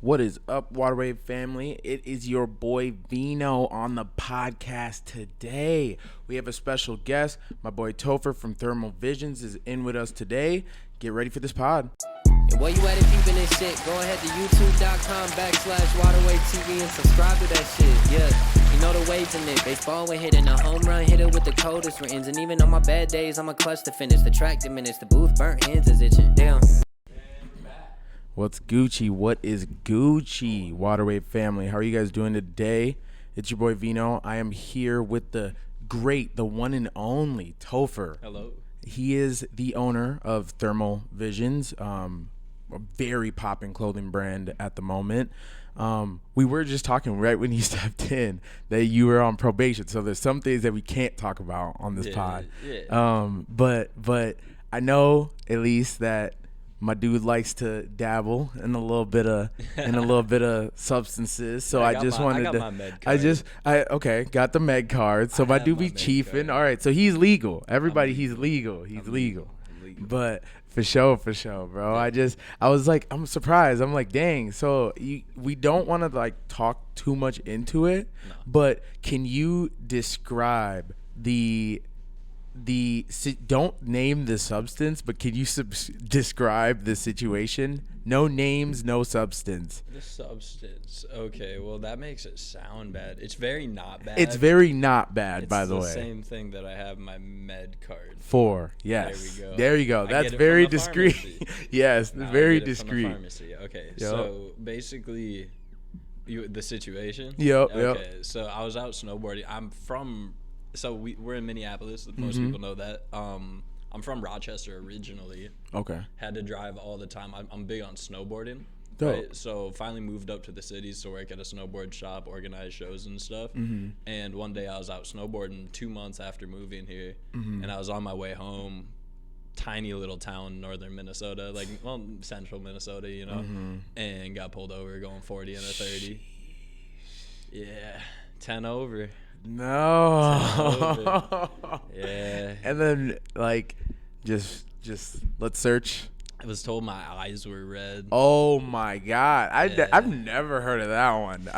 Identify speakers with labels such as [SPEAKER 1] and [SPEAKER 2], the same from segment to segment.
[SPEAKER 1] What is up, Waterway family? It is your boy Vino on the podcast today. We have a special guest. My boy Topher from Thermal Visions is in with us today. Get ready for this pod.
[SPEAKER 2] And while you at it peeping this shit, go ahead to youtube.com/Waterway TV and subscribe to that shit. Yeah, you know the waves in it. Baseball, we're hitting a home run, hit it with the coldest rains. And even on my bad days, I'm a clutch to finish. The track diminished, the booth burnt, hands is itching. Damn.
[SPEAKER 1] What's Gucci? What is Gucci, Waterway family? How are you guys doing today? It's your boy Vino. I am here with the great, the one and only Topher.
[SPEAKER 3] Hello.
[SPEAKER 1] He is the owner of Thermal Visions, a very poppin' clothing brand at the moment. We were just talking right when you stepped in that you were on probation, so there's some things that we can't talk about on this pod.
[SPEAKER 3] Yeah.
[SPEAKER 1] But I know at least that my dude likes to dabble in a little bit of substances. So
[SPEAKER 3] Yeah,
[SPEAKER 1] I just wanted
[SPEAKER 3] got
[SPEAKER 1] to.
[SPEAKER 3] my med card.
[SPEAKER 1] Got the med card. So
[SPEAKER 3] I
[SPEAKER 1] my
[SPEAKER 3] have
[SPEAKER 1] dude
[SPEAKER 3] my
[SPEAKER 1] be
[SPEAKER 3] med
[SPEAKER 1] chiefing.
[SPEAKER 3] card.
[SPEAKER 1] All right, so he's legal. Everybody, he's
[SPEAKER 3] legal.
[SPEAKER 1] legal. He's
[SPEAKER 3] I'm
[SPEAKER 1] legal.
[SPEAKER 3] legal.
[SPEAKER 1] But for sure, bro. I was like, I'm surprised. I'm like, dang. So we don't want to like talk too much into it,
[SPEAKER 3] No.
[SPEAKER 1] but can you describe don't name the substance, but can you describe the situation? No names, no substance.
[SPEAKER 3] The substance. Okay, well that makes it sound bad. It's very not bad.
[SPEAKER 1] It's very not bad,
[SPEAKER 3] It's
[SPEAKER 1] by the way.
[SPEAKER 3] same thing that I have my med card.
[SPEAKER 1] For yes.
[SPEAKER 3] There we go.
[SPEAKER 1] There you go.
[SPEAKER 3] I
[SPEAKER 1] That's
[SPEAKER 3] get it
[SPEAKER 1] very
[SPEAKER 3] from the
[SPEAKER 1] discreet.
[SPEAKER 3] pharmacy.
[SPEAKER 1] Yes,
[SPEAKER 3] No, I
[SPEAKER 1] very
[SPEAKER 3] get it from the
[SPEAKER 1] discreet.
[SPEAKER 3] pharmacy. Okay,
[SPEAKER 1] Yep.
[SPEAKER 3] so basically, the situation.
[SPEAKER 1] Yep, yep.
[SPEAKER 3] Okay, so I was out snowboarding. We're in Minneapolis. Most
[SPEAKER 1] Mm-hmm.
[SPEAKER 3] people know that. I'm from Rochester originally.
[SPEAKER 1] Okay.
[SPEAKER 3] Had to drive all the time. I'm big on snowboarding.
[SPEAKER 1] Dope.
[SPEAKER 3] Right? So finally moved up to the cities to work at a snowboard shop, organize shows and stuff.
[SPEAKER 1] Mm-hmm.
[SPEAKER 3] And one day I was out snowboarding 2 months after moving here, and I was on my way home. Tiny little town, northern Minnesota, central Minnesota, you know, and got pulled over going 40 and a 30. Yeah, 10 over.
[SPEAKER 1] No.
[SPEAKER 3] Yeah.
[SPEAKER 1] And then just let's search.
[SPEAKER 3] I was told my eyes were red.
[SPEAKER 1] Oh my God.
[SPEAKER 3] Yeah.
[SPEAKER 1] I've never heard of that one.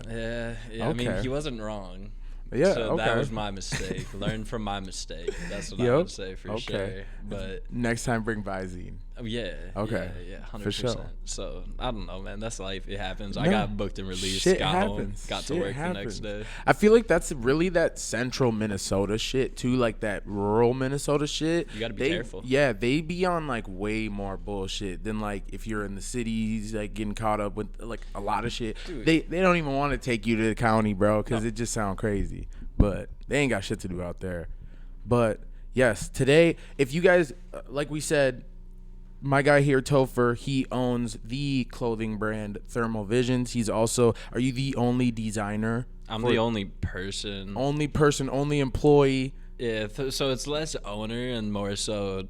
[SPEAKER 3] Yeah. I
[SPEAKER 1] Okay.
[SPEAKER 3] mean, he wasn't wrong.
[SPEAKER 1] Yeah,
[SPEAKER 3] So
[SPEAKER 1] okay.
[SPEAKER 3] that was my mistake. Learn from my mistake. That's what I
[SPEAKER 1] Yep.
[SPEAKER 3] would say for sure. But
[SPEAKER 1] Next time bring Visine.
[SPEAKER 3] yeah.
[SPEAKER 1] Okay.
[SPEAKER 3] Yeah, 100%.
[SPEAKER 1] For sure.
[SPEAKER 3] So I don't know, man. That's life. It happens. I
[SPEAKER 1] No.
[SPEAKER 3] got booked and released.
[SPEAKER 1] Shit
[SPEAKER 3] got
[SPEAKER 1] happens.
[SPEAKER 3] home. Got
[SPEAKER 1] Shit
[SPEAKER 3] to work
[SPEAKER 1] happens.
[SPEAKER 3] the next day.
[SPEAKER 1] I feel like that's really that central Minnesota shit too, like that rural Minnesota shit.
[SPEAKER 3] You gotta be careful.
[SPEAKER 1] Yeah, they be on like way more bullshit than like if you're in the cities, like getting caught up with like a lot of shit.
[SPEAKER 3] Dude.
[SPEAKER 1] They don't even want to take you to the county, bro, because it just sound crazy. But they ain't got shit to do out there. But yes, today, if you guys, like we said, my guy here, Topher, he owns the clothing brand Thermal Visions. He's also, are you the only designer?
[SPEAKER 3] I'm the only person.
[SPEAKER 1] Only employee.
[SPEAKER 3] Yeah, so it's less owner and more so,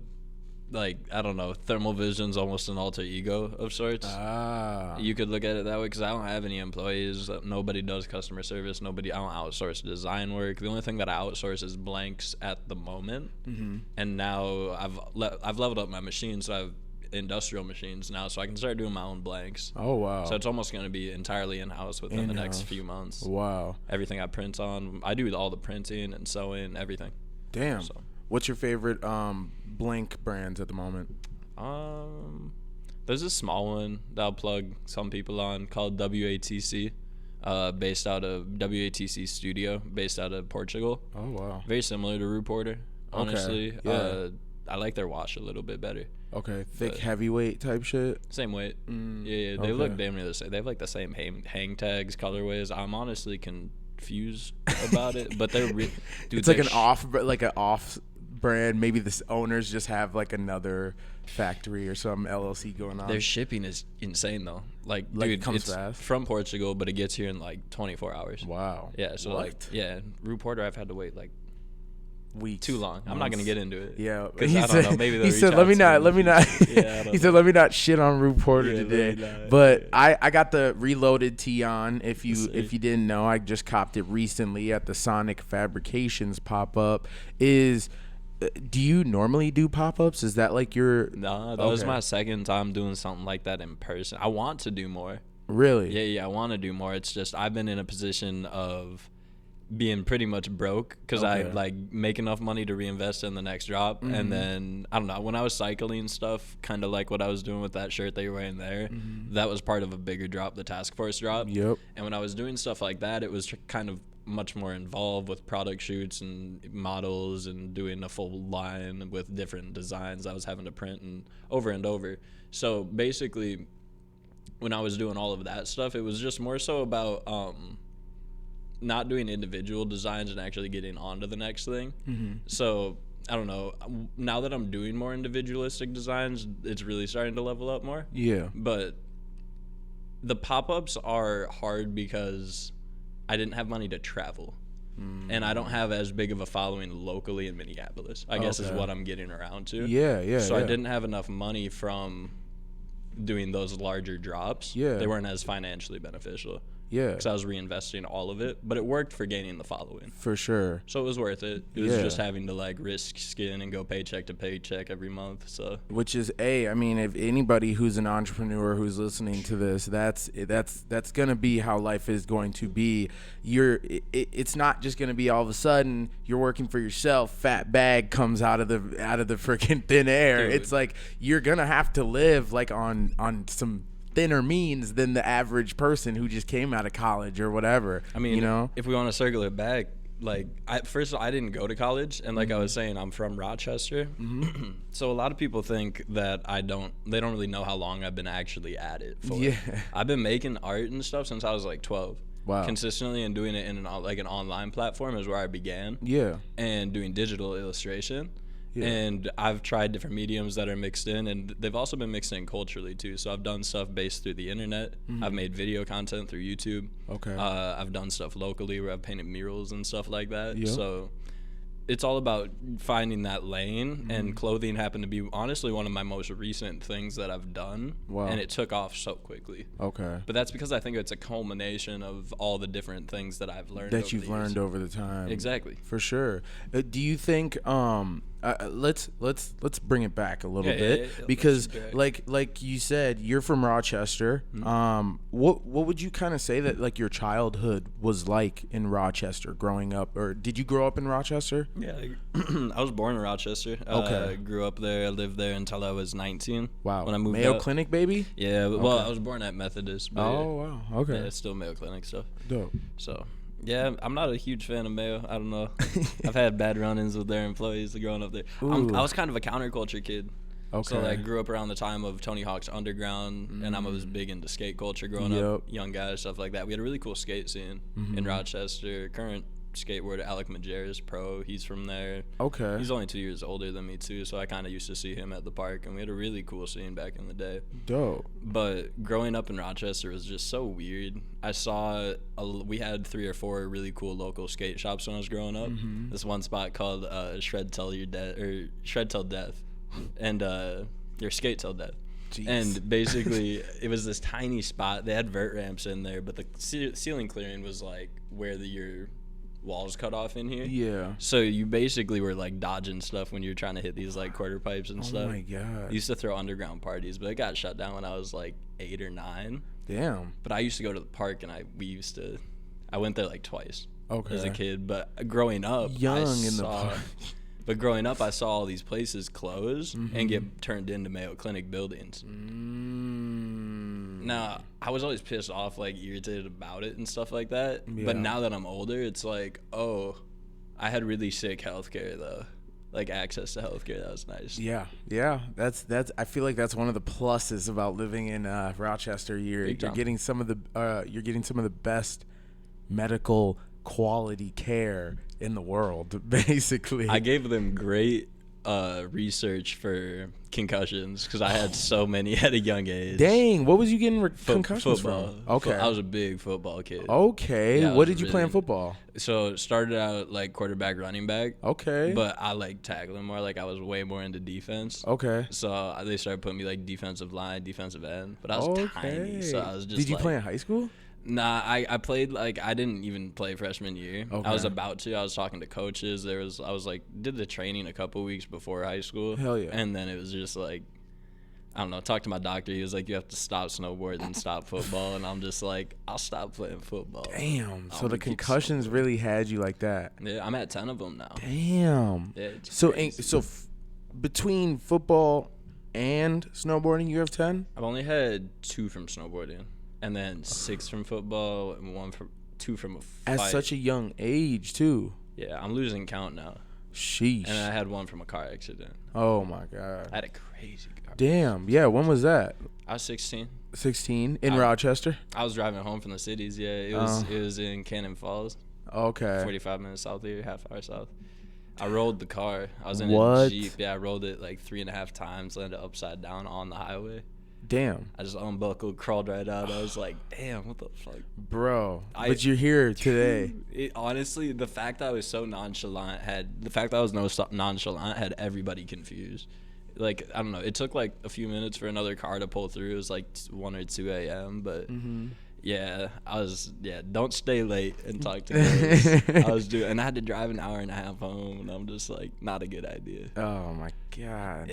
[SPEAKER 3] like, I don't know, Thermal Vision's almost an alter ego of sorts.
[SPEAKER 1] Ah.
[SPEAKER 3] You could look at it that way because I don't have any employees. Nobody does customer service. I don't outsource design work. The only thing that I outsource is blanks at the moment.
[SPEAKER 1] Mm-hmm.
[SPEAKER 3] And now I've leveled up my machines, so I have industrial machines now, so I can start doing my own blanks.
[SPEAKER 1] Oh, wow.
[SPEAKER 3] So it's almost going to be entirely in-house within the next few months.
[SPEAKER 1] Wow.
[SPEAKER 3] Everything I print on, I do all the printing and sewing, everything.
[SPEAKER 1] Damn.
[SPEAKER 3] So.
[SPEAKER 1] What's your favorite blank brands at the moment?
[SPEAKER 3] There's a small one that I'll plug some people on called WATC, based out of WATC Studio, based out of Portugal.
[SPEAKER 1] Oh, wow.
[SPEAKER 3] Very similar to Root Porter, honestly.
[SPEAKER 1] yeah.
[SPEAKER 3] I like their wash a little bit better.
[SPEAKER 1] Okay, thick
[SPEAKER 3] But-
[SPEAKER 1] heavyweight type shit.
[SPEAKER 3] Same weight. Yeah, they
[SPEAKER 1] okay.
[SPEAKER 3] look damn near the same. They have like the same hang tags, colorways. I'm honestly confused about it, but they're dude,
[SPEAKER 1] It's like
[SPEAKER 3] they're
[SPEAKER 1] an off brand. Maybe the owners just have like another factory or some LLC going on.
[SPEAKER 3] Their shipping is insane though. Like
[SPEAKER 1] Like,
[SPEAKER 3] dude,
[SPEAKER 1] it comes
[SPEAKER 3] it's
[SPEAKER 1] fast?
[SPEAKER 3] from Portugal, but it gets here in like 24 hours.
[SPEAKER 1] Wow.
[SPEAKER 3] Yeah, so
[SPEAKER 1] What?
[SPEAKER 3] Root Porter, I've had to wait like
[SPEAKER 1] Weeks.
[SPEAKER 3] too long. I'm not gonna
[SPEAKER 1] months.
[SPEAKER 3] get into it.
[SPEAKER 1] Yeah,
[SPEAKER 3] 'Cause I don't know, maybe they'll
[SPEAKER 1] he
[SPEAKER 3] reach
[SPEAKER 1] said,
[SPEAKER 3] out
[SPEAKER 1] "Let me
[SPEAKER 3] to
[SPEAKER 1] not,
[SPEAKER 3] me
[SPEAKER 1] let
[SPEAKER 3] in
[SPEAKER 1] me
[SPEAKER 3] the
[SPEAKER 1] not."
[SPEAKER 3] future. Yeah, I don't
[SPEAKER 1] He said,
[SPEAKER 3] know.
[SPEAKER 1] "Let me not shit on Root Porter
[SPEAKER 3] Yeah,
[SPEAKER 1] today."
[SPEAKER 3] let me not,
[SPEAKER 1] But
[SPEAKER 3] yeah.
[SPEAKER 1] I got the reloaded tee on. If you
[SPEAKER 3] Sick.
[SPEAKER 1] didn't know, I just copped it recently at the Sonic Fabrications pop up. Is do you normally do pop-ups? Is that like your?
[SPEAKER 3] No, that was my second time doing something like that in person. I want to do more.
[SPEAKER 1] Really?
[SPEAKER 3] Yeah, I want to do more. It's just I've been in a position of being pretty much broke because I like make enough money to reinvest in the next drop, and then I don't know, when I was cycling stuff, kind of like what I was doing with that shirt that you're wearing there, that was part of a bigger drop, the task force drop.
[SPEAKER 1] Yep.
[SPEAKER 3] And when I was doing stuff like that, it was kind of much more involved with product shoots and models and doing a full line with different designs I was having to print and over. So basically when I was doing all of that stuff, it was just more so about not doing individual designs and actually getting on to the next thing. So I don't know, now that I'm doing more individualistic designs, it's really starting to level up more.
[SPEAKER 1] Yeah.
[SPEAKER 3] But the pop-ups are hard because I didn't have money to travel. And I don't have as big of a following locally in Minneapolis, I guess is what I'm getting around to.
[SPEAKER 1] Yeah.
[SPEAKER 3] So I didn't have enough money from doing those larger drops.
[SPEAKER 1] Yeah.
[SPEAKER 3] They weren't as financially beneficial.
[SPEAKER 1] Yeah.
[SPEAKER 3] Because I was reinvesting all of it, but it worked for gaining the following.
[SPEAKER 1] For sure.
[SPEAKER 3] So it was worth it. It was just having to like risk skin and go paycheck to paycheck every month. So
[SPEAKER 1] which is I mean, if anybody who's an entrepreneur who's listening to this, that's gonna be how life is going to be. It's not just gonna be all of a sudden you're working for yourself, fat bag comes out of the freaking thin air. Dude. It's like you're gonna have to live like on some thinner means than the average person who just came out of college or whatever. I mean, you know,
[SPEAKER 3] if we want to circle it back, like first of all, I didn't go to college, and like I was saying, I'm from Rochester. So a lot of people think that they don't really know how long I've been actually at it for. Yeah. I've been making art and stuff since I was like 12. Wow. Consistently, and doing it in an online platform is where I began. Yeah. And doing digital illustration. Yeah. And I've tried different mediums that are mixed in, and they've also been mixed in culturally too. So I've done stuff based through the internet. I've made video content through YouTube. Okay. I've done stuff locally where I've painted murals and stuff like that. Yep. So it's all about finding that lane, and clothing happened to be honestly one of my most recent things that I've done. Wow. And it took off so quickly. Okay. But that's because I think it's a culmination of all the different things that I've learned
[SPEAKER 1] that you've learned over the time.
[SPEAKER 3] Exactly.
[SPEAKER 1] For sure. Do you think let's bring it back a little bit because like you said, you're from Rochester. What would you kind of say that like your childhood was like in Rochester growing up, or did you grow up in Rochester?
[SPEAKER 3] Yeah, I was born in Rochester. Okay. Grew up there. I lived there until I was 19. Wow. When I moved
[SPEAKER 1] Mayo
[SPEAKER 3] out.
[SPEAKER 1] Clinic, baby?
[SPEAKER 3] Yeah, well, I was born at Methodist. But
[SPEAKER 1] wow. Okay.
[SPEAKER 3] Yeah, it's still Mayo Clinic stuff.
[SPEAKER 1] Dope.
[SPEAKER 3] So, yeah, I'm not a huge fan of Mayo. I don't know. I've had bad run-ins with their employees growing up there. I was kind of a counterculture kid. Okay. So I grew up around the time of Tony Hawk's Underground, and I was big into skate culture growing up, young guys, stuff like that. We had a really cool skate scene in Rochester. Current skateboarder Alec Majer is pro. He's from there. Okay. He's only 2 years older than me too, so I kind of used to see him at the park, and we had a really cool scene back in the day. Dope. But growing up in Rochester was just so weird. I saw we had 3 or 4 really cool local skate shops when I was growing up. This one spot called Shred Till Death, and your Skate Till Death. Jeez. And basically, it was this tiny spot. They had vert ramps in there, but the ceiling clearing was like where your walls cut off in here. Yeah. So you basically were like dodging stuff when you were trying to hit these like quarter pipes and stuff. Oh my god. I used to throw underground parties, but it got shut down when I was like 8 or 9. Damn. But I used to go to the park, and I went there like twice. Okay. As a kid, but growing up, But growing up, I saw all these places close and get turned into Mayo Clinic buildings. Now, I was always pissed off, like irritated about it and stuff like that. Yeah. But now that I'm older, it's like, oh, I had really sick healthcare though, like access to healthcare. That was nice. Yeah. That's. I feel like that's one of the pluses about living in Rochester. You're getting some of the best medical quality care in the world, basically. I gave them great research for concussions because I had so many at a young age. Dang, what was you getting concussions from? Okay. I was a big football kid. Okay. Yeah, what did you play in football? So it started out like quarterback, running back. Okay. But I like tackling more. Like I was way more into defense. Okay. So they started putting me like defensive line, defensive end. But I was tiny, so I was just. Did you play in high school? Nah, I played like I didn't even play freshman year.
[SPEAKER 1] Okay.
[SPEAKER 3] I was about to. I was talking to coaches. I was like did the training a couple weeks before high school.
[SPEAKER 1] Hell yeah.
[SPEAKER 3] And then it was just like I don't know. Talked to my doctor. He was like, you have to stop snowboarding and stop football. And I'm just like, I'll stop playing football.
[SPEAKER 1] Damn.
[SPEAKER 3] I'm
[SPEAKER 1] So the
[SPEAKER 3] gonna keep
[SPEAKER 1] concussions really had you like that.
[SPEAKER 3] Yeah, I'm at 10 of them now.
[SPEAKER 1] Damn.
[SPEAKER 3] Yeah, it's
[SPEAKER 1] So
[SPEAKER 3] crazy.
[SPEAKER 1] between football and snowboarding, you have 10?
[SPEAKER 3] I've only had 2 from snowboarding, and then 6 from football, and 2 from a fight.
[SPEAKER 1] At such a young age, too.
[SPEAKER 3] Yeah, I'm losing count now.
[SPEAKER 1] Sheesh.
[SPEAKER 3] And I had 1 from a car accident.
[SPEAKER 1] Oh my god.
[SPEAKER 3] I had a crazy car.
[SPEAKER 1] Damn. Yeah. When was that?
[SPEAKER 3] I was 16.
[SPEAKER 1] 16 in Rochester.
[SPEAKER 3] I was driving home from the cities. Yeah, it was in Cannon Falls,
[SPEAKER 1] Okay.
[SPEAKER 3] 45 minutes south here, half hour south. I rolled the car. I was in
[SPEAKER 1] What?
[SPEAKER 3] a Jeep. Yeah, I rolled it like 3.5 times, landed upside down on the highway.
[SPEAKER 1] Damn.
[SPEAKER 3] I just unbuckled, crawled right out. I was like, damn, what the fuck?
[SPEAKER 1] Bro. But you're here today.
[SPEAKER 3] Honestly, the fact that I was so nonchalant had everybody confused. Like, I don't know. It took like a few minutes for another car to pull through. It was like 1 or 2 a.m. But yeah, don't stay late and talk to me. And I had to drive an hour and a half home, and I'm just like, not a good idea.
[SPEAKER 1] Oh my god.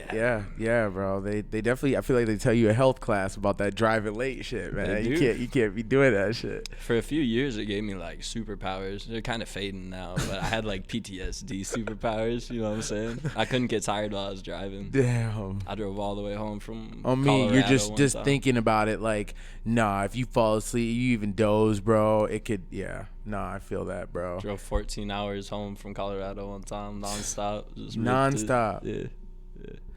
[SPEAKER 1] Yeah, bro. They definitely, I feel like they tell you a health class about that driving late shit, man.
[SPEAKER 3] They
[SPEAKER 1] You
[SPEAKER 3] do.
[SPEAKER 1] can't be doing that shit.
[SPEAKER 3] For a few years, it gave me like superpowers. They're kind of fading now, but I had like PTSD superpowers. You know what I'm saying? I couldn't get tired while I was driving.
[SPEAKER 1] Damn.
[SPEAKER 3] I drove all the way home from
[SPEAKER 1] On me, you're
[SPEAKER 3] Colorado
[SPEAKER 1] just
[SPEAKER 3] one time.
[SPEAKER 1] thinking about it like, nah, if you fall asleep, you even doze, bro, it could, yeah. Nah, I feel that, bro.
[SPEAKER 3] Drove 14 hours home from Colorado one time, nonstop. Just ripped it.
[SPEAKER 1] Nonstop.
[SPEAKER 3] Yeah.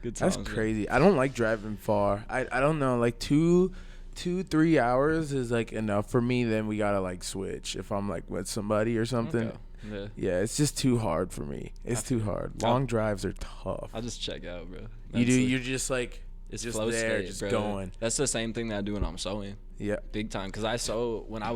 [SPEAKER 3] Good times.
[SPEAKER 1] That's
[SPEAKER 3] man.
[SPEAKER 1] crazy. I don't like driving far. I don't know, like 2-3 hours is like enough for me. Then we gotta like switch if I'm like with somebody or something.
[SPEAKER 3] Okay.
[SPEAKER 1] Yeah, it's just too hard for me. It's too hard. Long drives are tough.
[SPEAKER 3] I'll just check out, bro.
[SPEAKER 1] You do.
[SPEAKER 3] That's it.
[SPEAKER 1] You're just like
[SPEAKER 3] It's
[SPEAKER 1] just
[SPEAKER 3] flow
[SPEAKER 1] there,
[SPEAKER 3] state,
[SPEAKER 1] just
[SPEAKER 3] bro.
[SPEAKER 1] going.
[SPEAKER 3] That's the same thing that I do when I'm sewing.
[SPEAKER 1] Yeah.
[SPEAKER 3] Big time. Because I sew when I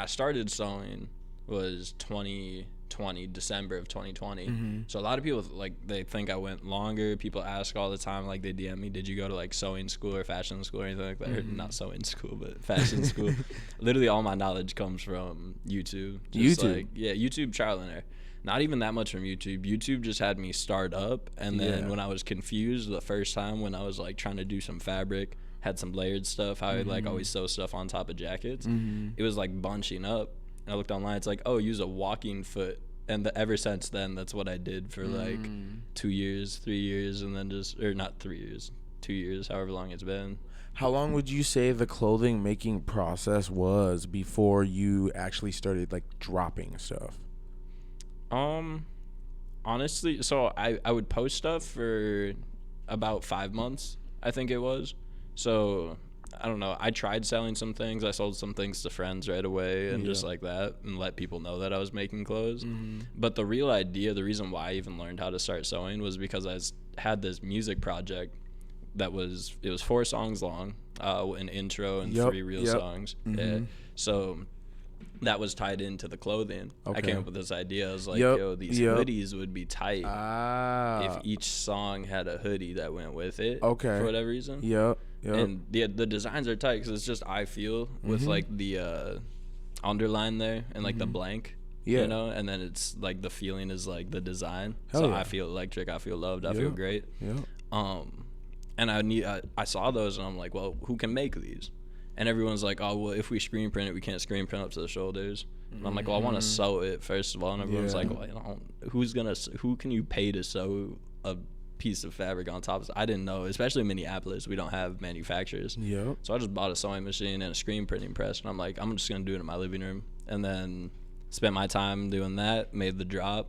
[SPEAKER 3] started sewing was 2020, December of 2020. So a lot of people like they think I went longer. People ask all the time, like they DM me, did you go to like sewing school or fashion school or anything like that? Or not sewing school, but fashion school. Literally all my knowledge comes from YouTube.
[SPEAKER 1] YouTube?
[SPEAKER 3] Like, yeah, YouTube trial and error. Not even that much from YouTube. YouTube just had me start up, and then
[SPEAKER 1] Yeah.
[SPEAKER 3] when I was confused the first time when I was like trying to do some fabric, had some layered stuff, how I like always sew stuff on top of jackets, it was like bunching up. And I looked online, it's like, oh, use a walking foot. And ever since then, that's what I did for like 2 years, 3 years, and then not 3 years, 2 years, however long it's been.
[SPEAKER 1] How long would you say the clothing making process was before you actually started like dropping stuff?
[SPEAKER 3] Honestly, so I would post stuff for about 5 months, I think it was. So I don't know. I tried selling some things. I sold some things to friends right away and just like that, and let people know that I was making clothes. But the real idea, the reason why I even learned how to start sewing was because I had this music project it was 4 songs long, an intro and 3 real songs. Yeah. So that was tied into the clothing. I came up with this idea. I was like, yo, these hoodies would be tight if each song had a hoodie that went with it. For whatever reason. And the designs are tight because it's just I feel with like the underline there and like the blank. You know, and then it's like the feeling is like the design. I feel electric. I feel loved. I feel great. And I saw those and I'm like, well, who can make these? And everyone's like, oh, well, if we screen print it, we can't screen print up to the shoulders. And I'm like, well, I want to sew it first of all. And everyone's like, well, who can you pay to sew a piece of fabric on top of it? I didn't know, especially in Minneapolis, we don't have manufacturers. So I just bought a sewing machine and a screen printing press. And I'm like, I'm just going to do it in my living room. And then spent my time doing that, made the drop.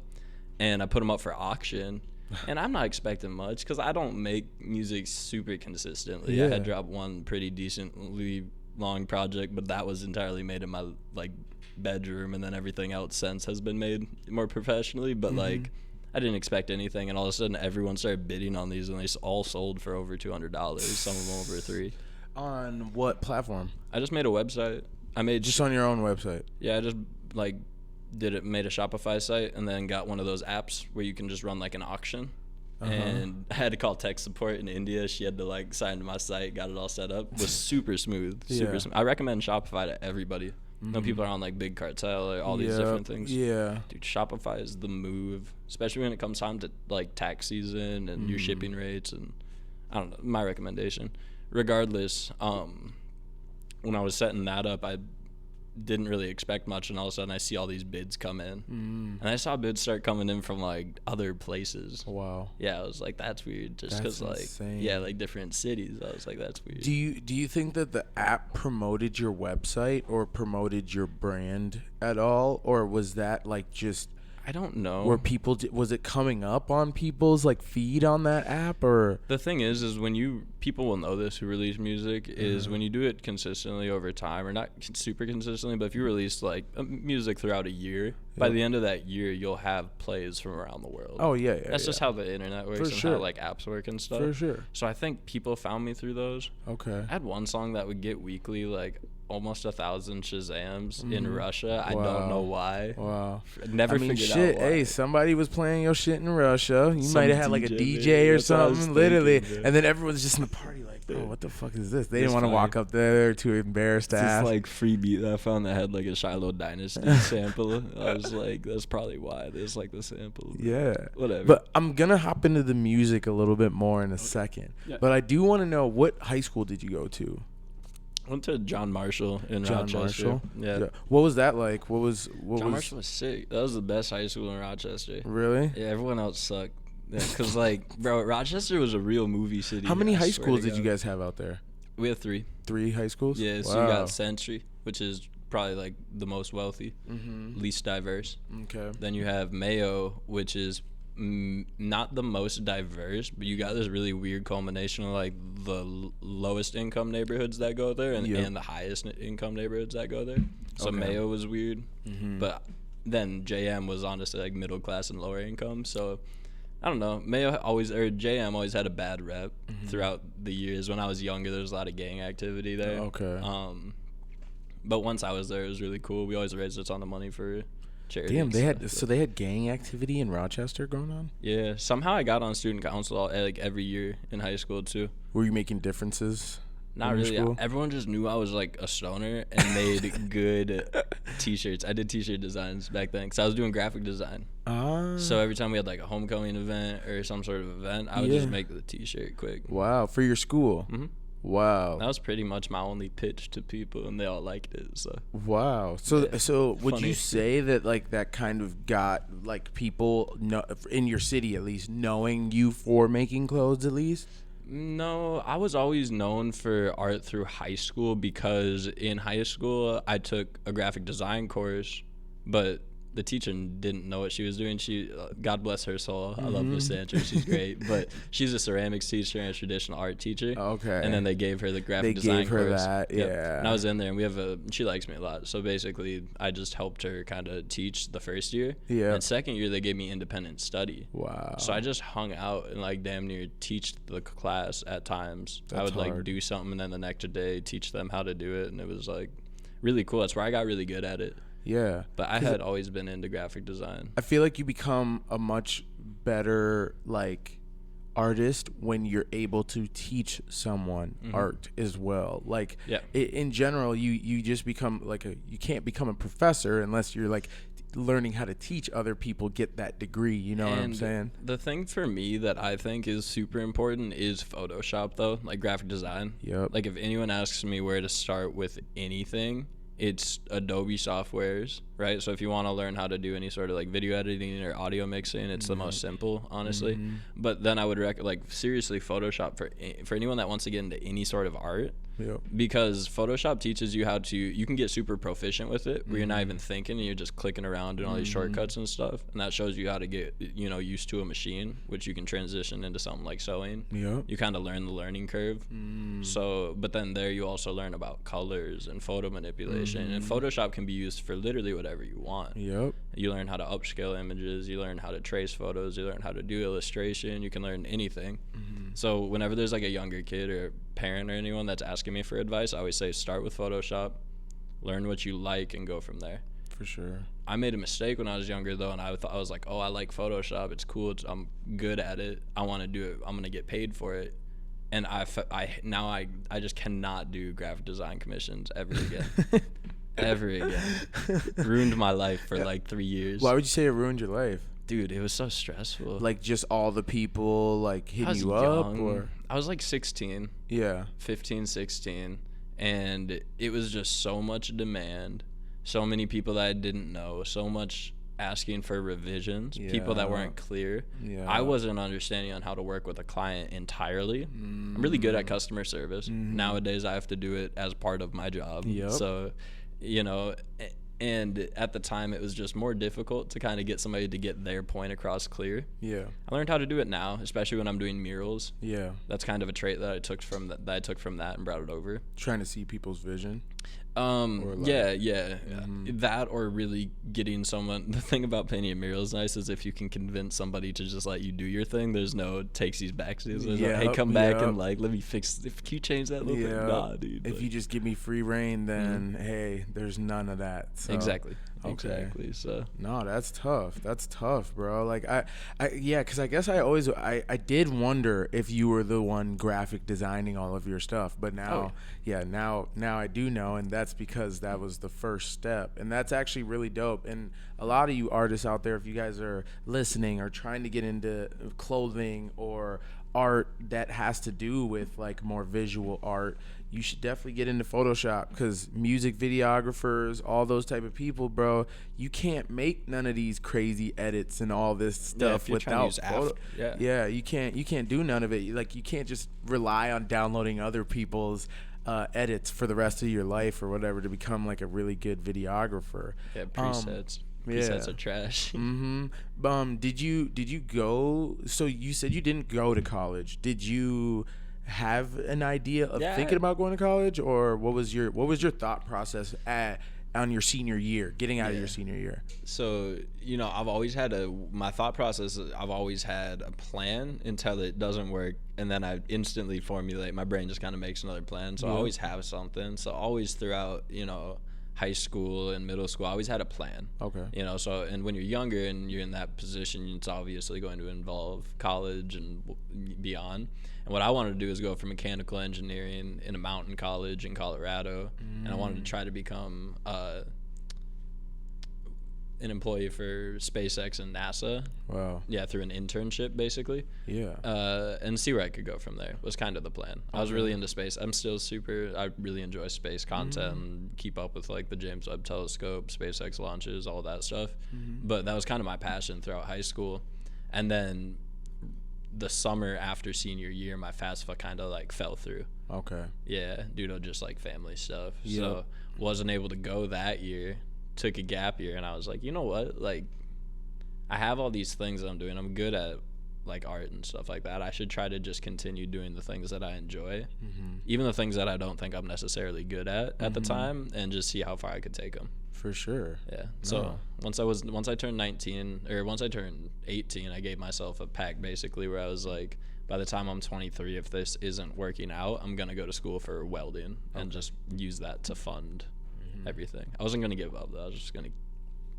[SPEAKER 3] And I put them up for auction. And I'm not expecting much because I don't make music super consistently. I had dropped one pretty decently long project, but that was entirely made in my like bedroom, and then everything else since has been made more professionally. But like I didn't expect anything, and all of a sudden everyone started bidding on these, and they all sold for over $200. Some of them over $300.
[SPEAKER 1] On what platform?
[SPEAKER 3] I just made a website. I made
[SPEAKER 1] Just on your own website?
[SPEAKER 3] Yeah, I just like made a Shopify site, and then got one of those apps where you can just run like an auction. and I had to call tech support in India. She had to like sign to my site, got it all set up. It was super smooth, super smooth. I recommend Shopify to everybody. No, people are on like Big Cartel or all these different things.
[SPEAKER 1] Yeah.
[SPEAKER 3] Dude, Shopify is the move, especially when it comes time to like tax season and your shipping rates. And I don't know, my recommendation. Regardless, when I was setting that up, I didn't really expect much, and all of a sudden I see all these bids come in, and I saw bids start coming in from like other places.
[SPEAKER 1] Wow.
[SPEAKER 3] Yeah, I was like, that's weird, just because like
[SPEAKER 1] insane.
[SPEAKER 3] Yeah, like different cities. I was like, that's weird.
[SPEAKER 1] Do you think that the app promoted your website or promoted your brand at all, or was that like just
[SPEAKER 3] I don't know.
[SPEAKER 1] where people was it coming up on people's like feed on that app? Or
[SPEAKER 3] The thing is when people will know this who release music is when you do it consistently over time, or not super consistently, but if you release like music throughout a year, by the end of that year you'll have plays from around the world.
[SPEAKER 1] Oh yeah,
[SPEAKER 3] That's just how the internet works, and
[SPEAKER 1] sure.
[SPEAKER 3] how like apps work and stuff.
[SPEAKER 1] For sure.
[SPEAKER 3] So I think people found me through those.
[SPEAKER 1] Okay.
[SPEAKER 3] I had one song that would get weekly like almost 1,000 Shazams in Russia. I don't know why.
[SPEAKER 1] Wow.
[SPEAKER 3] Never figured
[SPEAKER 1] shit,
[SPEAKER 3] out why.
[SPEAKER 1] hey, somebody was playing your shit in Russia. You
[SPEAKER 3] Some
[SPEAKER 1] might have had like a
[SPEAKER 3] DJ,
[SPEAKER 1] DJ or
[SPEAKER 3] that's what I was
[SPEAKER 1] something, literally.
[SPEAKER 3] thinking,
[SPEAKER 1] And then everyone's just in the party like, bro, what the fuck is this? They didn't
[SPEAKER 3] It's
[SPEAKER 1] want to
[SPEAKER 3] funny.
[SPEAKER 1] walk up there to embarrass to
[SPEAKER 3] This
[SPEAKER 1] ask.
[SPEAKER 3] like free beat that I found that had like a Shiloh Dynasty sample. I was like, that's probably why there's like the sample.
[SPEAKER 1] Yeah.
[SPEAKER 3] Whatever.
[SPEAKER 1] But I'm going to hop into the music a little bit more in a second.
[SPEAKER 3] Yeah.
[SPEAKER 1] But I do want to know, what high school did you go to?
[SPEAKER 3] I went to John Marshall in
[SPEAKER 1] John
[SPEAKER 3] Rochester.
[SPEAKER 1] Marshall?
[SPEAKER 3] Yeah.
[SPEAKER 1] What was that like? What
[SPEAKER 3] John Marshall was sick. That was the best high school in Rochester.
[SPEAKER 1] Really?
[SPEAKER 3] Yeah, everyone else sucked. Yeah, cause like, bro, Rochester was a real movie city.
[SPEAKER 1] How many
[SPEAKER 3] I
[SPEAKER 1] high
[SPEAKER 3] swear
[SPEAKER 1] schools
[SPEAKER 3] to
[SPEAKER 1] did you
[SPEAKER 3] God.
[SPEAKER 1] guys have out there?
[SPEAKER 3] We have 3.
[SPEAKER 1] 3 high schools?
[SPEAKER 3] Yeah, so
[SPEAKER 1] wow.
[SPEAKER 3] you got Century, which is probably like the most wealthy, least diverse.
[SPEAKER 1] Okay.
[SPEAKER 3] Then you have Mayo, which is not the most diverse, but you got this really weird culmination of like the lowest income neighborhoods that go there and the highest income neighborhoods that go there. So Mayo was weird, but then JM was honestly like middle class and lower income. So I don't know. JM always had a bad rep throughout the years. When I was younger, there was a lot of gang activity there.
[SPEAKER 1] Okay.
[SPEAKER 3] But once I was there, it was really cool. We always raised a ton of money for charity.
[SPEAKER 1] Damn, they had gang activity in Rochester going on?
[SPEAKER 3] Yeah, somehow I got on student council like every year in high school too.
[SPEAKER 1] Were you making differences?
[SPEAKER 3] Not
[SPEAKER 1] in your
[SPEAKER 3] really.
[SPEAKER 1] school?
[SPEAKER 3] Everyone just knew I was like a stoner and made good t-shirts. I did t-shirt designs back then because I was doing graphic design. So every time we had like a homecoming event or some sort of event, I would just make the t-shirt quick.
[SPEAKER 1] Wow, for your school? Wow.
[SPEAKER 3] That was pretty much my only pitch to people, and they all liked it. So
[SPEAKER 1] Wow. So
[SPEAKER 3] Yeah.
[SPEAKER 1] so would
[SPEAKER 3] Funny.
[SPEAKER 1] you say that like that kind of got like people in your city at least knowing you for making clothes at least?
[SPEAKER 3] no, I was always known for art through high school because in high school I took a graphic design course, but the teacher didn't know what she was doing. She, God bless her soul, I love Miss Sanchez, she's great, but she's a ceramics teacher and a traditional art teacher.
[SPEAKER 1] Okay.
[SPEAKER 3] And then they gave her the graphic
[SPEAKER 1] They
[SPEAKER 3] design
[SPEAKER 1] gave her
[SPEAKER 3] course.
[SPEAKER 1] that,
[SPEAKER 3] Yep.
[SPEAKER 1] yeah.
[SPEAKER 3] And I was in there, and she likes me a lot. So basically, I just helped her kind of teach the first year.
[SPEAKER 1] Yeah.
[SPEAKER 3] And second year, they gave me independent study.
[SPEAKER 1] Wow.
[SPEAKER 3] So I just hung out and like damn near teach the class at times. I
[SPEAKER 1] That's
[SPEAKER 3] would like
[SPEAKER 1] hard.
[SPEAKER 3] do something and then the next day teach them how to do it, and it was like really cool. That's where I got really good at it.
[SPEAKER 1] Yeah.
[SPEAKER 3] But I had always been into graphic design.
[SPEAKER 1] I feel like you become a much better like artist when you're able to teach someone art as well. Like
[SPEAKER 3] Yeah.
[SPEAKER 1] in general, you just become like you can't become a professor unless you're like learning how to teach other people get that degree. You know what I'm saying?
[SPEAKER 3] The thing for me that I think is super important is Photoshop, though, like graphic design.
[SPEAKER 1] Yep.
[SPEAKER 3] Like if anyone asks me where to start with anything, it's Adobe softwares, right? So if you want to learn how to do any sort of like video editing or audio mixing, it's the most simple, honestly. But then I would seriously Photoshop for anyone that wants to get into any sort of art.
[SPEAKER 1] Yep.
[SPEAKER 3] Because Photoshop teaches you you can get super proficient with it where you're not even thinking and you're just clicking around doing all these shortcuts and stuff, and that shows you how to get used to a machine, which you can transition into something like sewing.
[SPEAKER 1] Yep.
[SPEAKER 3] You kind of learn the learning curve. So but then there you also learn about colors and photo manipulation, and Photoshop can be used for literally whatever you want.
[SPEAKER 1] Yep.
[SPEAKER 3] You learn how to upscale images, you learn how to trace photos, you learn how to do illustration, you can learn anything. So whenever there's like a younger kid or parent or anyone that's asking me for advice, I always say start with Photoshop, learn what you like, and go from there.
[SPEAKER 1] For sure.
[SPEAKER 3] I made a mistake when I was younger though, and I was like, oh, I like Photoshop. It's cool. I'm good at it. I want to do it. I'm gonna get paid for it. And I just cannot do graphic design commissions ever again. Ever again. Ruined my life for like 3 years.
[SPEAKER 1] Why would you say it ruined your life?
[SPEAKER 3] Dude, it was so stressful.
[SPEAKER 1] Like just all the people like hitting you up, or
[SPEAKER 3] I was like 16.
[SPEAKER 1] Yeah.
[SPEAKER 3] 15, 16, and it was just so much demand, so many people that I didn't know, so much asking for revisions, people that weren't clear. I wasn't understanding on how to work with a client entirely. I'm really good at customer service. Nowadays I have to do it as part of my job. So, you know, and at the time it was just more difficult to kind of get somebody to get their point across clear. I learned how to do it now, especially when I'm doing murals. That's kind of a trait that I took from that and brought it over.
[SPEAKER 1] Trying to see people's vision.
[SPEAKER 3] That, or really getting someone. The thing about painting a mural is nice is if you can convince somebody to just let you do your thing, there's no takesies backsies. Like, hey, come back and like let me fix. If you change that little bit, nah, dude.
[SPEAKER 1] If you just give me free reign, then hey, there's none of that. So.
[SPEAKER 3] Exactly. Exactly. So
[SPEAKER 1] no, that's tough, bro. Like because I guess I did wonder if you were the one graphic designing all of your stuff, but now now I do know, and that's because that was the first step, and that's actually really dope. And a lot of you artists out there, if you guys are listening or trying to get into clothing or art that has to do with like more visual art, you should definitely get into Photoshop, because music videographers, all those type of people, bro, you can't make none of these crazy edits and all this stuff without photo. You can't do none of it. Like, you can't just rely on downloading other people's edits for the rest of your life or whatever to become like a really good videographer.
[SPEAKER 3] Presets are trash.
[SPEAKER 1] Did you go? So you said you didn't go to college. Did you have an idea of thinking about going to college, or what was your thought process on your senior year, getting out of your senior year?
[SPEAKER 3] So, you know, I've always had my thought process. I've always had a plan until it doesn't work, and then I instantly formulate. My brain just kind of makes another plan. So I always have something. So always throughout, you know, high school and middle school, I always had a plan. Okay. You know, so, and when you're younger and you're in that position, it's obviously going to involve college and beyond. And what I wanted to do is go for mechanical engineering in a mountain college in Colorado. And I wanted to try to become an employee for SpaceX and NASA. Wow. Yeah, through an internship, basically. Yeah. And see where I could go from there was kind of the plan. I was really into space. I really enjoy space content and keep up with like the James Webb Telescope, SpaceX launches, all that stuff. But that was kind of my passion throughout high school. And then the summer after senior year, my FAFSA kind of like fell through. Okay. Yeah, due to just like family stuff. Yep. So wasn't able to go that year. Took a gap year, and I was like, you know what? Like, I have all these things that I'm doing. I'm good at like art and stuff like that. I should try to just continue doing the things that I enjoy, even the things that I don't think I'm necessarily good at the time, and just see how far I could take them.
[SPEAKER 1] For sure.
[SPEAKER 3] Yeah. So once I turned 19, or once I turned 18, I gave myself a pact basically where I was like, by the time I'm 23, if this isn't working out, I'm gonna go to school for welding and just use that to fund everything. I wasn't gonna give up though. I was just gonna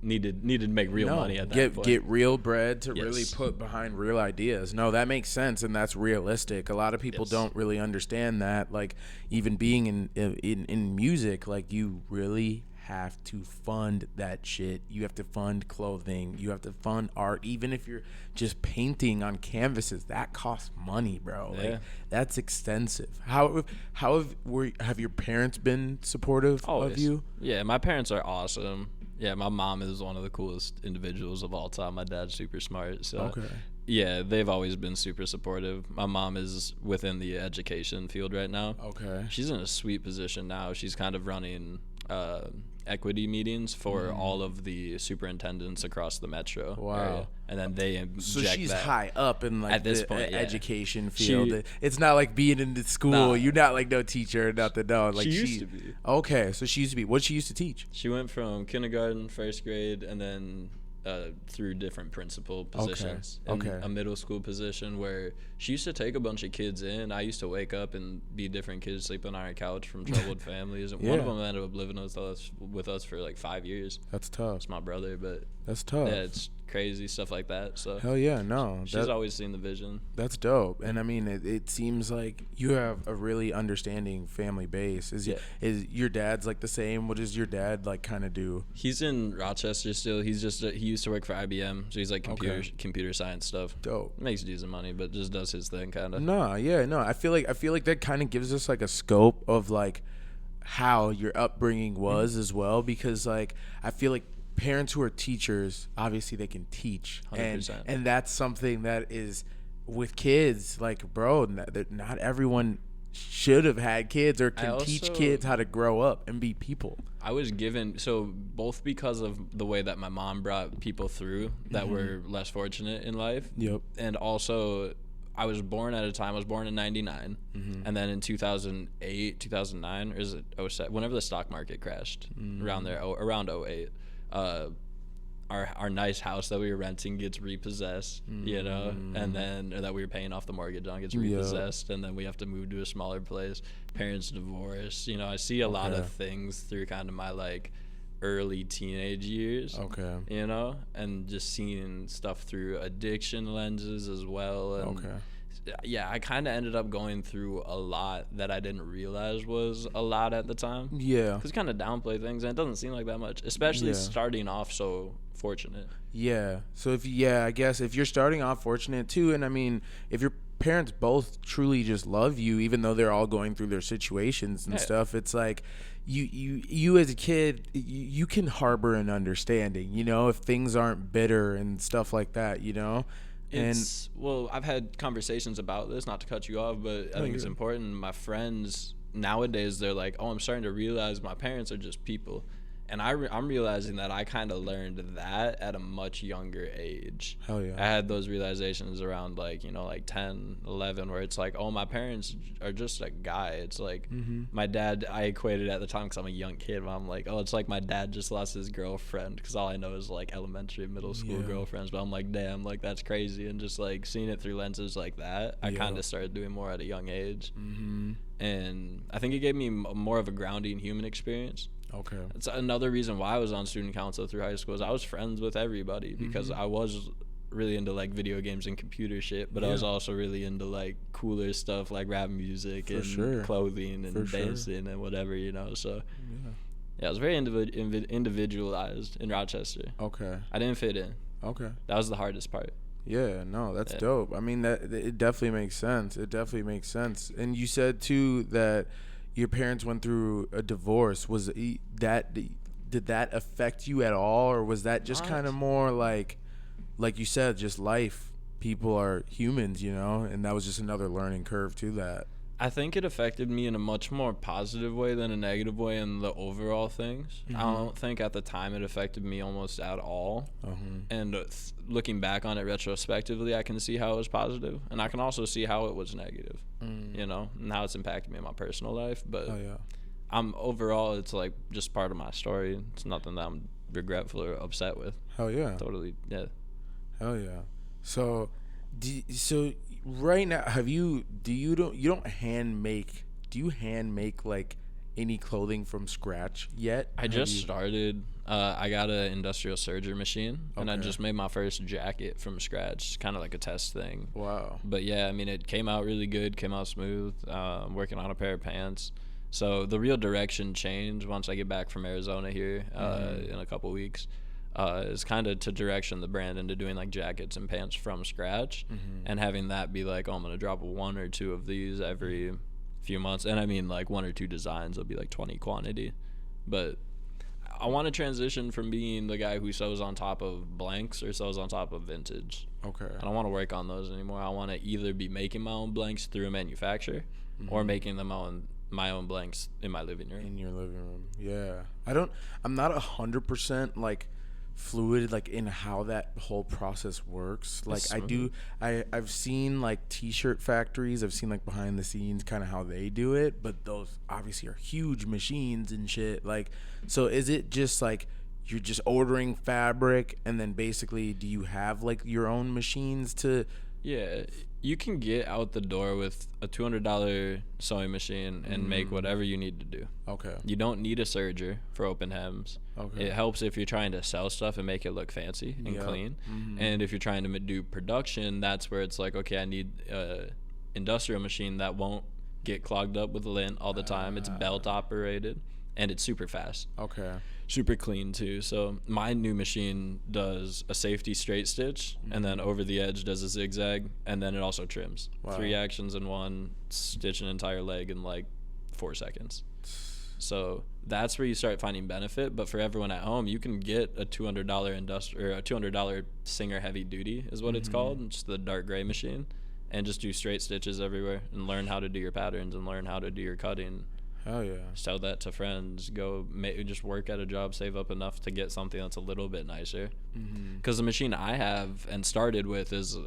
[SPEAKER 3] needed to make real money at that point. Get
[SPEAKER 1] real bread to really put behind real ideas. No, that makes sense, and that's realistic. A lot of people don't really understand that. Like, even being in music, like, you really have to fund that shit. You have to fund clothing. You have to fund art. Even if you're just painting on canvases, that costs money, bro. Like, that's extensive. How have your parents been supportive of you?
[SPEAKER 3] Yeah, my parents are awesome. Yeah, my mom is one of the coolest individuals of all time. My dad's super smart. So yeah, they've always been super supportive. My mom is within the education field right now. Okay. She's in a sweet position now. She's kind of running equity meetings for all of the superintendents across the metro area. And then they inject
[SPEAKER 1] so she's
[SPEAKER 3] that.
[SPEAKER 1] High up in like at this point, education field. It's not like being in the school. You're not like no teacher or nothing. No, like
[SPEAKER 3] she used to be.
[SPEAKER 1] Okay, so she used to be. What she used to teach?
[SPEAKER 3] She went from kindergarten, first grade, and then through different principal positions.
[SPEAKER 1] Okay.
[SPEAKER 3] In a middle school position where she used to take a bunch of kids in. I used to wake up and be different kids sleeping on our couch from troubled families. And one of them ended up living with us for like 5 years.
[SPEAKER 1] That's tough.
[SPEAKER 3] It's my brother, but
[SPEAKER 1] that's tough.
[SPEAKER 3] Yeah, it's crazy stuff like that. So
[SPEAKER 1] hell yeah, no.
[SPEAKER 3] She's always seen the vision.
[SPEAKER 1] That's dope. And I mean, it seems like you have a really understanding family base. Is your dad's like the same? What does your dad like kind of do?
[SPEAKER 3] He's in Rochester still. He used to work for IBM, so he's like computer science stuff.
[SPEAKER 1] Dope.
[SPEAKER 3] Makes decent money, but just does his thing kind of.
[SPEAKER 1] No. I feel like that kind of gives us like a scope of like how your upbringing was as well, because like I feel like parents who are teachers, obviously they can teach,
[SPEAKER 3] 100%.
[SPEAKER 1] and that's something that is with kids, like, bro, not everyone should have had kids or can teach kids how to grow up and be people.
[SPEAKER 3] I was given, so both because of the way that my mom brought people through that were less fortunate in life.
[SPEAKER 1] Yep.
[SPEAKER 3] And also I was born at a time, I was born in 99, and then in 2008, 2009, or is it 07, whenever the stock market crashed, around 08, our nice house that we were renting gets repossessed, you know, and then or that we were paying off the mortgage on gets repossessed, and then we have to move to a smaller place. Parents divorce, you know. I see a lot of things through kind of my like early teenage years, you know, and just seeing stuff through addiction lenses as well. And yeah, I kind of ended up going through a lot that I didn't realize was a lot at the time. Yeah. Because kind of downplay things, and it doesn't seem like that much, especially starting off so fortunate.
[SPEAKER 1] Yeah. So I guess if you're starting off fortunate too, and I mean, if your parents both truly just love you, even though they're all going through their situations and stuff, it's like you as a kid, you can harbor an understanding, you know, if things aren't bitter and stuff like that, you know.
[SPEAKER 3] Well, I've had conversations about this, not to cut you off, but I think it's important. My friends nowadays, they're like, oh, I'm starting to realize my parents are just people. And I'm realizing that I kind of learned that at a much younger age.
[SPEAKER 1] Hell yeah.
[SPEAKER 3] I had those realizations around like, you know, like 10, 11, where it's like, oh, my parents are just a guy. It's like my dad, I equated at the time because I'm a young kid, but I'm like, oh, it's like my dad just lost his girlfriend, because all I know is like elementary, middle school girlfriends. But I'm like, damn, like that's crazy. And just like seeing it through lenses like that, I kind of started doing more at a young age. And I think it gave me more of a grounding human experience.
[SPEAKER 1] Okay.
[SPEAKER 3] It's another reason why I was on student council through high school, is I was friends with everybody, because I was really into like video games and computer shit, but I was also really into like cooler stuff like rap music and clothing and dancing and whatever, you know. So yeah, I was very individualized in Rochester.
[SPEAKER 1] Okay.
[SPEAKER 3] I didn't fit in.
[SPEAKER 1] Okay.
[SPEAKER 3] That was the hardest part.
[SPEAKER 1] Yeah, no, that's dope. I mean, that it definitely makes sense. It definitely makes sense. And you said too that your parents went through a divorce. Did that affect you at all, or was that just kind of more like you said, just life? People are humans, you know, and that was just another learning curve to that.
[SPEAKER 3] I think it affected me in a much more positive way than a negative way in the overall things. I don't think at the time it affected me almost at all. And looking back on it retrospectively, I can see how it was positive, and I can also see how it was negative, you know, and how it's impacted me in my personal life. But overall, it's like just part of my story. It's nothing that I'm regretful or upset with.
[SPEAKER 1] Hell yeah.
[SPEAKER 3] Totally, yeah.
[SPEAKER 1] Hell yeah. So right now, do you hand make like any clothing from scratch yet?
[SPEAKER 3] I just started. I got an industrial serger machine, and I just made my first jacket from scratch, kind of like a test thing.
[SPEAKER 1] Wow.
[SPEAKER 3] But yeah, I mean, it came out really good, came out smooth. I'm working on a pair of pants. So the real direction change once I get back from Arizona here in a couple weeks. Is kind of to direction the brand into doing like jackets and pants from scratch, and having that be like, oh, I'm gonna drop 1 or 2 of these every few months. And I mean, like 1 or 2 designs will be like 20 quantity. But I want to transition from being the guy who sews on top of blanks or sews on top of vintage.
[SPEAKER 1] Okay.
[SPEAKER 3] I don't want to work on those anymore. I want to either be making my own blanks through a manufacturer, or making them on my own blanks in my living room.
[SPEAKER 1] In your living room. Yeah. I'm not 100% like fluid like in how that whole process works. Like I've seen like t-shirt factories, I've seen like behind the scenes kind of how they do it, but those obviously are huge machines and shit. Like, so is it just like you're just ordering fabric, and then basically, do you have like your own machines to?
[SPEAKER 3] Yeah, you can get out the door with a $200 sewing machine and make whatever you need to do.
[SPEAKER 1] Okay.
[SPEAKER 3] You don't need a serger for open hems.
[SPEAKER 1] Okay.
[SPEAKER 3] It helps if you're trying to sell stuff and make it look fancy and clean. And if you're trying to do production, that's where it's like, okay, I need a industrial machine that won't get clogged up with lint all the time. It's belt operated, and it's super fast.
[SPEAKER 1] Okay.
[SPEAKER 3] Super clean too. So my new machine does a safety straight stitch, and then over the edge does a zigzag, and then it also trims.
[SPEAKER 1] Wow.
[SPEAKER 3] 3 actions in one, stitch an entire leg in like 4 seconds. So that's where you start finding benefit. But for everyone at home, you can get a $200 or a $200 Singer heavy duty is what it's called. It's the dark gray machine, and just do straight stitches everywhere and learn how to do your patterns and learn how to do your cutting.
[SPEAKER 1] Hell yeah.
[SPEAKER 3] Sell that to friends. Go just work at a job, save up enough to get something that's a little bit nicer. Because the machine I have and started with is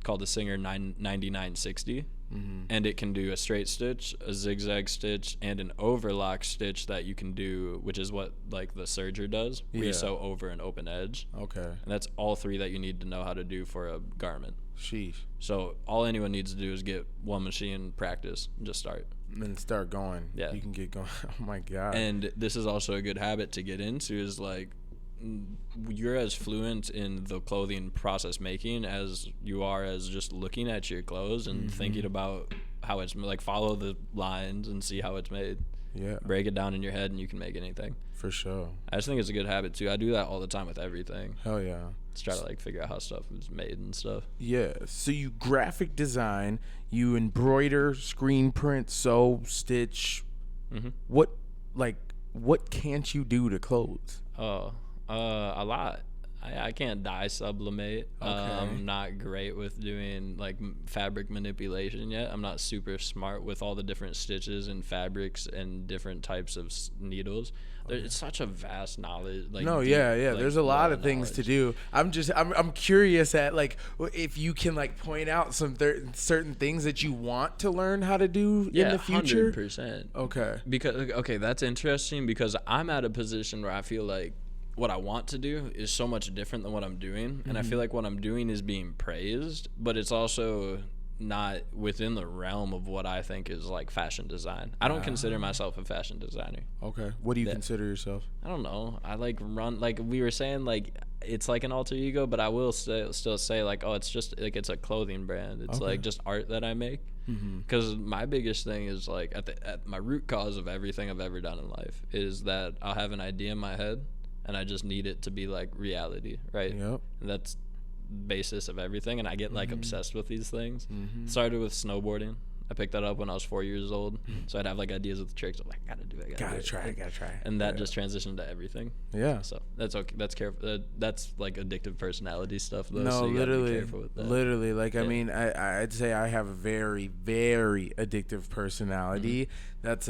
[SPEAKER 3] called the Singer 9960, and it can do a straight stitch, a zigzag stitch, and an overlock stitch that you can do, which is what like the serger does, where you sew over an open edge.
[SPEAKER 1] Okay.
[SPEAKER 3] And that's all 3 that you need to know how to do for a garment.
[SPEAKER 1] Sheesh.
[SPEAKER 3] So all anyone needs to do is get one machine, practice, and just start.
[SPEAKER 1] And then start going.
[SPEAKER 3] Yeah.
[SPEAKER 1] You can get going. Oh my God.
[SPEAKER 3] And this is also a good habit to get into, is like you're as fluent in the clothing process making as you are as just looking at your clothes and thinking about how it's like, follow the lines and see how it's made.
[SPEAKER 1] Yeah.
[SPEAKER 3] Break it down in your head and you can make anything.
[SPEAKER 1] For sure.
[SPEAKER 3] I just think it's a good habit too. I do that all the time with everything.
[SPEAKER 1] Hell yeah.
[SPEAKER 3] Just try to like figure out how stuff is made and stuff.
[SPEAKER 1] Yeah. So you graphic design, you embroider, screen print, sew, stitch. What can't you do to clothes?
[SPEAKER 3] Oh, a lot. I can't dye sublimate.
[SPEAKER 1] Okay.
[SPEAKER 3] I'm not great with doing like fabric manipulation yet. I'm not super smart with all the different stitches and fabrics and different types of needles. It's such a vast knowledge. Like,
[SPEAKER 1] No,
[SPEAKER 3] deep,
[SPEAKER 1] yeah.
[SPEAKER 3] like,
[SPEAKER 1] There's a lot of things to
[SPEAKER 3] knowledge.
[SPEAKER 1] do. I'm curious at like if you can like point out some certain things that you want to learn how to do in the future.
[SPEAKER 3] 100%.
[SPEAKER 1] Okay.
[SPEAKER 3] Because that's interesting, because I'm at a position where I feel like what I want to do is so much different than what I'm doing, and I feel like what I'm doing is being praised, but it's also not within the realm of what I think is like fashion design. I don't consider myself a fashion designer.
[SPEAKER 1] Okay. What do you consider yourself?
[SPEAKER 3] I don't know. I like run, like we were saying, like it's like an alter ego, but I will still say like, oh, it's just like it's a clothing brand. It's like just art that I make. Because my biggest thing is like at my root cause of everything I've ever done in life is that I'll have an idea in my head and I just need it to be like reality, right?
[SPEAKER 1] Yep.
[SPEAKER 3] And that's basis of everything, and I get like obsessed with these things. Started with snowboarding. I picked that up when I was 4 years old, so I'd have like ideas with the tricks. I'm like, I gotta do it.
[SPEAKER 1] Gotta try.
[SPEAKER 3] And that just transitioned to everything.
[SPEAKER 1] Yeah.
[SPEAKER 3] So that's okay. That's careful. That's like addictive personality stuff, though.
[SPEAKER 1] No,
[SPEAKER 3] so you gotta be
[SPEAKER 1] literally,
[SPEAKER 3] careful with that.
[SPEAKER 1] literally. Like, I mean, I'd say I have a very, very addictive personality. That's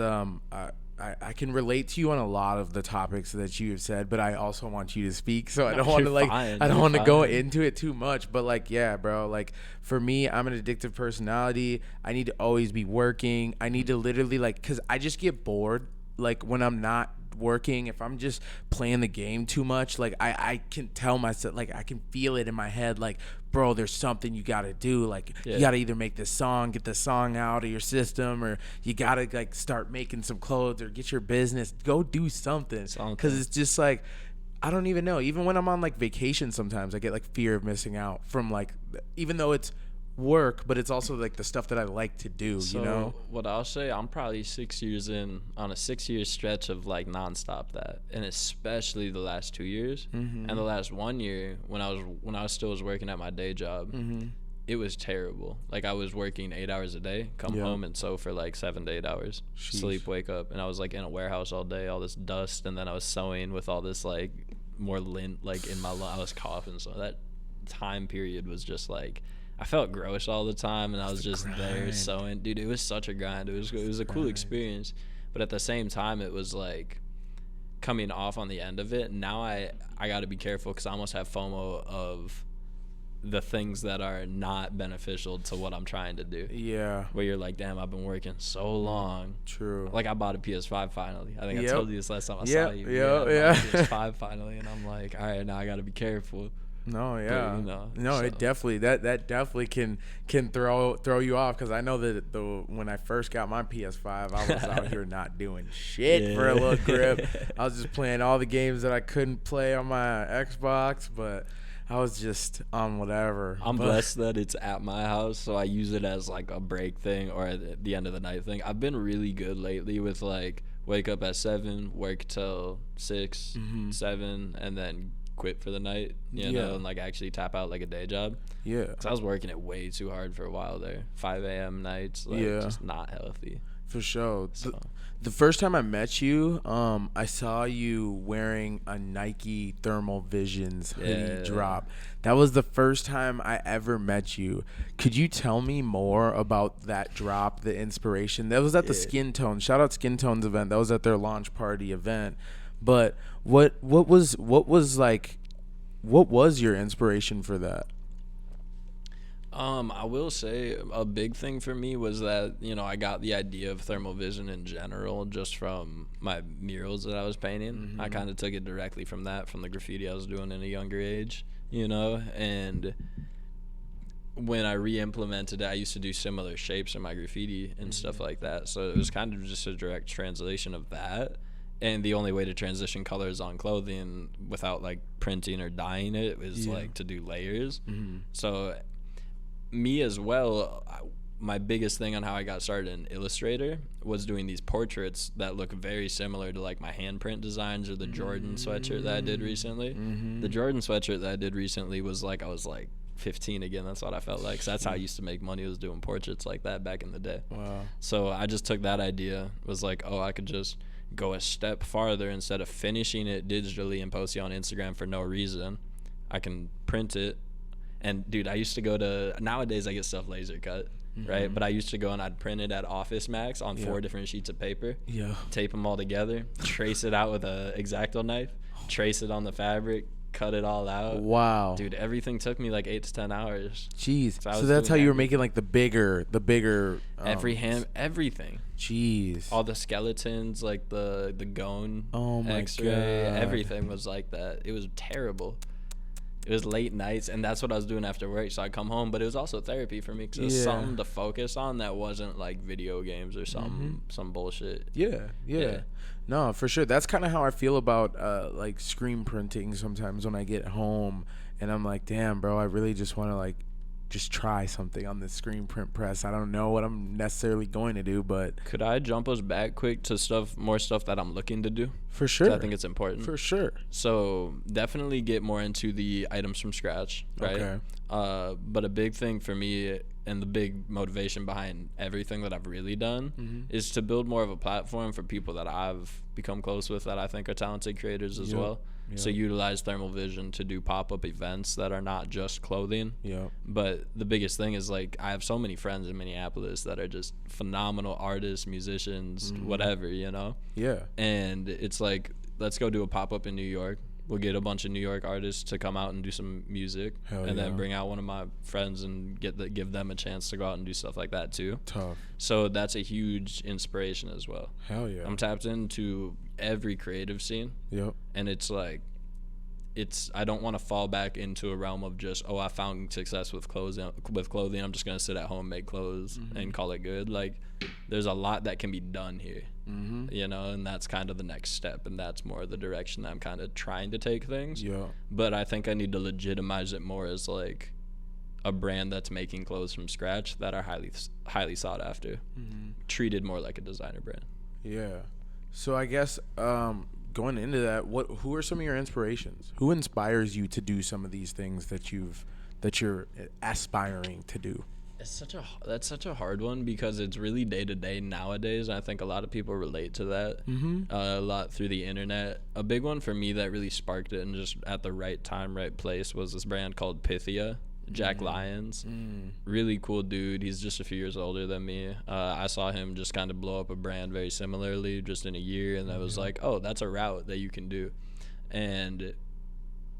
[SPEAKER 1] I can relate to you on a lot of the topics that you have said, but I also want you to speak, so I don't want to I don't want to go into it too much. But like, yeah, bro, like for me, I'm an addictive personality. I need to always be working. I need to literally like, cause I just get bored. Like when I'm not working, if I'm just playing the game too much, like I can tell myself, like I can feel it in my head, like, bro, there's something you gotta do. Like you gotta either make this song, get the song out of your system, or you gotta like start making some clothes or get your business, go do something. Because it's just like, I don't even know. Even when I'm on like vacation, sometimes I get like fear of missing out from like, even though it's work, but it's also like the stuff that I like to do,
[SPEAKER 3] So
[SPEAKER 1] you know?
[SPEAKER 3] what I'll say, I'm probably 6 years in on a 6-year stretch of like nonstop that, and especially the last 2 years and the last 1 year when I still was working at my day job. It was terrible. Like I was working 8 hours a day, come home and sew for like 7 to 8 hours, sleep, wake up, and I was like in a warehouse all day, all this dust, and then I was sewing with all this like more lint like in my I was coughing. So that time period was just like, I felt gross all the time, and I was just there sewing. Dude, it was such a grind. It was a cool experience, but at the same time, it was like coming off on the end of it. Now I got to be careful because I almost have FOMO of the things that are not beneficial to what I'm trying to do.
[SPEAKER 1] Yeah.
[SPEAKER 3] Where you're like, damn, I've been working so long.
[SPEAKER 1] True.
[SPEAKER 3] Like I bought a PS5 finally. I think
[SPEAKER 1] Yep.
[SPEAKER 3] I told you this last time I
[SPEAKER 1] Yep,
[SPEAKER 3] saw you.
[SPEAKER 1] yep,
[SPEAKER 3] I
[SPEAKER 1] yeah.
[SPEAKER 3] bought a PS5 finally, and I'm like, all right, now I got to be careful.
[SPEAKER 1] No, yeah,
[SPEAKER 3] you know,
[SPEAKER 1] no,
[SPEAKER 3] so.
[SPEAKER 1] it definitely that definitely can throw you off, because I know that when I first got my PS5, I was out here not doing shit for a little grip. I was just playing all the games that I couldn't play on my Xbox, but I was just on whatever.
[SPEAKER 3] I'm blessed that it's at my house, so I use it as like a break thing or at the end of the night thing. I've been really good lately with like wake up at 7, work till 6, 7, and then quit for the night, you know, and like actually tap out like a day job. Yeah. Because I was working it way too hard for a while there. 5 a.m. nights, like just not healthy.
[SPEAKER 1] For sure.
[SPEAKER 3] So.
[SPEAKER 1] The first time I met you, I saw you wearing a Nike Thermal Visions hoodie drop. That was the first time I ever met you. Could you tell me more about that drop, the inspiration? That was at the Skin Tone. Shout out Skin Tone's event. That was at their launch party event. But what was your inspiration for that?
[SPEAKER 3] I will say a big thing for me was that, you know, I got the idea of thermal vision in general just from my murals that I was painting. I kind of took it directly from that, from the graffiti I was doing in a younger age, you know, and when I re-implemented it, I used to do similar shapes in my graffiti and stuff like that. So it was kind of just a direct translation of that. And the only way to transition colors on clothing without like printing or dyeing it was like to do layers. So me as well, my biggest thing on how I got started in Illustrator was doing these portraits that look very similar to like my handprint designs or the Jordan sweatshirt that I did recently. The Jordan sweatshirt that I did recently was like, I was like 15 again. That's what I felt like. So that's how I used to make money, was doing portraits like that back in the day. Wow. So I just took that idea, was like, oh, I could just go a step farther. Instead of finishing it digitally and posting on Instagram for no reason, I can print it. And dude, I used to go to, nowadays I get stuff laser cut, right? But I used to go and I'd print it at Office Max on 4 different sheets of paper, tape them all together, trace it out with a X-Acto knife, trace it on the fabric, cut it all out. Wow. Dude, everything took me like 8 to 10 hours.
[SPEAKER 1] Jeez. So that's how you were making like the bigger
[SPEAKER 3] everything.
[SPEAKER 1] Jeez.
[SPEAKER 3] All the skeletons, like the Gone X-ray, everything was like that. It was terrible. It was late nights, and that's what I was doing after work. So I'd come home, but it was also therapy for me because it was something to focus on that wasn't like video games or some bullshit. Yeah. No, for sure. That's kind of how I feel about like screen printing sometimes when I get home and I'm like, damn, bro, I really just want to like just try something on the screen print press. I don't know what I'm necessarily going to do, but could I jump us back quick to more stuff that I'm looking to do?
[SPEAKER 1] For sure.
[SPEAKER 3] I think it's important.
[SPEAKER 1] For sure.
[SPEAKER 3] So definitely get more into the items from scratch, right? Okay. But a big thing for me and the big motivation behind everything that I've really done is to build more of a platform for people that I've become close with that I think are talented creators as well. So utilize thermal vision to do pop-up events that are not just clothing. But the biggest thing is like I have so many friends in Minneapolis that are just phenomenal artists, musicians, whatever, you know? And it's like, let's go do a pop-up in New York. We'll get a bunch of New York artists to come out and do some music, and then bring out one of my friends and give them a chance to go out and do stuff like that too. Tough. So that's a huge inspiration as well. Hell yeah. I'm tapped into every creative scene. And it's like, I don't want to fall back into a realm of just, I found success with clothing. I'm just gonna sit at home, make clothes, and call it good. Like, there's a lot that can be done here. You know, and that's kind of the next step, and that's more the direction I'm kind of trying to take things. But I think I need to legitimize it more as like a brand that's making clothes from scratch that are highly sought after, treated more like a designer brand.
[SPEAKER 1] So I guess going into that, who are some of your inspirations? Who inspires you to do some of these things that you're aspiring to do?
[SPEAKER 3] That's such a hard one because it's really day to day nowadays. I think a lot of people relate to that a lot through the internet. A big one for me that really sparked it and just at the right time, right place was this brand called Pythia. Jack Lyons, really cool dude. He's just a few years older than me. I saw him just kind of blow up a brand very similarly just in a year, and I was like, oh, that's a route that you can do. And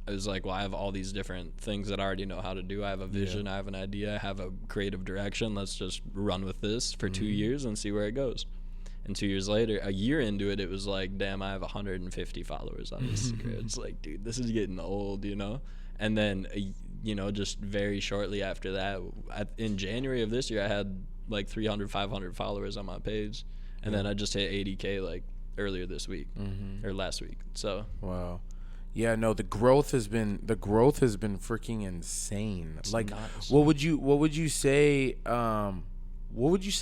[SPEAKER 3] I was like, well, I have all these different things that I already know how to do. I have a vision, I have an idea, I have a creative direction. Let's just run with this for 2 years and see where it goes. And 2 years later, a year into it, it was like, damn, I have 150 followers on Instagram. It's like, dude, this is getting old, you know? And then, you know, just very shortly after that, in January of this year, I had like 300, 500 followers on my page. And then I just hit 80K like earlier this week or last week. So
[SPEAKER 1] wow. Yeah, no, the growth has been freaking insane.
[SPEAKER 3] It's
[SPEAKER 1] like
[SPEAKER 3] nuts.
[SPEAKER 1] what would you say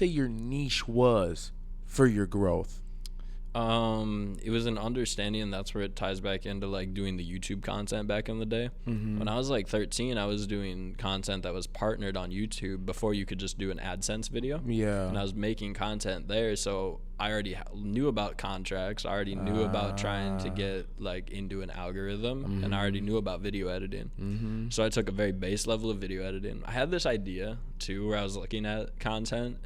[SPEAKER 1] your niche was for your growth?
[SPEAKER 3] It was an understanding, and that's where it ties back into like doing the YouTube content back in the day. When I was like 13, I was doing content that was partnered on YouTube before you could just do an AdSense video.
[SPEAKER 1] Yeah.
[SPEAKER 3] And I was making content there, so I already knew about contracts. I already knew about trying to get like into an algorithm, and I already knew about video editing. So I took a very base level of video editing. I had this idea too where I was looking at content,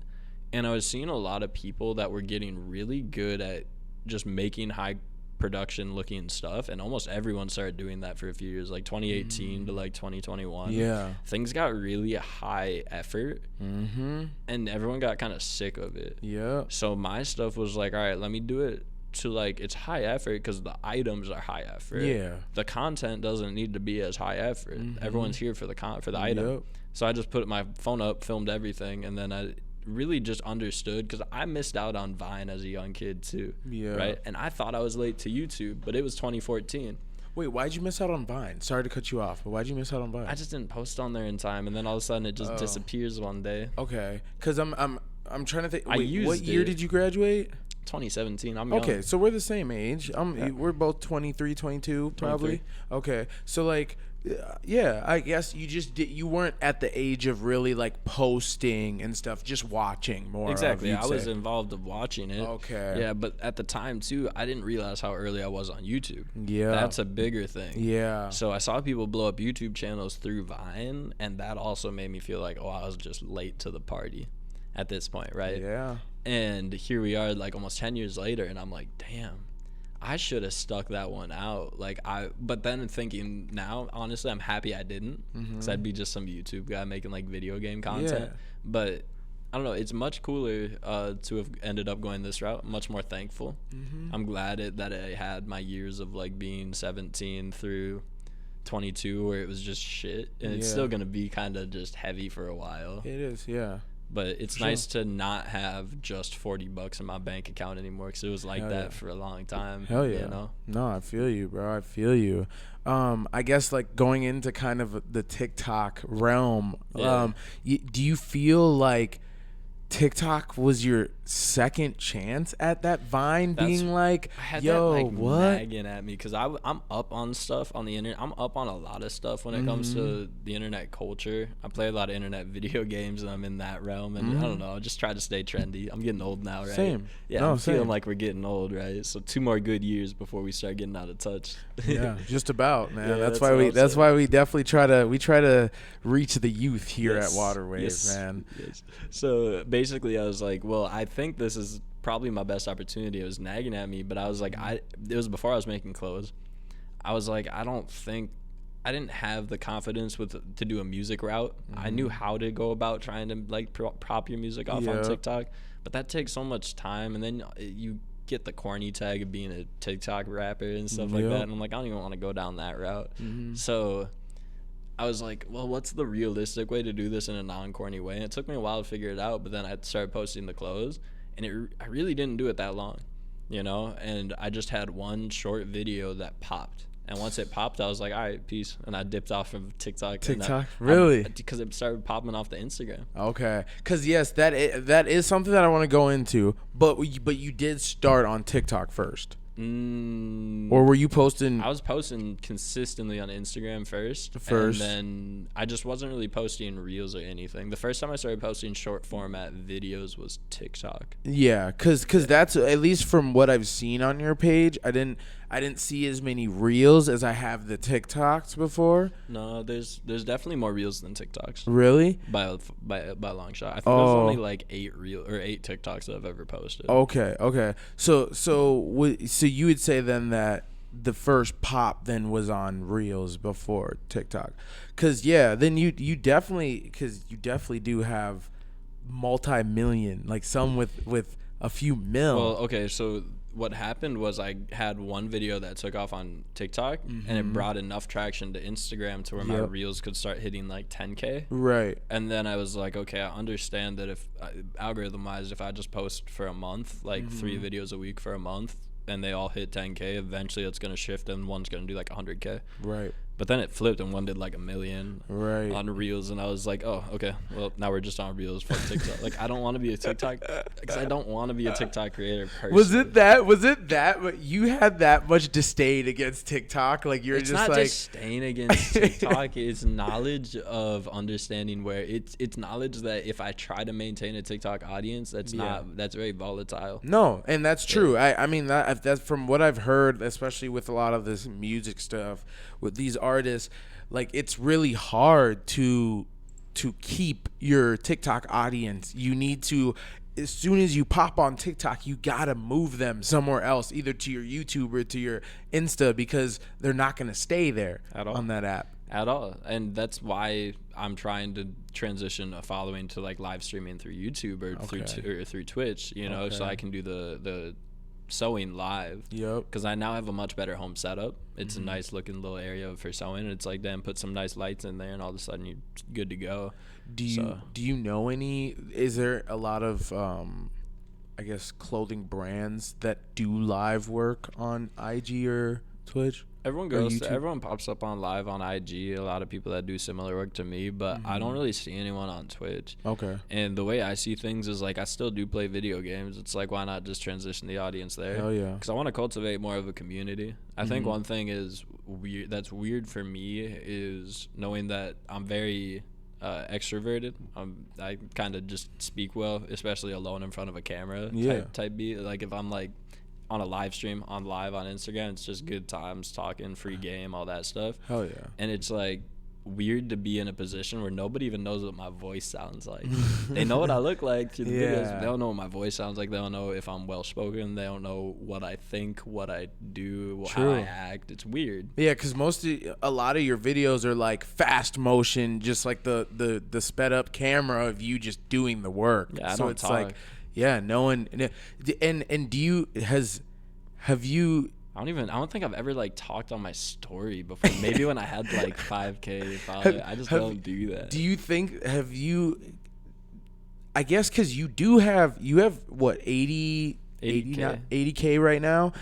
[SPEAKER 3] and I was seeing a lot of people that were getting really good at just making high production looking stuff, and almost everyone started doing that for a few years, like 2018 to like 2021.
[SPEAKER 1] Yeah,
[SPEAKER 3] things got really high effort, and everyone got kind of sick of it.
[SPEAKER 1] Yeah.
[SPEAKER 3] So my stuff was like, all right, let me do it to like, it's high effort because the items are high effort.
[SPEAKER 1] Yeah.
[SPEAKER 3] The content doesn't need to be as high effort. Everyone's here for the item.
[SPEAKER 1] Yep.
[SPEAKER 3] So I just put my phone up, filmed everything, and then I really just understood, because I missed out on Vine as a young kid too.
[SPEAKER 1] Yeah.
[SPEAKER 3] Right. And I thought I was late to YouTube, but it was 2014.
[SPEAKER 1] Wait, why'd you miss out on Vine? Sorry to cut you off, but why'd you miss out on Vine?
[SPEAKER 3] I just didn't post on there in time, and then all of a sudden it just disappears one day.
[SPEAKER 1] Okay, because I'm trying to think.
[SPEAKER 3] I
[SPEAKER 1] Wait,
[SPEAKER 3] used
[SPEAKER 1] what year
[SPEAKER 3] it.
[SPEAKER 1] did you graduate?
[SPEAKER 3] 2017. I'm
[SPEAKER 1] Okay,
[SPEAKER 3] young.
[SPEAKER 1] so we're the same age. We're both 23, 22, probably.
[SPEAKER 3] 23.
[SPEAKER 1] Okay, so like, yeah, I guess you weren't at the age of really like posting and stuff, just watching more.
[SPEAKER 3] Exactly.
[SPEAKER 1] Of,
[SPEAKER 3] I was involved of watching it.
[SPEAKER 1] Okay.
[SPEAKER 3] Yeah, but at the time too, I didn't realize how early I was on YouTube.
[SPEAKER 1] Yeah.
[SPEAKER 3] That's a bigger thing.
[SPEAKER 1] Yeah.
[SPEAKER 3] So I saw people blow up YouTube channels through Vine, and that also made me feel like, oh, I was just late to the party at this point, right?
[SPEAKER 1] Yeah.
[SPEAKER 3] And here we are, like almost 10 years later, and I'm like, damn, I should have stuck that one out. But then thinking now, honestly, I'm happy I didn't, because I'd be just some YouTube guy making like video game content.
[SPEAKER 1] Yeah.
[SPEAKER 3] But I don't know, it's much cooler to have ended up going this route. I'm much more thankful. I'm glad that I had my years of like being 17 through 22 where it was just shit, and it's still gonna be kind of just heavy for a while.
[SPEAKER 1] It is, yeah.
[SPEAKER 3] But it's nice to not have just $40 in my bank account anymore, because it was like that for a long time.
[SPEAKER 1] Hell yeah.
[SPEAKER 3] You know?
[SPEAKER 1] No, I feel you, bro. I feel you. I guess like going into kind of the TikTok realm, do you feel like TikTok was your second chance at that Vine being like,
[SPEAKER 3] I had
[SPEAKER 1] yo,
[SPEAKER 3] that, like,
[SPEAKER 1] what?
[SPEAKER 3] nagging at me, because I'm up on stuff on the internet. I'm up on a lot of stuff when it comes to the internet culture. I play a lot of internet video games, and I'm in that realm. And I don't know, I just try to stay trendy. I'm getting old now, right?
[SPEAKER 1] Same.
[SPEAKER 3] Yeah,
[SPEAKER 1] No,
[SPEAKER 3] I'm feeling
[SPEAKER 1] same.
[SPEAKER 3] like we're getting old, right? So 2 more good years before we start getting out of touch.
[SPEAKER 1] Yeah, just about, man.
[SPEAKER 3] Yeah,
[SPEAKER 1] that's
[SPEAKER 3] that's what I'm
[SPEAKER 1] that's
[SPEAKER 3] saying.
[SPEAKER 1] why we definitely try to reach the youth here at Waterways, man.
[SPEAKER 3] Yes. So basically, I was like, well, I think this is probably my best opportunity. It was nagging at me, but I was like, it was before I was making clothes. I was like, I didn't have the confidence to do a music route. I knew how to go about trying to like prop your music off on TikTok, but that takes so much time, and then you get the corny tag of being a TikTok rapper and stuff like that, and I'm like, I don't even want to go down that route. So I was like, well, what's the realistic way to do this in a non-corny way? And it took me a while to figure it out, but then I started posting the clothes, and I really didn't do it that long, you know? And I just had one short video that popped. And once it popped, I was like, all right, peace. And I dipped off from TikTok.
[SPEAKER 1] TikTok? Really?
[SPEAKER 3] Because it started popping off the Instagram.
[SPEAKER 1] Okay, because yes, that is something that I want to go into, but you did start on TikTok first. Or were you posting?
[SPEAKER 3] I was posting consistently on Instagram first, and then I just wasn't really posting reels or anything. The first time I started posting short format videos was TikTok.
[SPEAKER 1] Yeah, cause that's, at least from what I've seen on your page, I didn't see as many reels as I have the TikToks before.
[SPEAKER 3] No, there's definitely more reels than TikToks.
[SPEAKER 1] Really?
[SPEAKER 3] By a long shot. I think there's only like 8 TikToks that I've ever posted.
[SPEAKER 1] Okay. So you would say then that the first pop then was on Reels before TikTok. Cause yeah, then you definitely do have multi-million, like some with a few mil.
[SPEAKER 3] Well, okay, so what happened was I had one video that took off on TikTok, and it brought enough traction to Instagram to where my Reels could start hitting like 10K.
[SPEAKER 1] Right.
[SPEAKER 3] And then I was like, okay, I understand that if algorithm-wise, if I just post for a month, like 3 videos a week for a month, and they all hit 10K, eventually it's going to shift and one's going to do like 100K.
[SPEAKER 1] Right.
[SPEAKER 3] But then it flipped and one did like 1 million on Reels, and I was like, oh, okay, well, now we're just on Reels. Fuck TikTok. Like, I don't want to be a TikTok, because I don't want to be a TikTok creator personally.
[SPEAKER 1] Was it that but you had that much disdain against TikTok? Like, you're
[SPEAKER 3] it's
[SPEAKER 1] just
[SPEAKER 3] not
[SPEAKER 1] like
[SPEAKER 3] disdain against TikTok. It's knowledge of understanding where it's knowledge that if I try to maintain a TikTok audience, that's very volatile.
[SPEAKER 1] No, and that's true. I mean that's from what I've heard, especially with a lot of this music stuff with these artists. Like, it's really hard to keep your TikTok audience. You need to, as soon as you pop on TikTok, you gotta move them somewhere else, either to your YouTube or to your Insta, because they're not gonna stay there on that app
[SPEAKER 3] at all. And that's why I'm trying to transition a following to like live streaming through YouTube or through Twitch, you know, so I can do the sewing live.
[SPEAKER 1] Yep.
[SPEAKER 3] Because I now have a much better home setup. It's a nice looking little area for sewing. It's like, then put some nice lights in there, and all of a sudden you're good to go.
[SPEAKER 1] Do you know any? Is there a lot of I guess clothing brands that do live work on IG or Twitch?
[SPEAKER 3] Everyone pops up on live on IG. A lot of people that do similar work to me, but I don't really see anyone on Twitch.
[SPEAKER 1] Okay.
[SPEAKER 3] And the way I see things is like, I still do play video games. It's like, why not just transition the audience there?
[SPEAKER 1] Hell yeah.
[SPEAKER 3] Because I want to cultivate more of a community. I think one thing is weird. That's weird for me is knowing that I'm very extroverted. I kind of just speak well, especially alone in front of a camera. Type beat. Like, if I'm like on a live stream on Instagram, it's just good times, talking, free game, all that stuff.
[SPEAKER 1] Hell yeah.
[SPEAKER 3] And it's like weird to be in a position where nobody even knows what my voice sounds like. They know what I look like through the videos, but they don't know what my voice sounds like. They don't know if I'm well spoken. They don't know what I think, what I do, how I act. It's weird.
[SPEAKER 1] Yeah, because a lot of your videos are like fast motion, just like the sped up camera of you just doing the work.
[SPEAKER 3] Yeah, I
[SPEAKER 1] so
[SPEAKER 3] don't
[SPEAKER 1] it's
[SPEAKER 3] talk.
[SPEAKER 1] like, yeah, no one. And have you?
[SPEAKER 3] I don't think I've ever like talked on my story before. Maybe when I had like 5K followers. I just don't do that.
[SPEAKER 1] Do you think, have you? I guess because you have what, 80K right now.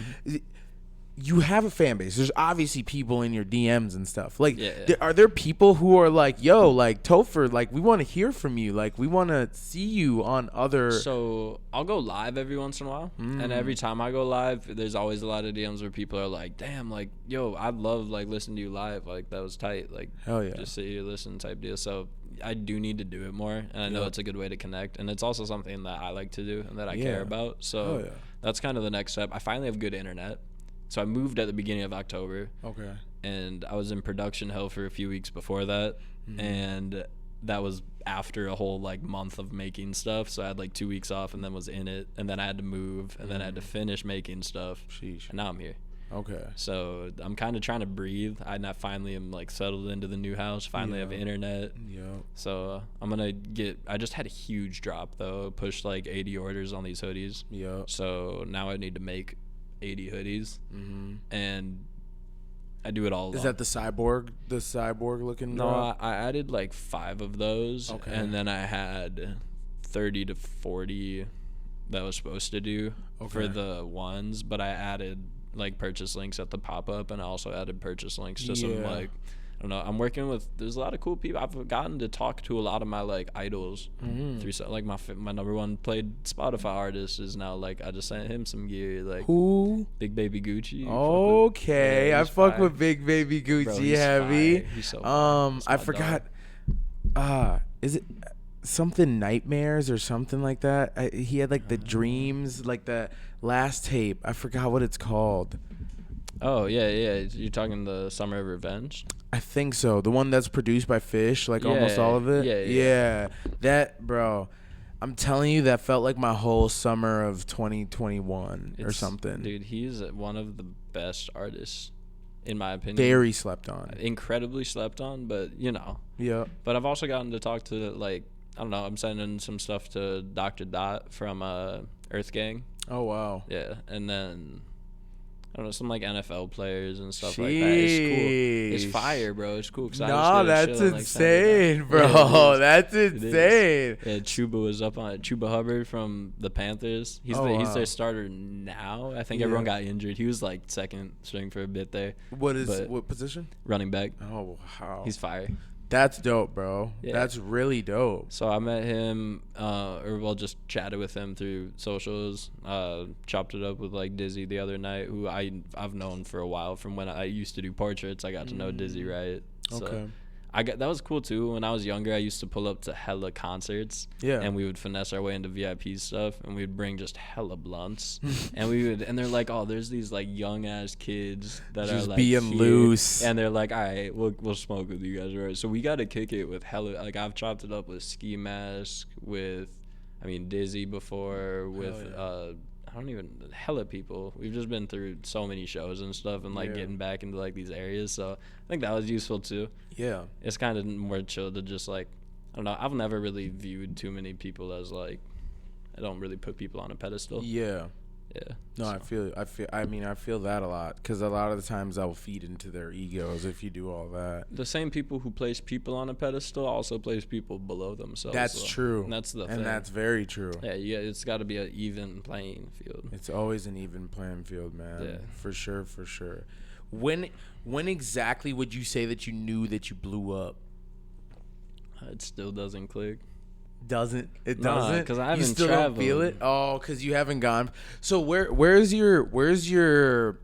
[SPEAKER 1] You have a fan base. There's obviously people in your DMs and stuff. Like, are there people who are like, yo, like, Topher, like, we want to hear from you. Like, we want to see you on other.
[SPEAKER 3] So I'll go live every once in a while. And every time I go live, there's always a lot of DMs where people are like, damn, like, yo, I'd love, like, listening to you live. Like, that was tight. Like,
[SPEAKER 1] hell yeah.
[SPEAKER 3] Just sit here, listen type deal. So I do need to do it more. And I know it's a good way to connect. And it's also something that I like to do and that I care about. So that's kind of the next step. I finally have good internet. So I moved at the beginning of October. Okay. And I was in production hell for a few weeks before that. And that was after a whole like month of making stuff. So I had like 2 weeks off and then was in it. And then I had to move and then I had to finish making stuff. Sheesh. And now I'm here. Okay. So I'm kind of trying to breathe. I finally am like settled into the new house. Finally have internet. Yeah. So I'm gonna I just had a huge drop though. Pushed like 80 orders on these hoodies. Yeah. So now I need to make 80 hoodies, and I do it all alone.
[SPEAKER 1] Is that the cyborg looking?
[SPEAKER 3] No, I added like 5 of those, and then I had 30 to 40 that I was supposed to do for the ones, but I added like purchase links at the pop-up, and I also added purchase links to some like, I don't know, I'm working with, there's a lot of cool people. I've gotten to talk to a lot of my like idols through, like my number one played Spotify artist is now like, I just sent him some gear. Like, who? Big Baby Gucci.
[SPEAKER 1] Okay, I fuck with Big Baby Gucci. Bro, heavy.
[SPEAKER 3] He's so
[SPEAKER 1] I forgot. Is it something Nightmares or something like that? He had like the Dreams, like the last tape. I forgot what it's called.
[SPEAKER 3] Oh yeah. You're talking the Summer of Revenge.
[SPEAKER 1] I think so. The one that's produced by Fish, like almost all of it.
[SPEAKER 3] Yeah.
[SPEAKER 1] That, bro. I'm telling you, that felt like my whole summer of 2021 or something.
[SPEAKER 3] Dude, he's one of the best artists, in my opinion.
[SPEAKER 1] Very slept on.
[SPEAKER 3] Incredibly slept on, but
[SPEAKER 1] Yeah.
[SPEAKER 3] But I've also gotten to talk to, like, I don't know, I'm sending some stuff to Dr. Dot from Earth Gang.
[SPEAKER 1] Oh wow.
[SPEAKER 3] Yeah, and then I don't know, some like NFL players and stuff like that. It's cool. It's fire, bro. It's cool.
[SPEAKER 1] No, that's insane, bro.
[SPEAKER 3] Yeah,
[SPEAKER 1] that's insane.
[SPEAKER 3] Yeah, Chuba was up on it. Chuba Hubbard from the Panthers. He's their starter now. I think everyone got injured. He was like second string for a bit there.
[SPEAKER 1] What position?
[SPEAKER 3] Running back.
[SPEAKER 1] Oh wow.
[SPEAKER 3] He's fire.
[SPEAKER 1] That's dope, bro.
[SPEAKER 3] Yeah.
[SPEAKER 1] That's really dope.
[SPEAKER 3] So I met him, just chatted with him through socials. Chopped it up with like Dizzy the other night, who I've known for a while from when I used to do portraits. I got to know Dizzy, right? So
[SPEAKER 1] Okay.
[SPEAKER 3] that was cool too. When I was younger, I used to pull up to hella concerts, and we would finesse our way into VIP stuff, and we'd bring just hella blunts, and they're like, oh, there's these like young ass kids that
[SPEAKER 1] just
[SPEAKER 3] are like
[SPEAKER 1] being
[SPEAKER 3] here,
[SPEAKER 1] loose,
[SPEAKER 3] and they're like, all right, we'll smoke with you guys, right? So we got to kick it with hella. Like I've chopped it up with Ski Mask, Dizzy before, with I don't even hella people. We've just been through so many shows and stuff, and like getting back into like these areas. So I think that was useful too. Yeah, it's kind of more chill to just like, I don't know. I've never really viewed too many people as like, I don't really put people on a pedestal. Yeah.
[SPEAKER 1] No, so. I feel that a lot, because a lot of the times I'll feed into their egos if you do all that.
[SPEAKER 3] The same people who place people on a pedestal also place people below themselves.
[SPEAKER 1] That's true.
[SPEAKER 3] And that's the thing.
[SPEAKER 1] And that's very true.
[SPEAKER 3] Yeah, it's got to be an even playing field.
[SPEAKER 1] It's always an even playing field, man. Yeah. For sure. When exactly would you say that you knew that you blew up?
[SPEAKER 3] It still doesn't click.
[SPEAKER 1] Doesn't
[SPEAKER 3] because I haven't
[SPEAKER 1] you still
[SPEAKER 3] traveled.
[SPEAKER 1] Don't feel it. Oh, because you haven't gone. So where's your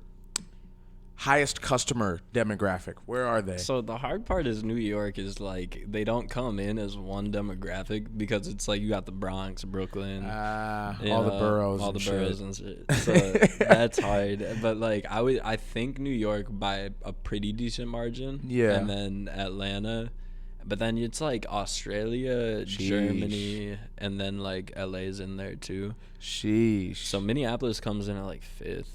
[SPEAKER 1] highest customer demographic? Where are they?
[SPEAKER 3] So the hard part is New York is like they don't come in as one demographic, because it's like you got the Bronx, Brooklyn,
[SPEAKER 1] all the boroughs
[SPEAKER 3] and shit. So that's hard. But like I think New York by a pretty decent margin. Yeah, and then Atlanta. But then it's like Australia, Germany, and then like LA's in there too. Sheesh. So Minneapolis comes in at like 15th.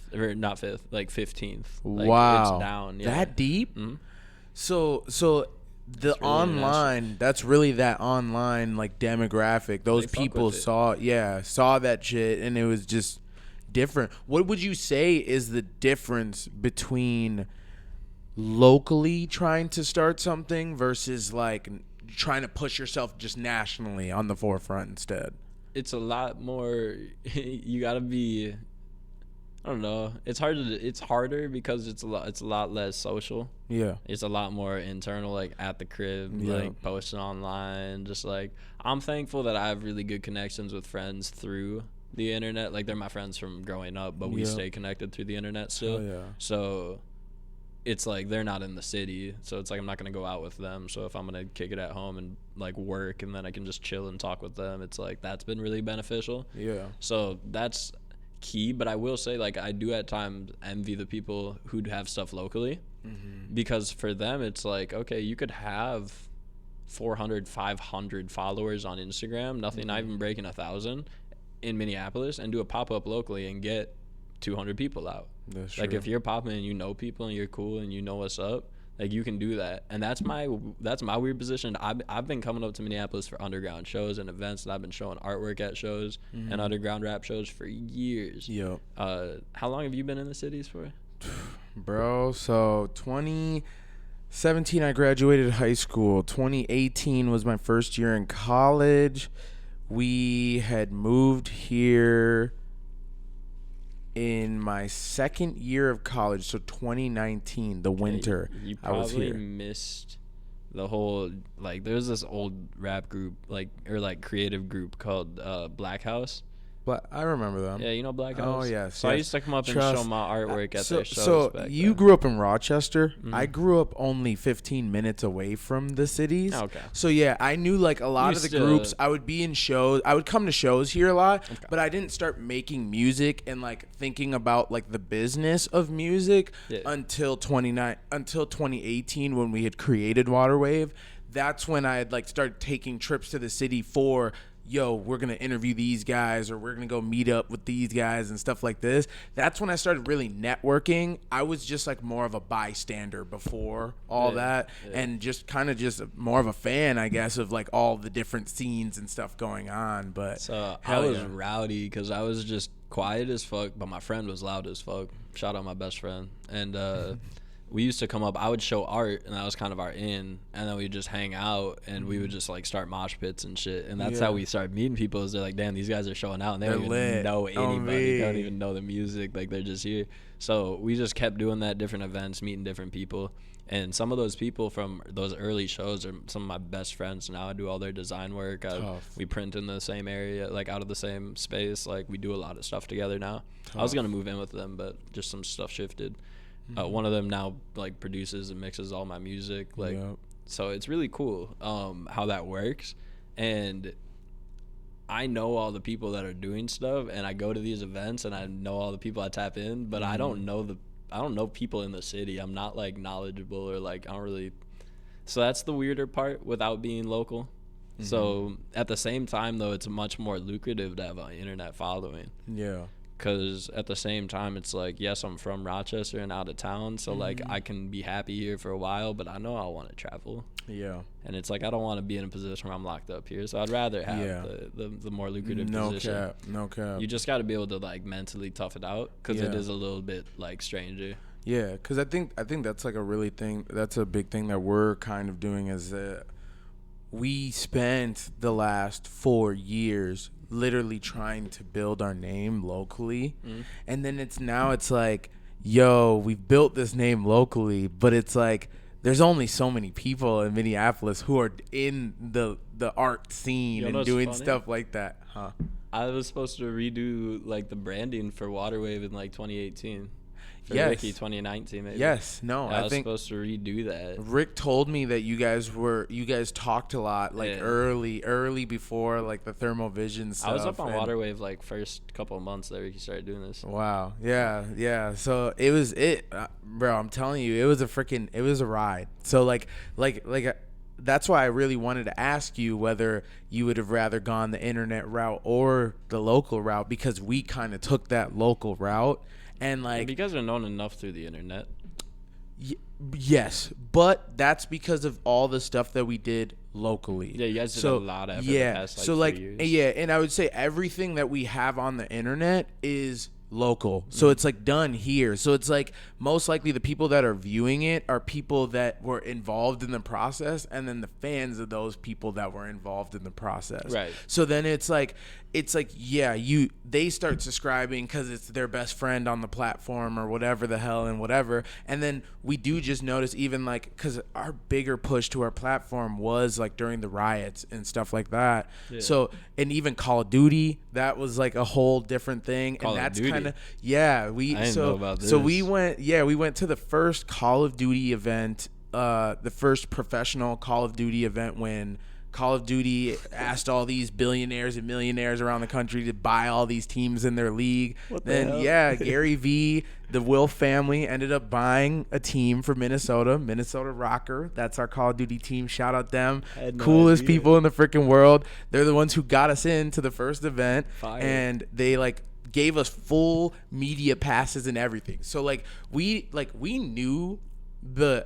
[SPEAKER 3] Like,
[SPEAKER 1] wow.
[SPEAKER 3] It's down. Yeah.
[SPEAKER 1] That deep?
[SPEAKER 3] Mm-hmm.
[SPEAKER 1] So the really online, that's really that online like demographic. Those people saw that shit, and it was just different. What would you say is the difference between locally trying to start something versus like trying to push yourself just nationally on the forefront instead?
[SPEAKER 3] It's a lot more. You gotta be, I don't know, it's harder because it's a lot less social. Yeah, it's a lot more internal, like at the crib, like posting online. Just like, I'm thankful that I have really good connections with friends through the internet. Like, they're my friends from growing up, but we stay connected through the internet still. So it's like they're not in the city, so it's like I'm not gonna go out with them. So if I'm gonna kick it at home and like work, and then I can just chill and talk with them, it's like that's been really beneficial. Yeah. So that's key. But I will say, like, I do at times envy the people who have stuff locally, because for them it's like, okay, you could have 400, 500 followers on Instagram, nothing, not even breaking 1,000 in Minneapolis, and do a pop-up locally and get 200 people out. That's like true. If you're popping and you know people and you're cool and you know what's up, like, you can do that. And that's my weird position. I've been coming up to Minneapolis for underground shows and events, and I've been showing artwork at shows and underground rap shows for years. Yep. How long have you been in the cities for?
[SPEAKER 1] Bro, so 2017 I graduated high school. 2018 was my first year in college. We had moved here in my second year of college, so 2019, the winter.
[SPEAKER 3] You
[SPEAKER 1] I was here.
[SPEAKER 3] Probably missed the whole, like, there's this old rap group, like, or like creative group called Black House.
[SPEAKER 1] But I remember them.
[SPEAKER 3] Yeah, you know Black House?
[SPEAKER 1] Oh, yes.
[SPEAKER 3] So I used to come up and show my artwork at their shows.
[SPEAKER 1] So
[SPEAKER 3] back
[SPEAKER 1] you
[SPEAKER 3] then.
[SPEAKER 1] grew up in Rochester. I grew up only 15 minutes away from the cities.
[SPEAKER 3] Okay.
[SPEAKER 1] So, yeah, I knew, like, a lot of the groups. I would be in shows. I would come to shows here a lot, but I didn't start making music and, like, thinking about, like, the business of music until 2018, when we had created Waterwave. That's when I had, like, started taking trips to the city for yo, we're going to interview these guys, or we're going to go meet up with these guys and stuff like this. That's when I started really networking. I was just like more of a bystander before all that, and just kind of just more of a fan, I guess, of like all the different scenes and stuff going on. But
[SPEAKER 3] so I was rowdy because I was just quiet as fuck, but my friend was loud as fuck. Shout out my best friend. And we used to come up, I would show art, and that was kind of our in, and then we'd just hang out, and we would just like start mosh pits and shit, and that's how we started meeting people. Is they're like, damn, these guys are showing out, and they don't even know anybody, they don't even know the music, like they're just here. So we just kept doing that, different events, meeting different people, and some of those people from those early shows are some of my best friends now. I do all their design work. We print in the same area, like out of the same space. Like we do a lot of stuff together now. I was gonna move in with them, but just some stuff shifted. One of them now like produces and mixes all my music, like so it's really cool how that works. And I know all the people that are doing stuff, and I go to these events and I know all the people I tap in, but I don't know people in the city. I'm not like knowledgeable, or like I don't really, so that's the weirder part without being local. So at the same time though, it's much more lucrative to have an internet following. Because at the same time, it's like, yes, I'm from Rochester and out of town, so like I can be happy here for a while, but I know I want to travel. And it's like I don't want to be in a position where I'm locked up here, so I'd rather have the more lucrative position.
[SPEAKER 1] No cap.
[SPEAKER 3] You just got to be able to like mentally tough it out, because it is a little bit like stranger.
[SPEAKER 1] Yeah, because I think that's like that's a big thing that we're kind of doing, is that we spent the last 4 years literally trying to build our name locally, and then it's like, yo, we've built this name locally, but it's like there's only so many people in Minneapolis who are in the art scene and doing stuff like that.
[SPEAKER 3] I was supposed to redo like the branding for Waterwave in like 2018. For
[SPEAKER 1] yes.
[SPEAKER 3] Ricky 2019 maybe.
[SPEAKER 1] Yes, no,
[SPEAKER 3] I
[SPEAKER 1] think
[SPEAKER 3] was supposed to redo that.
[SPEAKER 1] Rick told me that you guys talked a lot, like early before like the thermal vision stuff.
[SPEAKER 3] I was up on Waterwave like first couple of months that Ricky started doing this.
[SPEAKER 1] Wow. Yeah. So it was bro, I'm telling you, it was a ride. So like that's why I really wanted to ask you whether you would have rather gone the internet route or the local route, because we kind of took that local route. And like,
[SPEAKER 3] you guys are known enough through the internet.
[SPEAKER 1] Yes, but that's because of all the stuff that we did locally.
[SPEAKER 3] Yeah, you guys did a lot of effort the past, like,
[SPEAKER 1] so like
[SPEAKER 3] 3 years.
[SPEAKER 1] And I would say everything that we have on the internet is local, so it's like done here. So it's like most likely the people that are viewing it are people that were involved in the process, and then the fans of those people that were involved in the process.
[SPEAKER 3] Right.
[SPEAKER 1] So then it's like they start subscribing because it's their best friend on the platform or whatever the hell and whatever. And then we do just notice, even like, because our bigger push to our platform was like during the riots and stuff like that. So, and even Call of Duty, that was like a whole different thing.
[SPEAKER 3] Call
[SPEAKER 1] and that's
[SPEAKER 3] kind
[SPEAKER 1] of
[SPEAKER 3] I didn't know about this.
[SPEAKER 1] So we went to the first Call of Duty event, the first professional Call of Duty event, when Call of Duty asked all these billionaires and millionaires around the country to buy all these teams in their league. Gary V, the Wilf family, ended up buying a team for Minnesota Rocker. That's our Call of Duty team. Shout out them. Coolest people in the freaking world. They're the ones who got us into the first event. Fire. And they like gave us full media passes and everything. So like we knew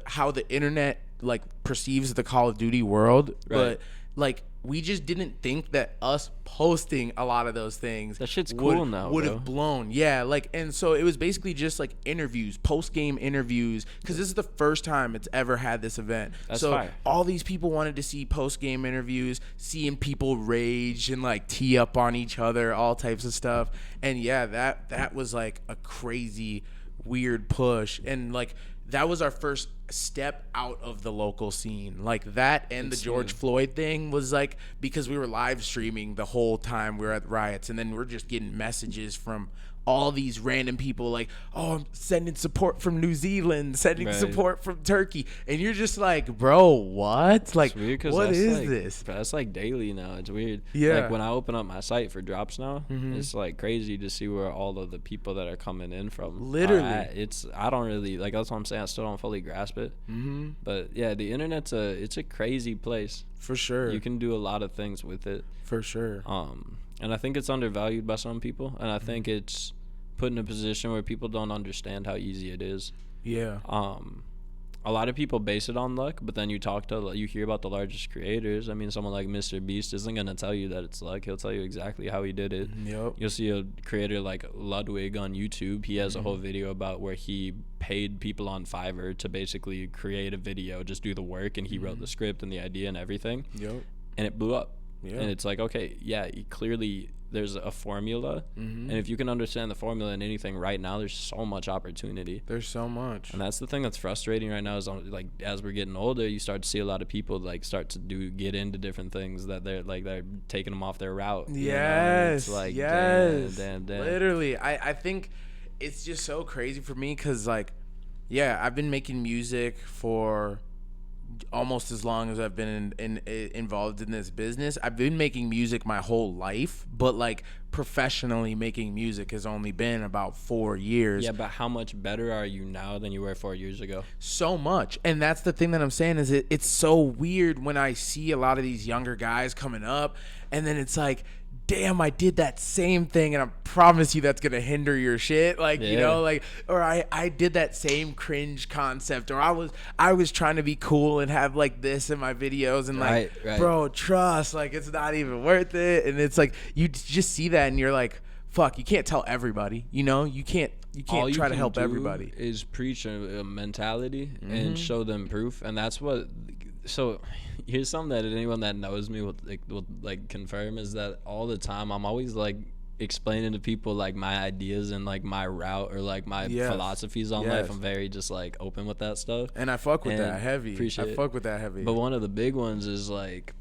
[SPEAKER 1] how the internet like perceives the Call of Duty world, but like we just didn't think that us posting a lot of those things
[SPEAKER 3] that shit's cool now
[SPEAKER 1] would have blown. And so it was basically just like interviews, post-game interviews, because this is the first time it's ever had this event.
[SPEAKER 3] That's
[SPEAKER 1] so
[SPEAKER 3] fire.
[SPEAKER 1] All these people wanted to see post-game interviews, seeing people rage and like tee up on each other, all types of stuff. And that was like a crazy weird push, and like that was our first step out of the local scene. Like that, and the George Floyd thing was like, because we were live streaming the whole time we were at riots, and then we're just getting messages from all these random people like, oh, I'm sending support from New Zealand, sending support from Turkey, and you're just like, bro, what? Like, what is this?
[SPEAKER 3] That's like daily now. It's weird.
[SPEAKER 1] Yeah.
[SPEAKER 3] Like when I open up my site for drops now, it's like crazy to see where all of the people that are coming in from.
[SPEAKER 1] Literally,
[SPEAKER 3] I don't really like. That's what I'm saying. I still don't fully grasp it. But yeah, the internet's it's a crazy place.
[SPEAKER 1] For sure.
[SPEAKER 3] You can do a lot of things with it.
[SPEAKER 1] For sure.
[SPEAKER 3] And I think it's undervalued by some people, and I think it's put in a position where people don't understand how easy it is.
[SPEAKER 1] Yeah.
[SPEAKER 3] A lot of people base it on luck, but then you hear about the largest creators. I mean, someone like Mr. Beast isn't going to tell you that it's luck. He'll tell you exactly how he did it.
[SPEAKER 1] Yep.
[SPEAKER 3] You'll see a creator like Ludwig on YouTube. He has a whole video about where he paid people on Fiverr to basically create a video, just do the work, and he wrote the script and the idea and everything.
[SPEAKER 1] Yep.
[SPEAKER 3] And it blew up.
[SPEAKER 1] Yeah.
[SPEAKER 3] And it's like, okay, yeah, clearly there's a formula. And if you can understand the formula in anything right now, there's so much opportunity.
[SPEAKER 1] There's so much.
[SPEAKER 3] And that's the thing that's frustrating right now is like as we're getting older, you start to see a lot of people like start to get into different things that they're taking them off their route.
[SPEAKER 1] Yes.
[SPEAKER 3] It's like,
[SPEAKER 1] yes.
[SPEAKER 3] Damn.
[SPEAKER 1] Literally. I think it's just so crazy for me because, like, yeah, I've been making music for almost as long as I've been involved in this business. I've been making music my whole life, but like professionally making music has only been about 4 years.
[SPEAKER 3] Yeah, but how much better are you now than you were 4 years ago?
[SPEAKER 1] So much. And that's the thing that I'm saying is it's so weird when I see a lot of these younger guys coming up, and then it's like, damn, I did that same thing, and I promise you that's gonna hinder your shit. Like, you know, like, or I did that same cringe concept, or I was trying to be cool and have like this in my videos, and like, bro, trust, like, it's not even worth it. And it's like you just see that and you're like, fuck, you can't tell everybody, you know, you can't try to help everybody.
[SPEAKER 3] Is preach a mentality and show them proof, and that's what. So here's something that anyone that knows me will confirm is that all the time I'm always like explaining to people like my ideas and like my route or like my philosophies on life. I'm very just like open with that stuff,
[SPEAKER 1] and I fuck with that heavy. Fuck with that heavy.
[SPEAKER 3] But one of the big ones is like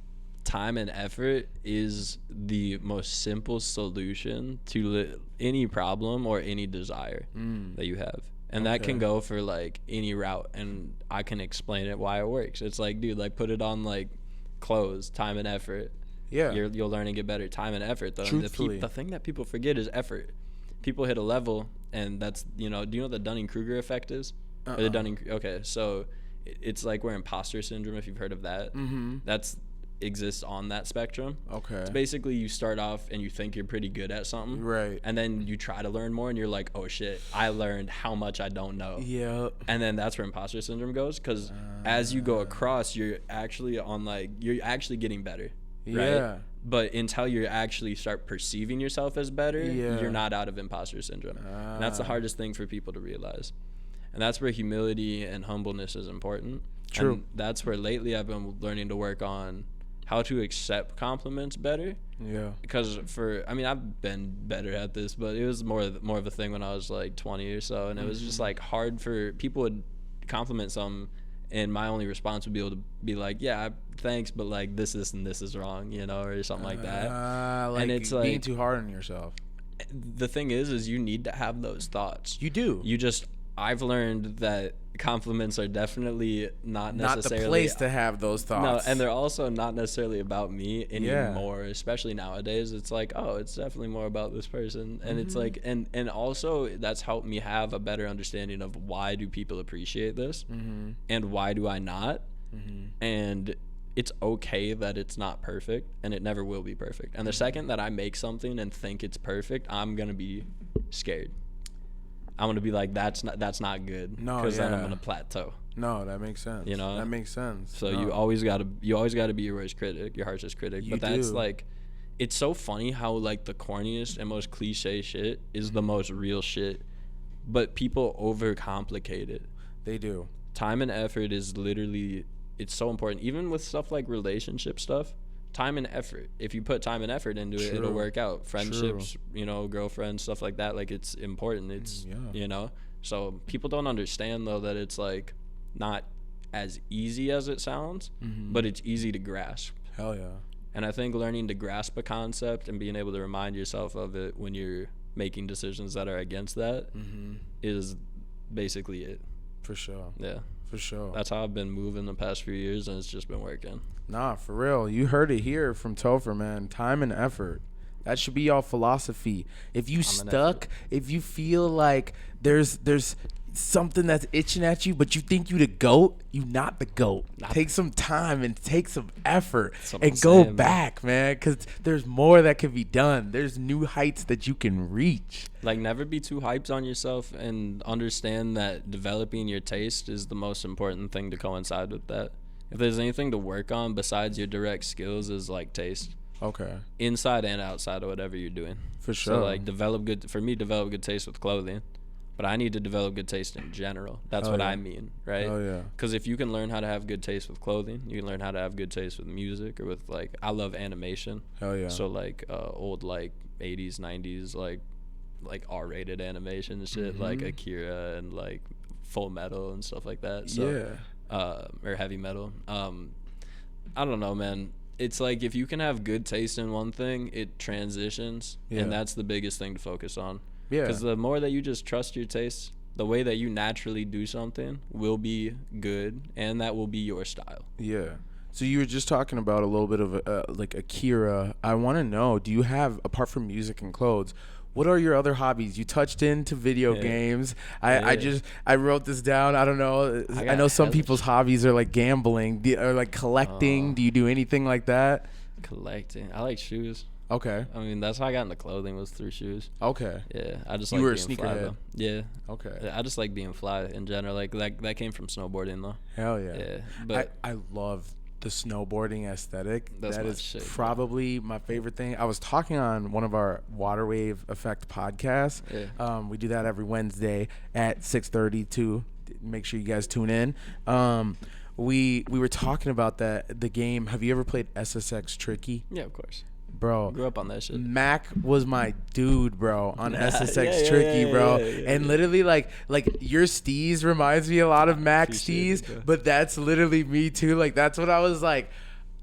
[SPEAKER 3] time and effort is the most simple solution to any problem or any desire that you have. And that can go for like any route, and I can explain it why it works. It's like, dude, like put it on like clothes, time and effort. Yeah, you'll learn and get better. Time and effort, though.
[SPEAKER 1] Truthfully.
[SPEAKER 3] The thing that people forget is effort. People hit a level, and that's, you know, do you know what the Dunning-Kruger effect is? Or the okay, so it's like where imposter syndrome, if you've heard of that. That's exists on that spectrum. Okay. It's basically you start off and you think you're pretty good at something. Right. And then you try to learn more and you're like, oh shit, I learned how much I don't know. Yeah. And then that's where imposter syndrome goes, because as you go across, you're actually getting better. Right? Yeah. But until you actually start perceiving yourself as better, you're not out of imposter syndrome. And that's the hardest thing for people to realize. And that's where humility and humbleness is important. True. And that's where lately I've been learning to work on how to accept compliments better. Yeah. Because I've been better at this, but it was more of a thing when I was like 20 or so, and it was just like hard for people would compliment something, and my only response would be able to be like, yeah, thanks, but like this and this is wrong, you know, or something like that.
[SPEAKER 1] Like, and it's being too hard on yourself.
[SPEAKER 3] The thing is you need to have those thoughts.
[SPEAKER 1] You do.
[SPEAKER 3] I've learned that compliments are definitely not necessarily
[SPEAKER 1] the place to have those thoughts.
[SPEAKER 3] No, and they're also not necessarily about me anymore, especially nowadays. It's like, oh, it's definitely more about this person. And it's like, and also that's helped me have a better understanding of why do people appreciate this and why do I not. And it's okay that it's not perfect, and it never will be perfect. And the second that I make something and think it's perfect, I'm going to be scared. I'm gonna be like, that's not good. No, because then I'm gonna plateau.
[SPEAKER 1] No, that makes sense. You know, that makes sense.
[SPEAKER 3] So you always gotta be your worst critic, your harshest critic. But that's like, it's so funny how like the corniest and most cliche shit is the most real shit, but people overcomplicate it.
[SPEAKER 1] They do.
[SPEAKER 3] Time and effort is literally, it's so important. Even with stuff like relationship stuff. Time and effort. If you put time and effort into it, it'll work out. Friendships, you know, girlfriends, stuff like that. Like, it's important. It's, you know, so people don't understand though that it's like not as easy as it sounds, but it's easy to grasp.
[SPEAKER 1] Hell yeah.
[SPEAKER 3] And I think learning to grasp a concept and being able to remind yourself of it when you're making decisions that are against that is basically it.
[SPEAKER 1] For sure.
[SPEAKER 3] Yeah.
[SPEAKER 1] For sure.
[SPEAKER 3] That's how I've been moving the past few years, and it's just been working.
[SPEAKER 1] Nah, for real. You heard it here from Topher, man. Time and effort. That should be y'all philosophy. If you stuck, if you feel like there's something that's itching at you, but you think you the GOAT, you not the GOAT. Take some time and take some effort and go back, man, because there's more that can be done. There's new heights that you can reach.
[SPEAKER 3] Like, never be too hyped on yourself, and understand that developing your taste is the most important thing to coincide with that. If there's anything to work on besides your direct skills, is like taste.
[SPEAKER 1] Okay.
[SPEAKER 3] Inside and outside of whatever you're doing.
[SPEAKER 1] For sure.
[SPEAKER 3] So like develop good taste with clothing, but I need to develop good taste in general. That's what I mean, right?
[SPEAKER 1] Oh yeah.
[SPEAKER 3] Because if you can learn how to have good taste with clothing, you can learn how to have good taste with music, or with, like, I love animation.
[SPEAKER 1] Hell yeah.
[SPEAKER 3] So like old, like 80s, 90s, like R-rated animation and shit, like Akira and like Full Metal and stuff like that. So, yeah. Or heavy metal. I don't know, man. It's like, if you can have good taste in one thing, it transitions, and that's the biggest thing to focus on. Yeah. Because the more that you just trust your taste, the way that you naturally do something will be good, and that will be your style.
[SPEAKER 1] Yeah. So you were just talking about a little bit of like Akira. I want to know, do you have, apart from music and clothes, what are your other hobbies? You touched into video games. I wrote this down. I don't know. I know some people's hobbies are like gambling or like collecting. Do you do anything like that?
[SPEAKER 3] Collecting. I like shoes.
[SPEAKER 1] Okay.
[SPEAKER 3] I mean, that's how I got into clothing, was through shoes.
[SPEAKER 1] Okay.
[SPEAKER 3] Yeah, I just
[SPEAKER 1] you
[SPEAKER 3] like
[SPEAKER 1] were
[SPEAKER 3] being
[SPEAKER 1] a
[SPEAKER 3] fly,
[SPEAKER 1] sneakerhead.
[SPEAKER 3] though. Yeah.
[SPEAKER 1] Okay.
[SPEAKER 3] I just like being fly in general. Like that came from snowboarding, though.
[SPEAKER 1] Hell yeah.
[SPEAKER 3] Yeah, but
[SPEAKER 1] I love the snowboarding aesthetic.
[SPEAKER 3] That's
[SPEAKER 1] that
[SPEAKER 3] my
[SPEAKER 1] is
[SPEAKER 3] shit,
[SPEAKER 1] probably my favorite thing. I was talking on one of our Water Wave Effect podcasts. Yeah. We do that every Wednesday at 6:30 too. Make sure you guys tune in. We were talking about the game. Have you ever played SSX Tricky?
[SPEAKER 3] Yeah, of course.
[SPEAKER 1] Bro,
[SPEAKER 3] grew up on that shit.
[SPEAKER 1] Mac was my dude, bro, on SSX Tricky, bro. And literally, like your steez reminds me a lot of Mac steez, but that's literally me too. Like, that's what I was like.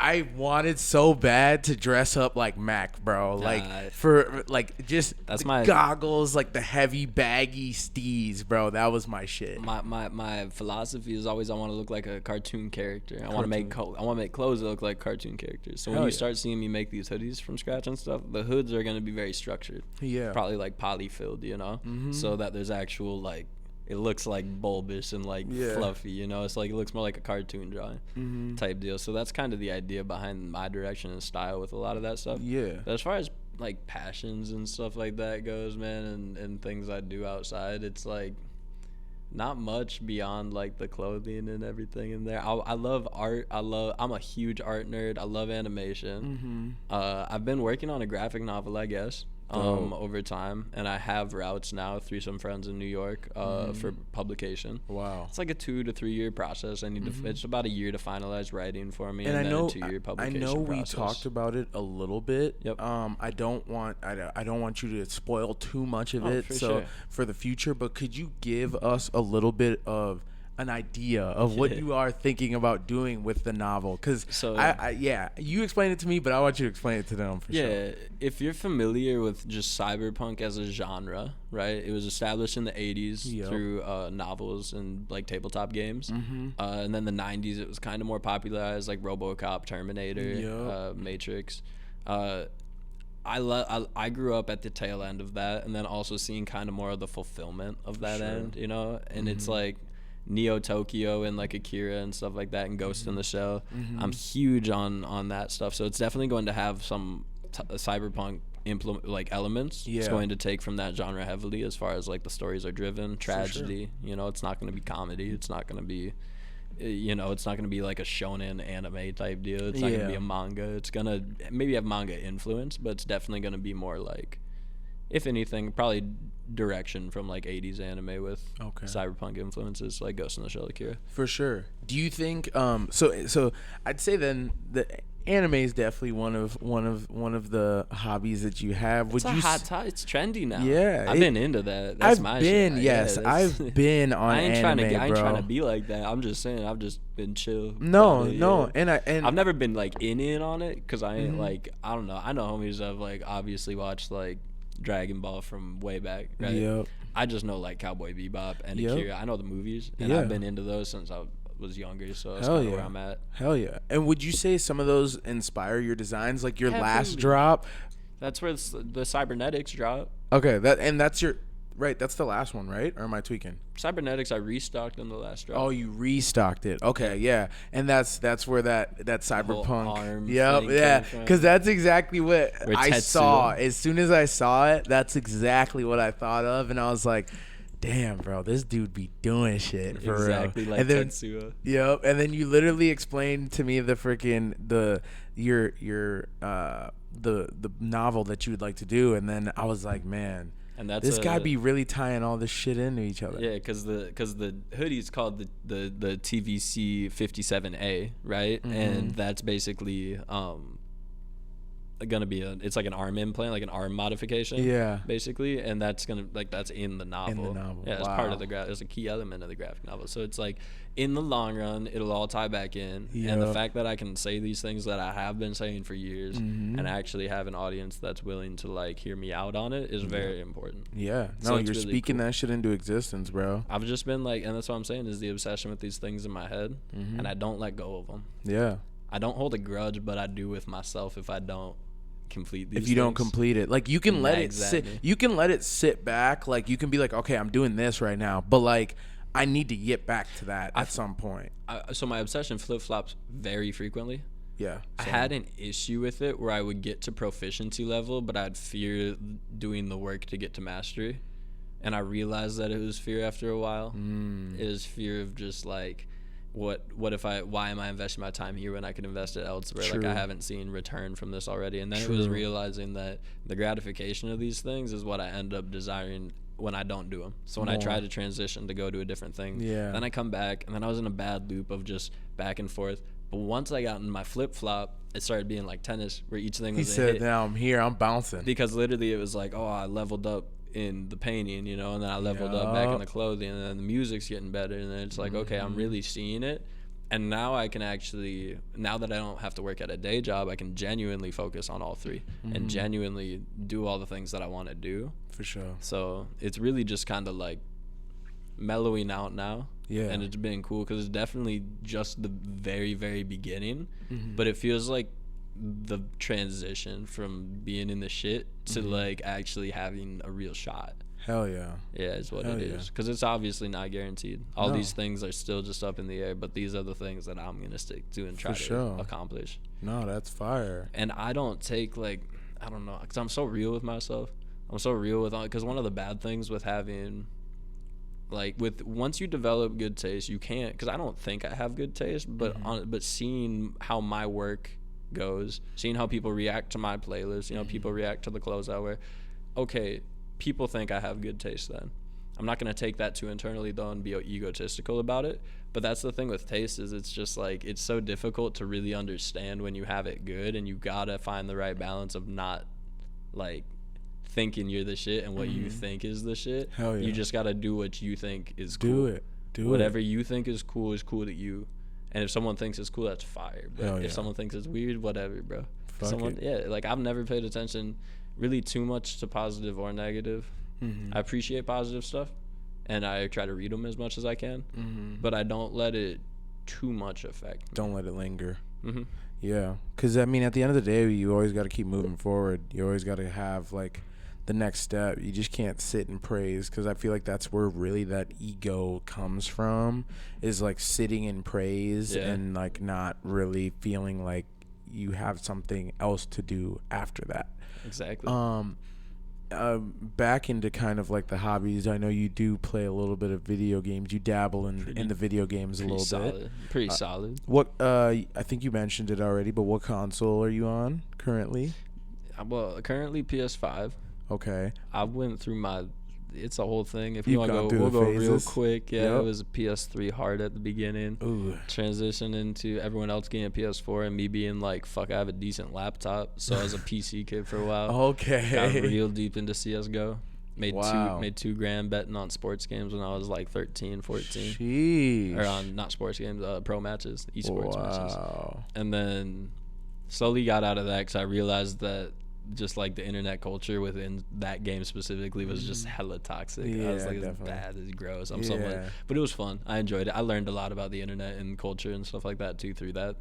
[SPEAKER 1] I wanted so bad to dress up like Mac, bro. Like, for like just
[SPEAKER 3] that's
[SPEAKER 1] my goggles, like the heavy baggy steez, bro. That was my shit.
[SPEAKER 3] My philosophy is always, I want to look like a cartoon character. I want to make clothes that look like cartoon characters. So when you start seeing me make these hoodies from scratch and stuff, the hoods are gonna be very structured. Yeah, probably like poly filled, you know, so that there's actual, like, it looks like bulbous and like fluffy, you know. It's like, it looks more like a cartoon drawing type deal. So that's kind of the idea behind my direction and style with a lot of that stuff. Yeah. But as far as like passions and stuff like that goes, man, and things I do outside, it's like not much beyond like the clothing and everything in there. I love art. I'm a huge art nerd. I love animation. I've been working on a graphic novel, I guess. Over time, and I have routes now through some friends in New York for publication. Wow, it's like a 2 to 3 year process. I need to. It's about a year to finalize writing for me, and then a 2 year publication.
[SPEAKER 1] I know
[SPEAKER 3] process.
[SPEAKER 1] We talked about it a little bit.
[SPEAKER 3] Yep.
[SPEAKER 1] I don't want you to spoil too much of it. For the future, but could you give us a little bit of an idea of what you are thinking about doing with the novel? Because you explain it to me, but I want you to explain it to them for sure.
[SPEAKER 3] Yeah, if you're familiar with just cyberpunk as a genre, right? It was established in the 80s through novels and like tabletop games, and then the 90s it was kind of more popularized, like RoboCop, Terminator, Matrix. I grew up at the tail end of that, and then also seeing kind of more of the fulfillment of that end, you know. And it's like Neo Tokyo and like Akira and stuff like that, and Ghost in the Shell. I'm huge on that stuff, so it's definitely going to have some cyberpunk elements. It's going to take from that genre heavily, as far as like the stories are driven, tragedy. You know, it's not going to be comedy. It's not going to be, you know, it's not going to be like a shonen anime type deal. It's not going to be a manga. It's going to maybe have manga influence, but it's definitely going to be more like, if anything, probably direction from like 80s anime with cyberpunk influences, like Ghost in the Shell, Akira. For sure.
[SPEAKER 1] Do you think so I'd say then the anime is definitely one of the hobbies that you have.
[SPEAKER 3] It's it's trendy now.
[SPEAKER 1] Yeah,
[SPEAKER 3] I've been into that. That's my shit.
[SPEAKER 1] I've been on anime,
[SPEAKER 3] I ain't trying to be like that. I'm just saying, I've just been chill.
[SPEAKER 1] And
[SPEAKER 3] I've never been like in on it, because I ain't like, I don't know. I know homies that have like obviously watched like Dragon Ball from way back, right?
[SPEAKER 1] Yep.
[SPEAKER 3] I just know like Cowboy Bebop and
[SPEAKER 1] Yep.
[SPEAKER 3] Akira. I know the movies, and
[SPEAKER 1] Yeah.
[SPEAKER 3] I've been into those since I was younger, so that's
[SPEAKER 1] Hell
[SPEAKER 3] kind of
[SPEAKER 1] yeah.
[SPEAKER 3] where I'm at.
[SPEAKER 1] Hell yeah. And would you say some of those inspire your designs? Like your last
[SPEAKER 3] Heavily.
[SPEAKER 1] drop?
[SPEAKER 3] That's where the cybernetics drop.
[SPEAKER 1] Okay, that's your right. That's the last one, right? Or am I tweaking?
[SPEAKER 3] Cybernetics I restocked in the last drop.
[SPEAKER 1] Oh, you restocked it. Okay, yeah, and that's where that
[SPEAKER 3] whole
[SPEAKER 1] cyberpunk.
[SPEAKER 3] arm
[SPEAKER 1] Yep,
[SPEAKER 3] thing
[SPEAKER 1] yeah,
[SPEAKER 3] came from.
[SPEAKER 1] because that's exactly what
[SPEAKER 3] Where
[SPEAKER 1] I
[SPEAKER 3] Tetsuo-
[SPEAKER 1] saw. As soon as I saw it, that's exactly what I thought of, and I was like, "Damn, bro, this dude be doing shit for
[SPEAKER 3] exactly
[SPEAKER 1] real."
[SPEAKER 3] like
[SPEAKER 1] And then,
[SPEAKER 3] Tetsuo.
[SPEAKER 1] yep, and then you literally explained to me the freaking the novel that you would like to do, and then I was like, man.
[SPEAKER 3] And that's
[SPEAKER 1] This guy be really tying all this shit into each other.
[SPEAKER 3] Yeah, because the hoodie's called the TVC 57A, right?
[SPEAKER 1] Mm-hmm.
[SPEAKER 3] And that's basically gonna be it's like an arm implant, like an arm modification.
[SPEAKER 1] Yeah.
[SPEAKER 3] basically, and that's gonna that's in the novel.
[SPEAKER 1] novel.
[SPEAKER 3] Yeah, it's part
[SPEAKER 1] Wow.
[SPEAKER 3] of the it's a key element of the graphic novel. So it's like in the long run, it'll all tie back in. And the
[SPEAKER 1] Yep.
[SPEAKER 3] fact that I can say these things that I have been saying for years,
[SPEAKER 1] Mm-hmm.
[SPEAKER 3] and actually have an audience that's willing to like hear me out on it is very important.
[SPEAKER 1] Yeah.
[SPEAKER 3] So
[SPEAKER 1] No,
[SPEAKER 3] it's
[SPEAKER 1] you're
[SPEAKER 3] really
[SPEAKER 1] speaking
[SPEAKER 3] cool.
[SPEAKER 1] that shit into existence, bro.
[SPEAKER 3] I've just been like, and that's what I'm saying is the obsession with these things in my head,
[SPEAKER 1] Mm-hmm.
[SPEAKER 3] and I don't let go of them.
[SPEAKER 1] Yeah.
[SPEAKER 3] I don't hold a grudge, but I do with myself if I don't complete these
[SPEAKER 1] If you don't
[SPEAKER 3] things.
[SPEAKER 1] complete it, like you can let it sit.
[SPEAKER 3] Exactly.
[SPEAKER 1] You can let it sit back. Like you can be like, okay, I'm doing this right now, but like I need to get back to that at some point.
[SPEAKER 3] So my obsession flip-flops very frequently.
[SPEAKER 1] Yeah.
[SPEAKER 3] I
[SPEAKER 1] same.
[SPEAKER 3] had an issue with it where I would get to proficiency level, but I'd fear doing the work to get to mastery. And I realized that it was fear after a while. It was fear of just like, why am I investing my time here when I could invest it elsewhere? Like
[SPEAKER 1] True.
[SPEAKER 3] I haven't seen return from this already. And then it was
[SPEAKER 1] True.
[SPEAKER 3] realizing that the gratification of these things is what I end up desiring when I don't do them. So when I try
[SPEAKER 1] More.
[SPEAKER 3] to transition to go to a different thing,
[SPEAKER 1] Yeah.
[SPEAKER 3] then I come back, and then I was in a bad loop of just back and forth. But once I got in my flip flop, it started being like tennis, where each thing
[SPEAKER 1] He
[SPEAKER 3] was a
[SPEAKER 1] said,
[SPEAKER 3] hit.
[SPEAKER 1] "Now I'm here. I'm bouncing."
[SPEAKER 3] Because literally it was like, oh, I leveled up in the painting, you know, and then I leveled up back in
[SPEAKER 1] Yup.
[SPEAKER 3] the clothing, and then the music's getting better, and then it's like, okay, I'm really seeing it. And now I can actually, now that I don't have to work at a day job, I can genuinely focus on all three and genuinely do all the things that I want to do.
[SPEAKER 1] For sure.
[SPEAKER 3] So it's really just kind of like mellowing out now.
[SPEAKER 1] Yeah.
[SPEAKER 3] And it's been cool because it's definitely just the very, very beginning.
[SPEAKER 1] Mm-hmm.
[SPEAKER 3] But it feels like the transition from being in the shit to like actually having a real shot.
[SPEAKER 1] Hell yeah.
[SPEAKER 3] Yeah, is what
[SPEAKER 1] Hell
[SPEAKER 3] it
[SPEAKER 1] yeah.
[SPEAKER 3] is. Because it's obviously not guaranteed. All
[SPEAKER 1] No.
[SPEAKER 3] these things are still just up in the air, but these are the things that I'm going to stick to and try
[SPEAKER 1] For
[SPEAKER 3] to
[SPEAKER 1] sure.
[SPEAKER 3] accomplish.
[SPEAKER 1] No, that's fire.
[SPEAKER 3] And I don't take like, I don't know, because I'm so real with myself. I'm so real with all, because one of the bad things with having, like, once you develop good taste, you can't, because I don't think I have good taste, but but seeing how my work goes, seeing how people react to my playlist, you know, people react to the clothes I wear. Okay, people think I have good taste then. I'm not going to take that too internally though and be egotistical about it. But that's the thing with taste is it's just like, it's so difficult to really understand when you have it good, and you got to find the right balance of not like thinking you're the shit and what you think is the shit.
[SPEAKER 1] Hell yeah.
[SPEAKER 3] You just got to do what you think is
[SPEAKER 1] Do
[SPEAKER 3] cool.
[SPEAKER 1] it. Do
[SPEAKER 3] Whatever
[SPEAKER 1] it.
[SPEAKER 3] you think is cool to you. And if someone thinks it's cool, that's fire. But
[SPEAKER 1] Hell
[SPEAKER 3] if
[SPEAKER 1] yeah.
[SPEAKER 3] someone thinks it's weird, whatever, bro.
[SPEAKER 1] Fuck
[SPEAKER 3] Someone,
[SPEAKER 1] it.
[SPEAKER 3] yeah, like I've never paid attention really too much to positive or negative. I appreciate positive stuff, and I try to read them as much as I can, but I don't let it too much affect me.
[SPEAKER 1] Don't let it linger.
[SPEAKER 3] Mm-hmm.
[SPEAKER 1] Yeah, because I mean, at the end of the day, you always got to keep moving forward. You always got to have like the next step. You just can't sit and praise, because I feel like that's where really that ego comes from, is like sitting in praise and like not really feeling like you have something else to do after that.
[SPEAKER 3] Exactly.
[SPEAKER 1] Back into kind of like the hobbies. I know you do play a little bit of video games. You dabble in the video games a
[SPEAKER 3] Pretty
[SPEAKER 1] little
[SPEAKER 3] solid.
[SPEAKER 1] bit.
[SPEAKER 3] Pretty solid.
[SPEAKER 1] What I think you mentioned it already, but what console are you on currently?
[SPEAKER 3] Well, currently PS5.
[SPEAKER 1] Okay.
[SPEAKER 3] I went through it's a whole thing. If
[SPEAKER 1] You've
[SPEAKER 3] you want to
[SPEAKER 1] gone
[SPEAKER 3] go,
[SPEAKER 1] through
[SPEAKER 3] we'll
[SPEAKER 1] the
[SPEAKER 3] go real
[SPEAKER 1] phases.
[SPEAKER 3] quick. Yeah,
[SPEAKER 1] Yep.
[SPEAKER 3] it was a PS3 hard at the beginning.
[SPEAKER 1] Ooh.
[SPEAKER 3] Transition into everyone else getting a PS4 and me being like, fuck, I have a decent laptop. So I was a PC kid for a while. Got
[SPEAKER 1] Okay.
[SPEAKER 3] real deep into CSGO. Made
[SPEAKER 1] Wow.
[SPEAKER 3] $2,000 betting on sports games when I was like 13, 14.
[SPEAKER 1] Sheesh.
[SPEAKER 3] Or on, not sports games, pro matches, esports matches.
[SPEAKER 1] Wow.
[SPEAKER 3] And then slowly got out of that because I realized that just like the internet culture within that game specifically was just hella toxic.
[SPEAKER 1] Yeah,
[SPEAKER 3] I was like, it's
[SPEAKER 1] definitely.
[SPEAKER 3] bad, it's gross. I'm so much,
[SPEAKER 1] Yeah.
[SPEAKER 3] but it was fun. I enjoyed it. I learned a lot about the internet and culture and stuff like that too through that.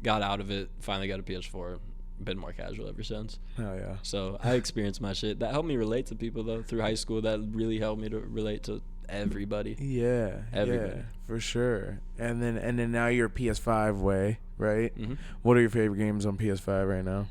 [SPEAKER 3] Got out of it, finally got a PS4. Been more casual ever since.
[SPEAKER 1] Hell yeah.
[SPEAKER 3] So I experienced my shit. That helped me relate to people though through high school. That really helped me to relate to everybody.
[SPEAKER 1] Yeah,
[SPEAKER 3] Everybody.
[SPEAKER 1] yeah, for sure. And then now you're PS5 way, right?
[SPEAKER 3] Mm-hmm.
[SPEAKER 1] What are your favorite games on PS5 right now?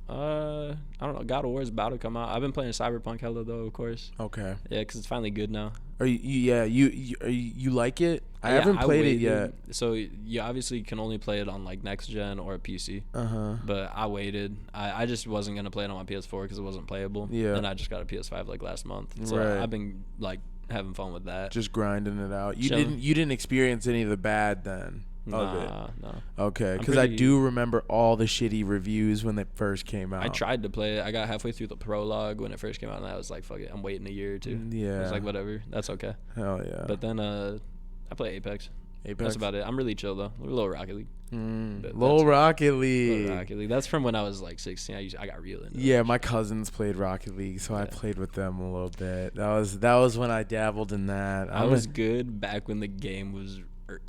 [SPEAKER 3] I don't know. God of War is about to come out. I've been playing Cyberpunk hella though, of course.
[SPEAKER 1] Okay.
[SPEAKER 3] Yeah, because it's finally good now.
[SPEAKER 1] Are you like it? I
[SPEAKER 3] Yeah,
[SPEAKER 1] haven't played it
[SPEAKER 3] waited.
[SPEAKER 1] yet.
[SPEAKER 3] So you obviously can only play it on like next gen or a PC. But I waited. I just wasn't gonna play it on my PS4 because it wasn't playable.
[SPEAKER 1] Yeah.
[SPEAKER 3] And I just got a PS5 like last month. So
[SPEAKER 1] Right.
[SPEAKER 3] I've been like having fun with that.
[SPEAKER 1] Just grinding it out. You
[SPEAKER 3] Chilling.
[SPEAKER 1] didn't experience any of the bad then of it.
[SPEAKER 3] No.
[SPEAKER 1] Okay, because I do remember all the shitty reviews when they first came out.
[SPEAKER 3] I tried to play it. I got halfway through the prologue when it first came out, and I was like, "Fuck it, I'm waiting a year or two."
[SPEAKER 1] Yeah.
[SPEAKER 3] I was like, "Whatever, that's okay."
[SPEAKER 1] Hell yeah.
[SPEAKER 3] But then I play Apex.
[SPEAKER 1] Apex.
[SPEAKER 3] That's about it. I'm really chill though. A little Rocket League. But
[SPEAKER 1] Lil
[SPEAKER 3] that's-
[SPEAKER 1] Rocket League.
[SPEAKER 3] Little Rocket League. That's from when I was like 16. I got real into
[SPEAKER 1] Yeah,
[SPEAKER 3] it.
[SPEAKER 1] my cousins played Rocket League, so I
[SPEAKER 3] Yeah.
[SPEAKER 1] played with them a little bit. That was when I dabbled in that.
[SPEAKER 3] I was good back when the game was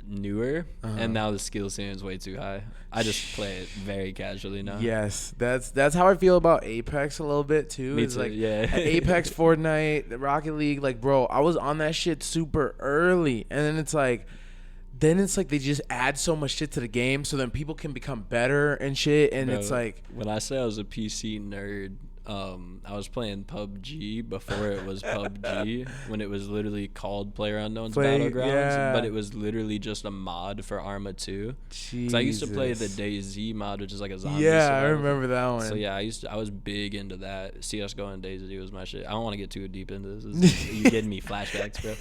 [SPEAKER 3] newer,
[SPEAKER 1] Uh-huh.
[SPEAKER 3] and now the skill ceiling is way too high. I just play it very casually now.
[SPEAKER 1] Yes, that's how I feel about Apex a little bit too.
[SPEAKER 3] Me
[SPEAKER 1] It's
[SPEAKER 3] too,
[SPEAKER 1] like
[SPEAKER 3] yeah.
[SPEAKER 1] Apex, Fortnite, the Rocket League. Like, bro, I was on that shit super early, and then it's like they just add so much shit to the game, so then people can become better and shit. And
[SPEAKER 3] Bro,
[SPEAKER 1] it's like,
[SPEAKER 3] when I say I was a PC nerd, I was playing PUBG before it was PUBG, when it was literally called PlayerUnknown's Battlegrounds,
[SPEAKER 1] yeah.
[SPEAKER 3] but it was literally just a mod for Arma 2. Because I used to play the
[SPEAKER 1] Jesus.
[SPEAKER 3] DayZ mod, which is like a zombie.
[SPEAKER 1] Yeah, I
[SPEAKER 3] survival.
[SPEAKER 1] remember that one.
[SPEAKER 3] So yeah, I was big into that. CS:GO and DayZ was my shit. I don't want to get too deep into this. You're getting me flashbacks, bro.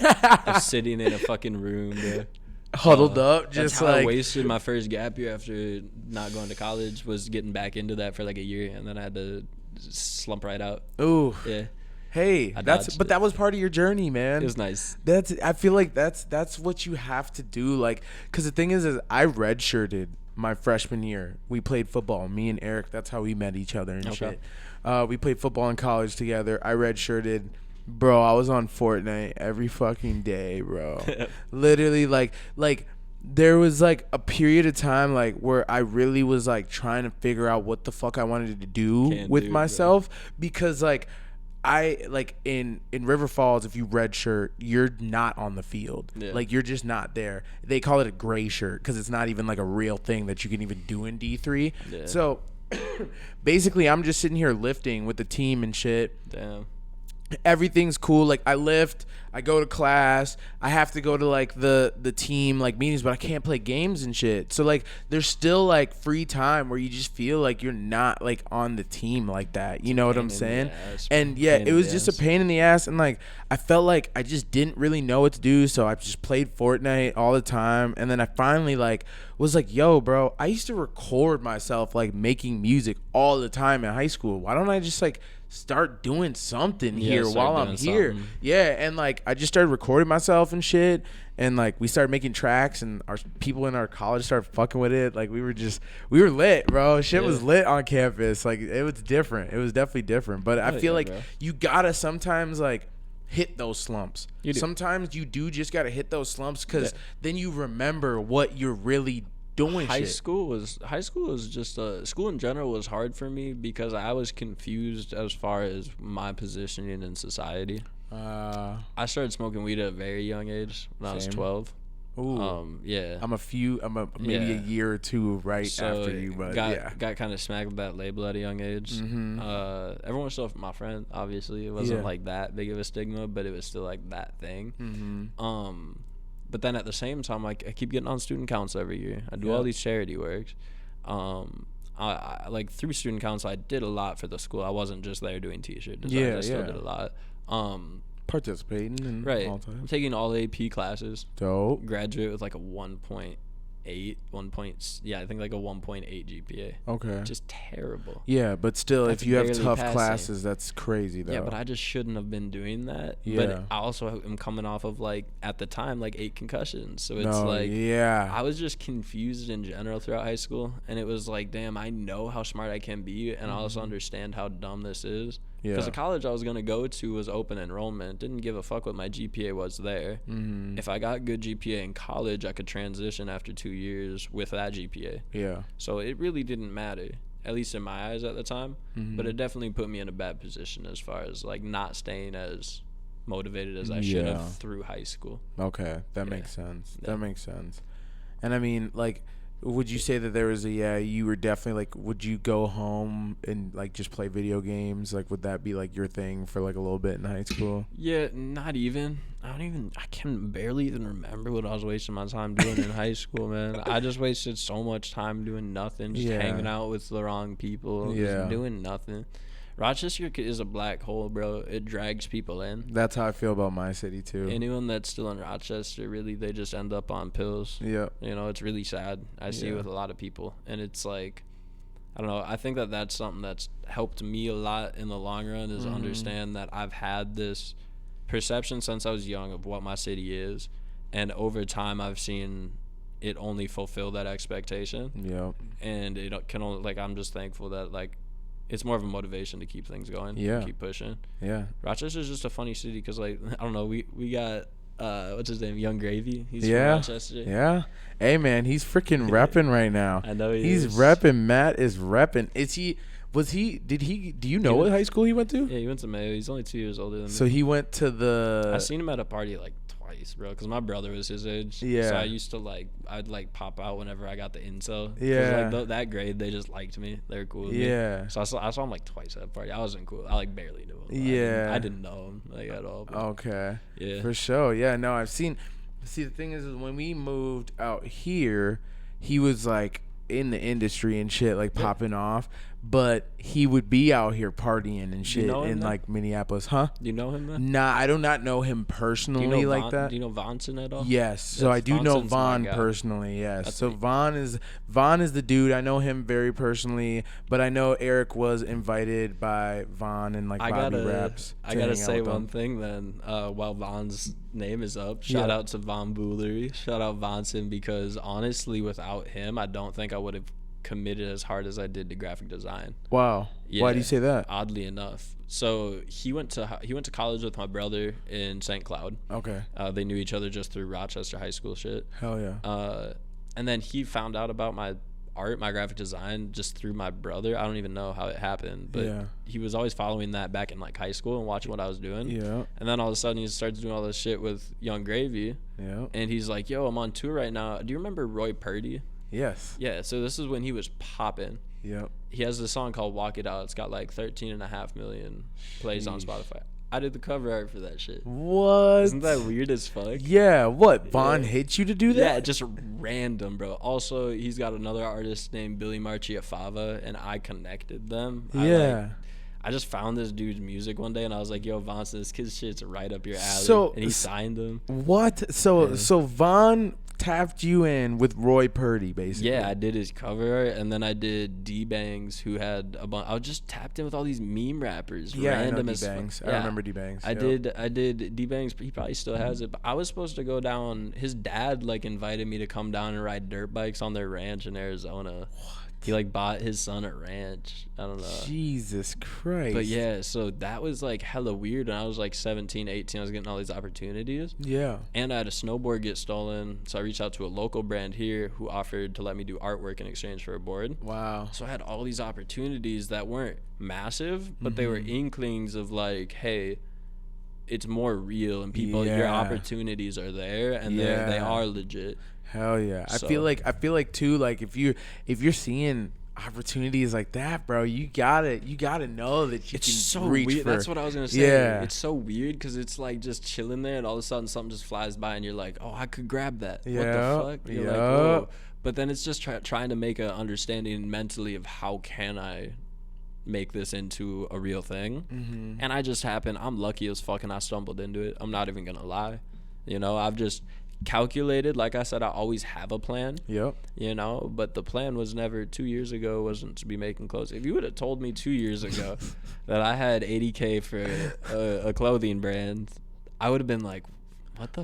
[SPEAKER 3] I'm sitting in a fucking room, bro.
[SPEAKER 1] Huddled up,
[SPEAKER 3] That's
[SPEAKER 1] just
[SPEAKER 3] how
[SPEAKER 1] like
[SPEAKER 3] I wasted my first gap year after not going to college. Was getting back into that for like a year, and then I had to slump right out.
[SPEAKER 1] ooh.
[SPEAKER 3] Yeah,
[SPEAKER 1] Hey,
[SPEAKER 3] I
[SPEAKER 1] that's
[SPEAKER 3] dodged
[SPEAKER 1] but
[SPEAKER 3] it.
[SPEAKER 1] that was part of your journey, man.
[SPEAKER 3] it was nice.
[SPEAKER 1] I feel like that's what you have to do, like, because the thing is I redshirted my freshman year. We played football, me and Eric. That's how we met each other and
[SPEAKER 3] Okay.
[SPEAKER 1] shit. We played football in college together. I redshirted. Bro, I was on Fortnite every fucking day, bro. Literally, like there was like a period of time like where I really was like trying to figure out what the fuck I wanted to do
[SPEAKER 3] Can
[SPEAKER 1] with
[SPEAKER 3] do,
[SPEAKER 1] myself, because like I like in River Falls, if you redshirt, you're not on the field.
[SPEAKER 3] Yeah.
[SPEAKER 1] Like, you're just not there. They call it a gray shirt because it's not even like a real thing that you can even do in D3.
[SPEAKER 3] Yeah.
[SPEAKER 1] So basically, I'm just sitting here lifting with the team and shit.
[SPEAKER 3] Damn.
[SPEAKER 1] Everything's cool. Like, I lift, I go to class, I have to go to like the team like meetings, but I can't play games and shit. So like there's still like free time where you just feel like you're not like on the team like that. You know what I'm
[SPEAKER 3] Pain in the
[SPEAKER 1] saying?
[SPEAKER 3] ass,
[SPEAKER 1] And yeah,
[SPEAKER 3] pain
[SPEAKER 1] it
[SPEAKER 3] in
[SPEAKER 1] was
[SPEAKER 3] the
[SPEAKER 1] just a
[SPEAKER 3] ass.
[SPEAKER 1] pain in the ass, and like I felt like I just didn't really know what to do, so I just played Fortnite all the time. And then I finally like was like, yo, bro, I used to record myself like making music all the time in high school. Why don't I just like start doing something
[SPEAKER 3] Yeah,
[SPEAKER 1] here
[SPEAKER 3] start
[SPEAKER 1] while I'm
[SPEAKER 3] doing
[SPEAKER 1] here?
[SPEAKER 3] something.
[SPEAKER 1] Yeah, and like I just started recording myself and shit, and like we started making tracks, and our people in our college started fucking with it. Like we were lit, bro. Shit was
[SPEAKER 3] Yeah.
[SPEAKER 1] lit on campus. Like it was different. It was definitely different. But I
[SPEAKER 3] Hell
[SPEAKER 1] feel
[SPEAKER 3] yeah,
[SPEAKER 1] like
[SPEAKER 3] bro.
[SPEAKER 1] you gotta sometimes like hit those slumps.
[SPEAKER 3] You do.
[SPEAKER 1] Sometimes you do just gotta hit those slumps, because
[SPEAKER 3] Yeah.
[SPEAKER 1] then you remember what you're really doing.
[SPEAKER 3] High
[SPEAKER 1] shit.
[SPEAKER 3] school was just school in general was hard for me because I was confused as far as my positioning in society. I started smoking weed at a very young age when I was
[SPEAKER 1] Same.
[SPEAKER 3] 12.
[SPEAKER 1] Ooh.
[SPEAKER 3] Yeah.
[SPEAKER 1] I'm maybe a
[SPEAKER 3] Yeah.
[SPEAKER 1] year or two right
[SPEAKER 3] So
[SPEAKER 1] after you, but yeah.
[SPEAKER 3] got kind of smacked with that label at a young age. Everyone was still my friend. Obviously, it wasn't
[SPEAKER 1] Yeah.
[SPEAKER 3] like that big of a stigma, but it was still like that thing.
[SPEAKER 1] Mm-hmm.
[SPEAKER 3] But then at the same time, like I keep getting on student council every year. I do all these charity works. I like through student council, I did a lot for the school. I wasn't just there doing t-shirt designs.
[SPEAKER 1] Yeah,
[SPEAKER 3] I still
[SPEAKER 1] yeah.
[SPEAKER 3] did a lot.
[SPEAKER 1] Participating and
[SPEAKER 3] Right.
[SPEAKER 1] all
[SPEAKER 3] I'm
[SPEAKER 1] time.
[SPEAKER 3] taking all AP classes.
[SPEAKER 1] Dope.
[SPEAKER 3] Graduate with like a 1.8 I think like a 1.8 GPA.
[SPEAKER 1] Okay.
[SPEAKER 3] Just terrible.
[SPEAKER 1] Yeah, but still,
[SPEAKER 3] That's
[SPEAKER 1] if you have
[SPEAKER 3] barely
[SPEAKER 1] tough
[SPEAKER 3] passing.
[SPEAKER 1] classes, that's crazy though.
[SPEAKER 3] Yeah, but I just shouldn't have been doing that.
[SPEAKER 1] Yeah.
[SPEAKER 3] But I also am coming off of, like, at the time, like 8 concussions. So it's I was just confused in general throughout high school. And it was like, damn, I know how smart I can be. And I also understand how dumb this is. Because the college I was going to go to was open enrollment. Didn't give a fuck what my GPA was there. If I got good GPA in college, I could transition after 2 years with that GPA.
[SPEAKER 1] Yeah.
[SPEAKER 3] So it really didn't matter, at least in my eyes at the time. But it definitely put me in a bad position as far as, like, not staying as motivated as I should have through high school.
[SPEAKER 1] Okay, that makes sense. That makes sense. And I mean, like, would you say that there was you were definitely, like, would you go home and, like, just play video games? Like, would that be, like, your thing for, like, a little bit in high school?
[SPEAKER 3] Yeah, not even. I can barely even remember what I was wasting my time doing in high school, man. I just wasted so much time doing nothing, just hanging out with the wrong people, just doing nothing. Rochester is a black hole, bro. It drags people in.
[SPEAKER 1] That's how I feel about my city too.
[SPEAKER 3] Anyone that's still in Rochester, really, they just end up on pills.
[SPEAKER 1] Yeah.
[SPEAKER 3] You know, it's really sad. I see it with a lot of people. And it's like, I don't know. I think that that's something that's helped me a lot in the long run, is understand that I've had this perception since I was young of what my city is. And over time, I've seen it only fulfill that expectation.
[SPEAKER 1] Yeah.
[SPEAKER 3] And it can only, like, I'm just thankful that, like, it's more of a motivation to keep things going. Keep pushing. Yeah. Rochester's just a funny city because, like, I don't know, we got what's his name, Young Gravy. He's from Rochester.
[SPEAKER 1] Yeah. Hey man, he's freaking repping right now.
[SPEAKER 3] I know
[SPEAKER 1] he's repping. Matt is repping. Do you know what high school he went to?
[SPEAKER 3] Yeah, he went to Mayo. He's only 2 years older than me.
[SPEAKER 1] So he went to the.
[SPEAKER 3] I seen him at a party like twice, bro, because my brother was his age.
[SPEAKER 1] Yeah.
[SPEAKER 3] So I used to, like, I'd, like, pop out whenever I got the intel.
[SPEAKER 1] Yeah.
[SPEAKER 3] Like, that grade, they just liked me. They were cool with me. So I saw him like twice at a party. I wasn't cool. I, like, barely knew him.
[SPEAKER 1] Yeah.
[SPEAKER 3] I didn't know him, like, at all.
[SPEAKER 1] Okay.
[SPEAKER 3] Yeah.
[SPEAKER 1] For sure. Yeah. No, I've seen. See, the thing is when we moved out here, he was, like, in the industry and shit, like, popping off. But he would be out here partying and shit in, like, Minneapolis. Huh?
[SPEAKER 3] Do you know him then?
[SPEAKER 1] Nah, I do not know him personally like that.
[SPEAKER 3] Do you know Vonson at all?
[SPEAKER 1] Yes. So I do know Vaughn personally, yes. So Vaughn is the dude. I know him very personally, but I know Eric was invited by Vaughn and, like, Bobby Raps.
[SPEAKER 3] I gotta say one thing then, while Vaughn's name is up. Shout out to Von Boolery. Shout out Vonson, because honestly, without him, I don't think I would have committed as hard as I did to graphic design.
[SPEAKER 1] Wow. Yeah, why do you say that?
[SPEAKER 3] Oddly enough. So he went to college with my brother in St. Cloud.
[SPEAKER 1] Okay.
[SPEAKER 3] They knew each other just through Rochester high school shit.
[SPEAKER 1] Hell yeah.
[SPEAKER 3] And then he found out about my art, my graphic design, just through my brother. I don't even know how it happened, but he was always following that back in, like, high school and watching what I was doing. Yeah. And then all of a sudden he starts doing all this shit with Young Gravy. Yeah. And he's like, yo, I'm on tour right now. Do you remember Roy Purdy?
[SPEAKER 1] Yes.
[SPEAKER 3] Yeah, so this is when he was popping. Yep. He has this song called Walk It Out. It's got like 13.5 million plays on Spotify. I did the cover art for that shit.
[SPEAKER 1] What?
[SPEAKER 3] Isn't that weird as fuck?
[SPEAKER 1] Yeah, what? Vaughn hit you to do that?
[SPEAKER 3] Yeah, just random, bro. Also, he's got another artist named Billy Marchiafava, and I connected them. I just found this dude's music one day, and I was like, yo, Vaughn, this kid's shit's right up your alley. And he signed him.
[SPEAKER 1] What? So Vaughn tapped you in with Roy Purdy, basically.
[SPEAKER 3] Yeah, I did his cover art, and then I did D-Bangs, who had a bunch. I was just tapped in with all these meme rappers.
[SPEAKER 1] Yeah,
[SPEAKER 3] random
[SPEAKER 1] I know D-Bangs. I remember D-Bangs.
[SPEAKER 3] I did D-Bangs. He probably still has it, but I was supposed to go down. His dad, like, invited me to come down and ride dirt bikes on their ranch in Arizona. What? He, like, bought his son a ranch. I don't know.
[SPEAKER 1] Jesus Christ.
[SPEAKER 3] But yeah, so that was, like, hella weird. And I was like 17, 18. I was getting all these opportunities. Yeah. And I had a snowboard get stolen. So I reached out to a local brand here who offered to let me do artwork in exchange for a board. Wow. So I had all these opportunities that weren't massive, but they were inklings of, like, hey, it's more real, and people, your opportunities are there, and they are legit.
[SPEAKER 1] Hell yeah. So, I feel like too, like, if you're seeing opportunities like that, bro, you gotta know that you can
[SPEAKER 3] so
[SPEAKER 1] reach
[SPEAKER 3] weird.
[SPEAKER 1] for.
[SPEAKER 3] That's what I was gonna say. Yeah. It's so weird because it's like just chilling there, and all of a sudden something just flies by, and you're like, oh, I could grab that. What the fuck? You're like, whoa. But then it's just trying to make an understanding mentally of how can I make this into a real thing. And I'm lucky as fuck, and I stumbled into it. I'm not even gonna lie. You know, I've just calculated. Like I said, I always have a plan.
[SPEAKER 1] Yep.
[SPEAKER 3] You know, but the plan was never 2 years ago wasn't to be making clothes. If you would have told me 2 years ago that I had $80K for a clothing brand, I would have been like,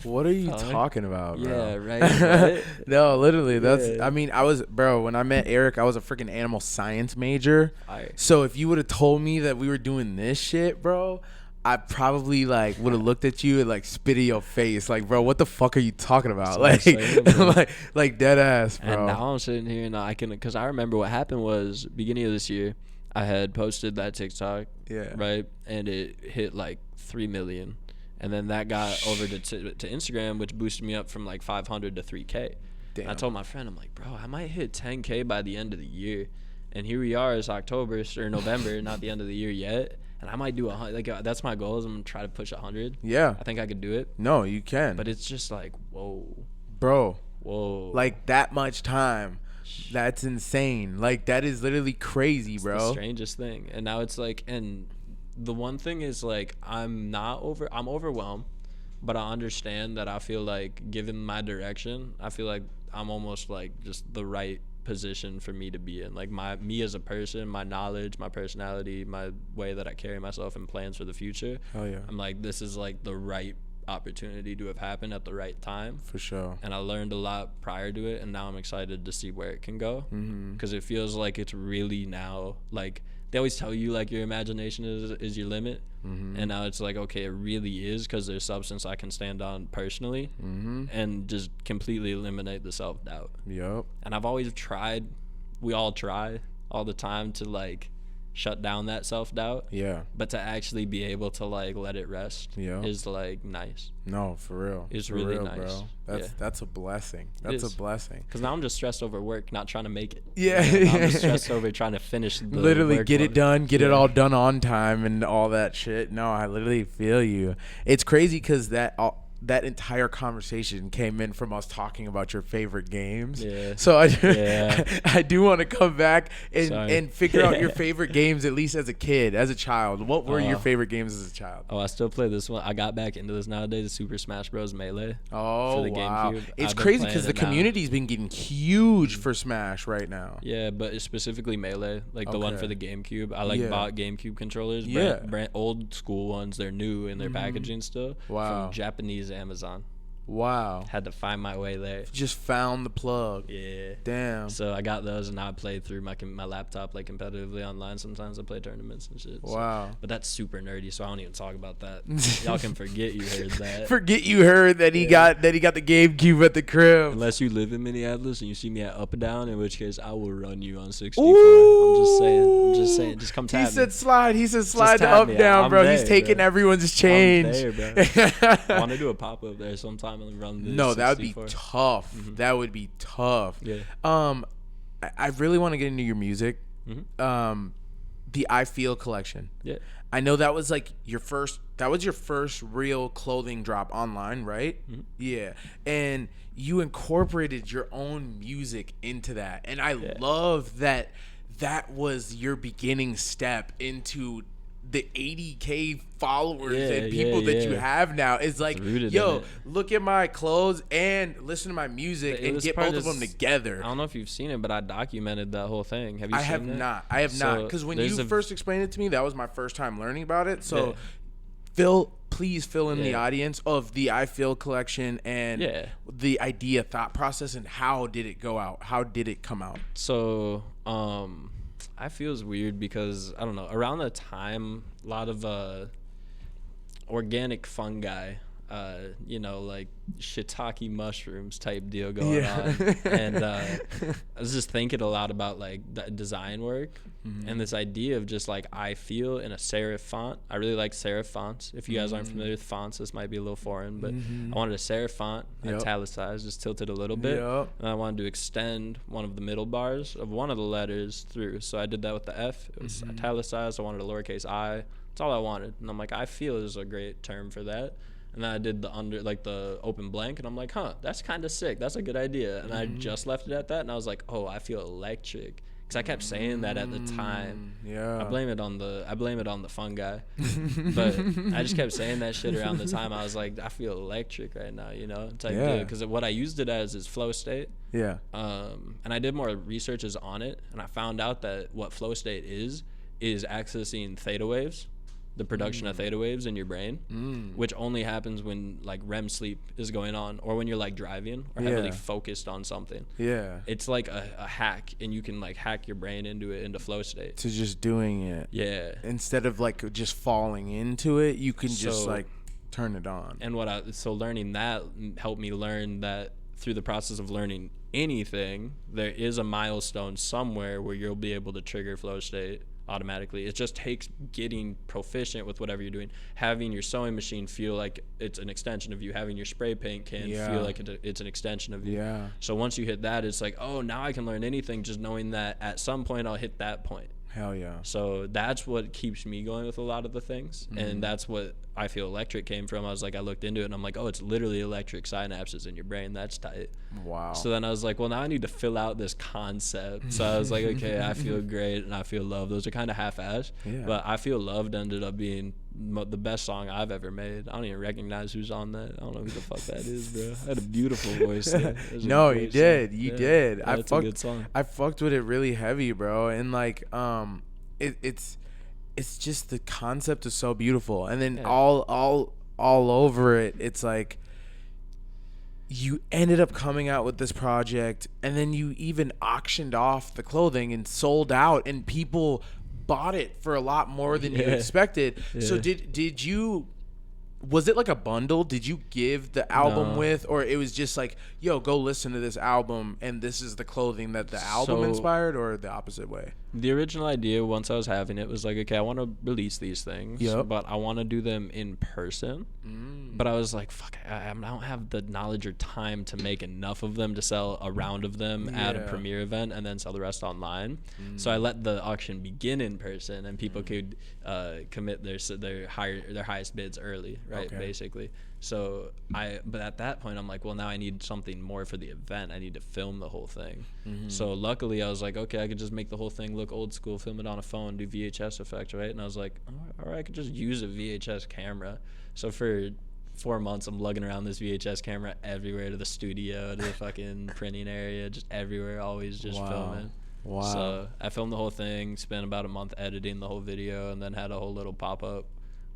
[SPEAKER 3] what
[SPEAKER 1] are you talking about, bro?
[SPEAKER 3] Yeah, right.
[SPEAKER 1] No, literally, that's.
[SPEAKER 3] Yeah.
[SPEAKER 1] I mean, when I met Eric, I was a freaking animal science major.
[SPEAKER 3] Fire.
[SPEAKER 1] So if you would have told me that we were doing this shit, bro, I probably like would have looked at you and like spit in your face, like, bro, what the fuck are you talking about?
[SPEAKER 3] That's
[SPEAKER 1] Like,
[SPEAKER 3] what I'm saying,
[SPEAKER 1] like dead ass, bro.
[SPEAKER 3] And now I'm sitting here and because I remember what happened was beginning of this year, I had posted that TikTok,
[SPEAKER 1] Yeah.
[SPEAKER 3] right, and it hit like 3 million. And then that got over to Instagram, which boosted me up from like 500 to 3K.
[SPEAKER 1] Damn.
[SPEAKER 3] I told my friend, I'm like, bro, I might hit 10K by the end of the year. And here we are, it's October or November, not the end of the year yet. And I might do 100. Like, that's my goal, is I'm going to try to push 100.
[SPEAKER 1] Yeah.
[SPEAKER 3] I think I could do it.
[SPEAKER 1] No, you can.
[SPEAKER 3] But it's just like, whoa.
[SPEAKER 1] Bro.
[SPEAKER 3] Whoa.
[SPEAKER 1] Like that much time. That's insane. Like that is literally crazy, bro.
[SPEAKER 3] It's the strangest thing. And now it's like, and the one thing is like, I'm overwhelmed, but I understand that I feel like, given my direction, I feel like I'm almost like just the right position for me to be in. Like me as a person, my knowledge, my personality, my way that I carry myself, and plans for the future.
[SPEAKER 1] Oh yeah.
[SPEAKER 3] I'm like, this is like the right opportunity to have happened at the right time.
[SPEAKER 1] For sure.
[SPEAKER 3] And I learned a lot prior to it, and now I'm excited to see where it can go, because it feels like it's really now, like, they always tell you like your imagination is your limit, and now it's like, okay, it really is, because there's substance I can stand on personally, and just completely eliminate the self-doubt.
[SPEAKER 1] Yep.
[SPEAKER 3] And I've always tried, we all try all the time to like shut down that self-doubt,
[SPEAKER 1] Yeah.
[SPEAKER 3] but to actually be able to like let it rest
[SPEAKER 1] Yeah.
[SPEAKER 3] is like nice.
[SPEAKER 1] No, for real.
[SPEAKER 3] It's
[SPEAKER 1] For
[SPEAKER 3] really
[SPEAKER 1] real,
[SPEAKER 3] nice.
[SPEAKER 1] bro. That's a blessing. That's
[SPEAKER 3] is.
[SPEAKER 1] a blessing.
[SPEAKER 3] Because now I'm just stressed over work, not trying to make it.
[SPEAKER 1] Yeah.
[SPEAKER 3] You know, I'm just stressed over trying to finish the
[SPEAKER 1] Literally
[SPEAKER 3] work
[SPEAKER 1] get it
[SPEAKER 3] load.
[SPEAKER 1] done, get it
[SPEAKER 3] Yeah.
[SPEAKER 1] all done on time and all that shit. No, I literally feel you. It's crazy because that entire conversation came in from us talking about your favorite games.
[SPEAKER 3] Yeah.
[SPEAKER 1] So
[SPEAKER 3] Yeah.
[SPEAKER 1] I do want to come back
[SPEAKER 3] Sorry.
[SPEAKER 1] and figure out your favorite games, at least as a kid, as a child. What were your favorite games as a child?
[SPEAKER 3] Oh, I still play this one. I got back into this nowadays, Super Smash Bros. Melee.
[SPEAKER 1] Oh,
[SPEAKER 3] for the
[SPEAKER 1] wow.
[SPEAKER 3] GameCube.
[SPEAKER 1] It's
[SPEAKER 3] I've been
[SPEAKER 1] crazy
[SPEAKER 3] playing
[SPEAKER 1] because the
[SPEAKER 3] it now.
[SPEAKER 1] community's been getting huge for Smash right now.
[SPEAKER 3] Yeah, but it's specifically Melee, like the one
[SPEAKER 1] Okay.
[SPEAKER 3] for the GameCube. I
[SPEAKER 1] Yeah.
[SPEAKER 3] bought GameCube controllers,
[SPEAKER 1] Yeah.
[SPEAKER 3] brand old school ones. They're new in their packaging still.
[SPEAKER 1] Wow.
[SPEAKER 3] From Japanese Amazon.
[SPEAKER 1] Wow.
[SPEAKER 3] Had to find my way there.
[SPEAKER 1] Just found the plug.
[SPEAKER 3] Yeah.
[SPEAKER 1] Damn.
[SPEAKER 3] So I got those, and now I play through my laptop like competitively online. Sometimes I play tournaments and shit. So.
[SPEAKER 1] Wow.
[SPEAKER 3] But that's super nerdy, so I don't even talk about that. Y'all can forget you heard that.
[SPEAKER 1] Forget you heard that he got the GameCube at the crib.
[SPEAKER 3] Unless you live in Minneapolis and you see me at Up and Down, in which case I will run you on 64.
[SPEAKER 1] Ooh.
[SPEAKER 3] I'm just saying. Just come tap
[SPEAKER 1] He
[SPEAKER 3] me.
[SPEAKER 1] said slide. He said slide to
[SPEAKER 3] tap
[SPEAKER 1] up
[SPEAKER 3] me.
[SPEAKER 1] down,
[SPEAKER 3] I'm
[SPEAKER 1] bro.
[SPEAKER 3] there,
[SPEAKER 1] He's taking
[SPEAKER 3] bro.
[SPEAKER 1] everyone's change.
[SPEAKER 3] I'm there, bro. I want to do a pop up there sometime and run this.
[SPEAKER 1] No, that would be
[SPEAKER 3] 64.
[SPEAKER 1] tough. That would be tough.
[SPEAKER 3] Yeah.
[SPEAKER 1] I really want to get into your music.
[SPEAKER 3] Mm-hmm.
[SPEAKER 1] The I Feel collection.
[SPEAKER 3] Yeah.
[SPEAKER 1] I know that was like your first real clothing drop online, right?
[SPEAKER 3] Mm-hmm.
[SPEAKER 1] Yeah. And you incorporated your own music into that. And I love that was your beginning step into the 80K followers and people that you have now. It's like,
[SPEAKER 3] rooted
[SPEAKER 1] yo,
[SPEAKER 3] in it.
[SPEAKER 1] look at my clothes and listen to my music
[SPEAKER 3] The
[SPEAKER 1] and
[SPEAKER 3] illest
[SPEAKER 1] get
[SPEAKER 3] part
[SPEAKER 1] both of
[SPEAKER 3] is-
[SPEAKER 1] them together.
[SPEAKER 3] I don't know if you've seen it, but I documented that whole thing. Have you
[SPEAKER 1] I
[SPEAKER 3] seen
[SPEAKER 1] have
[SPEAKER 3] that?
[SPEAKER 1] not. I have not.
[SPEAKER 3] So
[SPEAKER 1] Because when
[SPEAKER 3] there's
[SPEAKER 1] you
[SPEAKER 3] a-
[SPEAKER 1] first explained it to me, that was my first time learning about it. So,
[SPEAKER 3] Yeah.
[SPEAKER 1] please fill in the
[SPEAKER 3] Yeah.
[SPEAKER 1] audience of the I Feel collection and
[SPEAKER 3] Yeah.
[SPEAKER 1] the idea, thought process, and how did it go out? How did it come out?
[SPEAKER 3] So, I feels weird because I don't know. Around the time, a lot of organic fungi, like shiitake mushrooms type deal going on, and I was just thinking a lot about like design work and this idea of just like I feel in a serif font. I really like serif fonts. If you guys aren't familiar with fonts, this might be a little foreign, but I wanted a serif font, italicized, just tilted a little bit, and I wanted to extend one of the middle bars of one of the letters through. So I did that with the F. It was italicized. I wanted a lowercase I. That's all I wanted, and I'm like, I feel is a great term for that. And then I did the open blank, and I'm like, that's kind of sick. That's a good idea. And I just left it at that, and I was like, oh, I feel electric. because I kept saying that at the time.
[SPEAKER 1] Yeah.
[SPEAKER 3] I blame it on the fun guy. But I just kept saying that shit around the time. I was like, I feel electric right now, you know? It's like,
[SPEAKER 1] Yeah.
[SPEAKER 3] dude, because what I used it as is flow state.
[SPEAKER 1] Yeah.
[SPEAKER 3] And I did more researches on it, and I found out that what flow state is accessing theta waves, the production of theta waves in your brain, which only happens when like REM sleep is going on, or when you're like driving or heavily focused on something.
[SPEAKER 1] Yeah.
[SPEAKER 3] It's like a hack, and you can like hack your brain into flow state.
[SPEAKER 1] To just doing it.
[SPEAKER 3] Yeah.
[SPEAKER 1] Instead of like just falling into it, you can just like turn it on.
[SPEAKER 3] And learning that helped me learn that through the process of learning anything, there is a milestone somewhere where you'll be able to trigger flow state automatically. It just takes getting proficient with whatever you're doing, having your sewing machine feel like it's an extension of you, having your spray paint can feel like it's an extension of you.
[SPEAKER 1] Yeah.
[SPEAKER 3] So once you hit that, it's like, oh, now I can learn anything, just knowing that at some point I'll hit that point.
[SPEAKER 1] Hell yeah.
[SPEAKER 3] So that's what keeps me going with a lot of the things. And that's what I feel electric came from. I was like, I looked into it and I'm like, oh, it's literally electric synapses in your brain. That's tight.
[SPEAKER 1] Wow.
[SPEAKER 3] So then I was like, well, now I need to fill out this concept. So I was like, okay, I feel great and I feel love. Those are kind of half-assed.
[SPEAKER 1] Yeah.
[SPEAKER 3] But I Feel Loved ended up being the best song I've ever made. I don't even recognize who's on that. I don't know who the fuck that is, bro. I had a beautiful voice there.
[SPEAKER 1] No, you did. You did.
[SPEAKER 3] Yeah, it's a good song.
[SPEAKER 1] I fucked with it really heavy, bro. And like, it's just the concept is so beautiful. And then all over it, it's like you ended up coming out with this project, and then you even auctioned off the clothing and sold out, and people bought it for a lot more than you expected. So did you, was it like a bundle? Did you give the album with, or it was just like, yo, go listen to this album and this is the clothing that the album inspired, or the opposite way?
[SPEAKER 3] The original idea, once I was having it, was like, okay, I want to release these things, but I want to do them in person. But I was like, fuck, I don't have the knowledge or time to make enough of them to sell a round of them at a premiere event and then sell the rest online. So I let the auction begin in person, and people could commit their highest bids early, right? Basically. So but at that point I'm like, well, now I need something more for the event. I need to film the whole thing. So luckily I was like, okay, I could just make the whole thing look old school, film it on a phone, do VHS effects, right? And I was like, all right, I could just use a VHS camera. So for 4 months I'm lugging around this VHS camera everywhere, to the studio, to the fucking printing area, just everywhere, always just filming. Wow. So I filmed the whole thing, spent about a month editing the whole video, and then had a whole little pop-up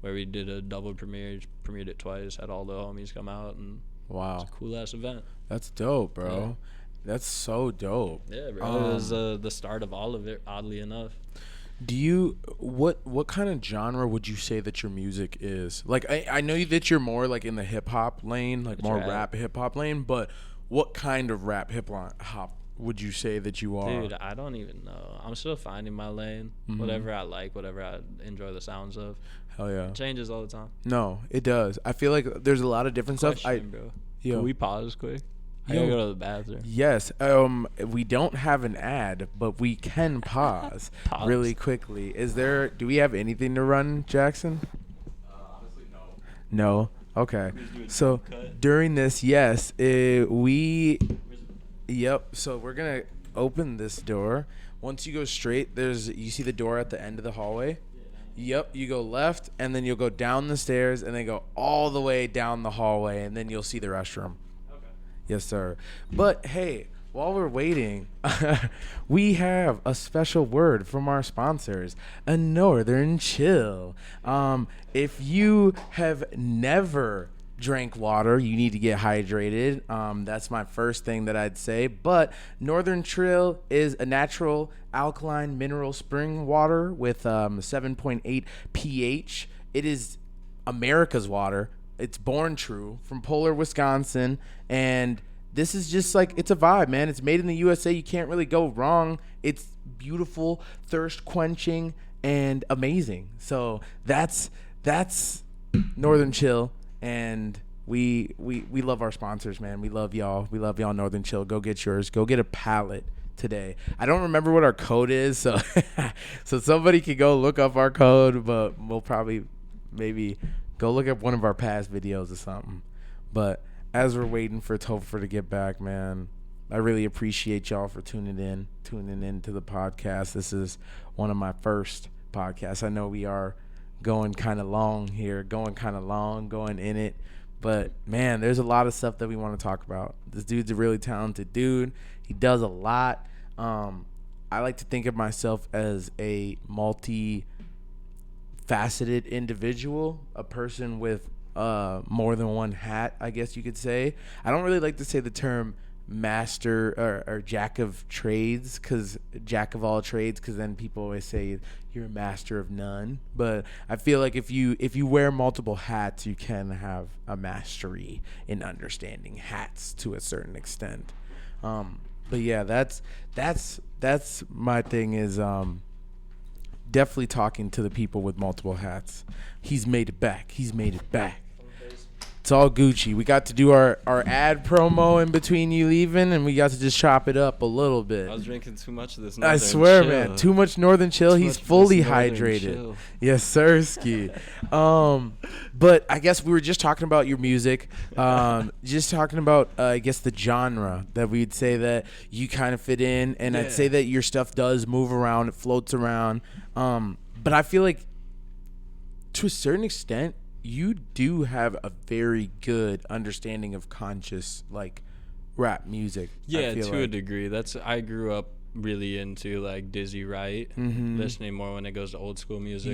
[SPEAKER 3] where we did a double premiere, premiered it twice, had all the homies come out, and it's a cool ass event.
[SPEAKER 1] That's dope, bro. Yeah. That's so dope.
[SPEAKER 3] Yeah, bro. It was the start of all of it, oddly enough.
[SPEAKER 1] Do you, what kind of genre would you say that your music is? Like, I know that you're more like in the hip hop lane, like more rap hip hop lane, but what kind of rap hip hop would you say that you are?
[SPEAKER 3] Dude, I don't even know. I'm still finding my lane. Whatever I like, whatever I enjoy the sounds of.
[SPEAKER 1] Hell yeah.
[SPEAKER 3] It changes all the time.
[SPEAKER 1] No, it does. I feel like there's a lot of different stuff.
[SPEAKER 3] Bro. Can we pause quick? I gotta go to the bathroom.
[SPEAKER 1] Yes. We don't have an ad, but we can pause really quickly. Do we have anything to run, Jackson?
[SPEAKER 3] Honestly, no.
[SPEAKER 1] No? Okay. So during this, yes, so we're going to open this door. Once you go straight, you see the door at the end of the hallway? Yep, you go left, and then you'll go down the stairs, and then go all the way down the hallway, and then you'll see the restroom. Okay. Yes, sir. But, hey, while we're waiting, we have a special word from our sponsors, a Northern Chill. If you have never drank water, you need to get hydrated. That's my first thing that I'd say. But Northern Chill is a natural alkaline mineral spring water with 7.8 pH. It is America's water. It's born true from Polar, Wisconsin, and this is just like, it's a vibe, man. It's made in the USA. You can't really go wrong. It's beautiful, thirst quenching, and amazing. So that's Northern Chill. And we love our sponsors, man. We love y'all. We love y'all, Northern Chill. Go get yours. Go get a pallet today. I don't remember what our code is, so so somebody can go look up our code, but we'll probably maybe go look at one of our past videos or something. But as we're waiting for Topher to get back, man, I really appreciate y'all for tuning in to the podcast. This is one of my first podcasts. I know we are going kind of long here, going in it. But, man, there's a lot of stuff that we want to talk about. This dude's a really talented dude. He does a lot. I like to think of myself as a multi-faceted individual, a person with more than one hat, I guess you could say. I don't really like to say the term master or jack of trades, because jack of all trades, because then people always say you're a master of none. But I feel like if you wear multiple hats, you can have a mastery in understanding hats to a certain extent. But yeah, that's my thing, is definitely talking to the people with multiple hats. He's made it back. It's all Gucci. We got to do our ad promo in between you leaving, and we got to just chop it up a little bit.
[SPEAKER 3] I was drinking too much of this
[SPEAKER 1] I
[SPEAKER 3] Northern
[SPEAKER 1] swear,
[SPEAKER 3] Chill.
[SPEAKER 1] man. Too much Northern Chill.
[SPEAKER 3] Too
[SPEAKER 1] He's
[SPEAKER 3] much of
[SPEAKER 1] fully
[SPEAKER 3] this Northern
[SPEAKER 1] hydrated.
[SPEAKER 3] Chill.
[SPEAKER 1] Yes, sir, ski. But I guess we were just talking about your music. Just talking about, I guess, the genre that we'd say that you kind of fit in. And I'd say that your stuff does move around. It floats around. But I feel like, to a certain extent, you do have a very good understanding of conscious, like, rap music.
[SPEAKER 3] Yeah, to a degree. I grew up really into like Dizzy Wright, listening more when it goes to old school music,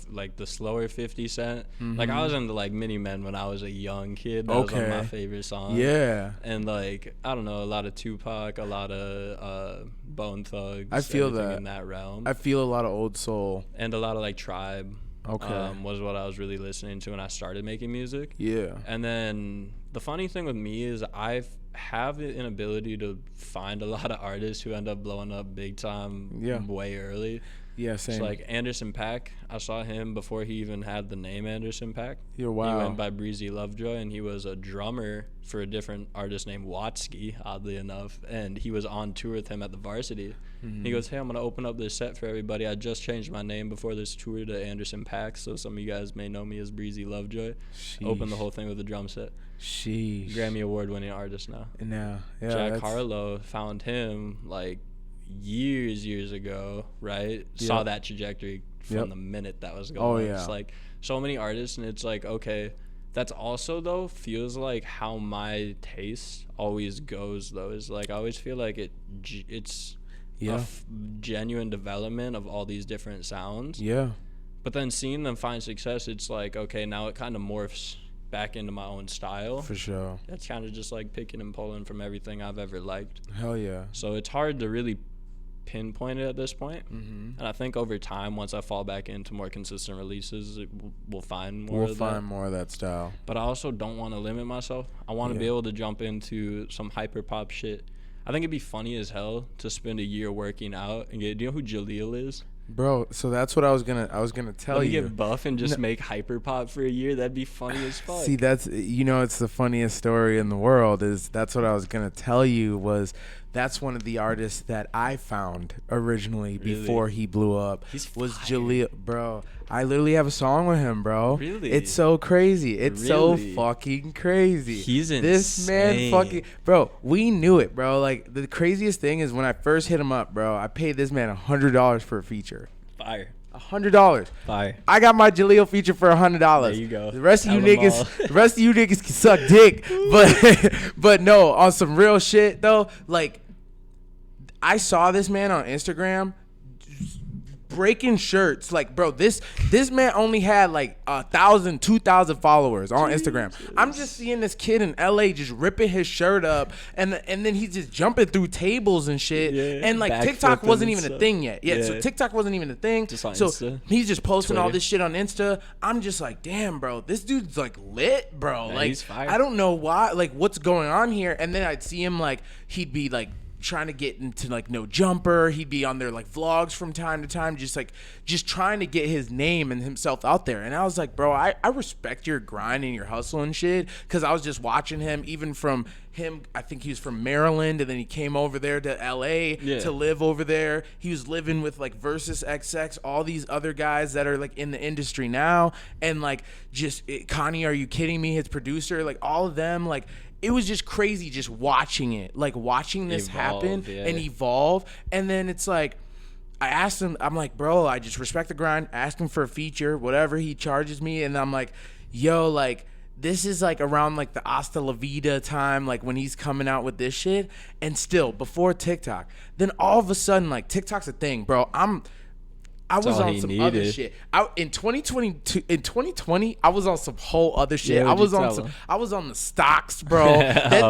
[SPEAKER 3] like the slower 50 Cent. Like I was into like Mini Men when I was a young kid. That was one of my favorite songs.
[SPEAKER 1] Yeah.
[SPEAKER 3] And like, I don't know, a lot of Tupac, a lot of Bone Thugs.
[SPEAKER 1] I feel that
[SPEAKER 3] in that realm.
[SPEAKER 1] I feel a lot of old soul
[SPEAKER 3] and a lot of like Tribe.
[SPEAKER 1] Okay.
[SPEAKER 3] Was what I was really listening to when I started making music.
[SPEAKER 1] Yeah.
[SPEAKER 3] And then the funny thing with me is I have an ability to find a lot of artists who end up blowing up big time way early.
[SPEAKER 1] Yeah, same.
[SPEAKER 3] It's like Anderson .Paak. I saw him before he even had the name Anderson .Paak.
[SPEAKER 1] Yeah, wow.
[SPEAKER 3] He went by Breezy Lovejoy, and he was a drummer for a different artist named Watsky, oddly enough. And he was on tour with him at the Varsity. He goes, hey, I'm going to open up this set for everybody. I just changed my name before this tour to Anderson .Paak, so some of you guys may know me as Breezy Lovejoy. Opened the whole thing with a drum set.
[SPEAKER 1] Sheesh.
[SPEAKER 3] Grammy Award-winning artist now.
[SPEAKER 1] Yeah,
[SPEAKER 3] Jack Harlow found him like years ago, right? Saw that trajectory from the minute that was going on. It's like so many artists, and it's like, okay, that's also though feels like how my taste always goes though, is like I always feel like it's genuine development of all these different sounds. But then seeing them find success, it's like, okay, now it kind of morphs back into my own style.
[SPEAKER 1] For sure.
[SPEAKER 3] That's kind of just like picking and pulling from everything I've ever liked.
[SPEAKER 1] Hell yeah.
[SPEAKER 3] So it's hard to really pinpoint it at this point. And I think over time, once I fall back into more consistent releases, we'll find more
[SPEAKER 1] of that style.
[SPEAKER 3] But I also don't want to limit myself. I want to be able to jump into some hyper pop shit. I think it'd be funny as hell to spend a year working out and get. Do you know who JELEEL is?
[SPEAKER 1] Bro, so that's what I was gonna tell you.
[SPEAKER 3] Get buff and just make hyper pop for a year. That'd be funny as fuck.
[SPEAKER 1] See, that's it's the funniest story in the world. That's what I was gonna tell you. That's one of the artists that I found originally before he blew up. Was JELEEL, bro. I literally have a song with him, bro.
[SPEAKER 3] Really?
[SPEAKER 1] It's so crazy. It's so fucking crazy.
[SPEAKER 3] He's insane.
[SPEAKER 1] This man fucking, bro. We knew it, bro. Like the craziest thing is when I first hit him up, bro. I paid this man $100 for a feature.
[SPEAKER 3] Fire.
[SPEAKER 1] $100.
[SPEAKER 3] Fire.
[SPEAKER 1] I got my JELEEL feature for $100.
[SPEAKER 3] There you go.
[SPEAKER 1] The rest of you niggas can suck dick. But no, on some real shit though, like I saw this man on Instagram breaking shirts. Like, bro, this man only had like 1,000, 2,000 followers on Instagram. I'm just seeing this kid in LA just ripping his shirt up, and then he's just jumping through tables and shit. And like TikTok wasn't even a thing yet. So TikTok wasn't even a thing. So
[SPEAKER 3] Insta,
[SPEAKER 1] he's just posting
[SPEAKER 3] Twitter.
[SPEAKER 1] all this shit on Insta. I'm just like, damn, bro, this dude's like lit, bro.
[SPEAKER 3] Man,
[SPEAKER 1] like
[SPEAKER 3] he's fire.
[SPEAKER 1] I don't know why, like what's going on here. And then I'd see him like he'd be like trying to get into like No Jumper. He'd be on their like vlogs from time to time, just trying to get his name and himself out there. And I was like, bro, I respect your grind and your hustle and shit, because I was just watching him, even from him, I think he was from Maryland, and then he came over there to LA to live over there. He was living with like Versus XX, all these other guys that are like in the industry now, and like just Connie, Are You Kidding Me, his producer, like all of them, like it was just crazy just watching it, like watching this happen and evolve. And then it's like, I asked him, I'm like, bro, I just respect the grind. I asked him for a feature, whatever he charges me. And I'm like, yo, like, this is like around like the Hasta La Vida time, like when he's coming out with this shit. And still, before TikTok, then all of a sudden, like, TikTok's a thing, bro. I was on some other shit. In 2020, I was on some whole other shit.
[SPEAKER 3] Yeah,
[SPEAKER 1] I was on the stocks, bro.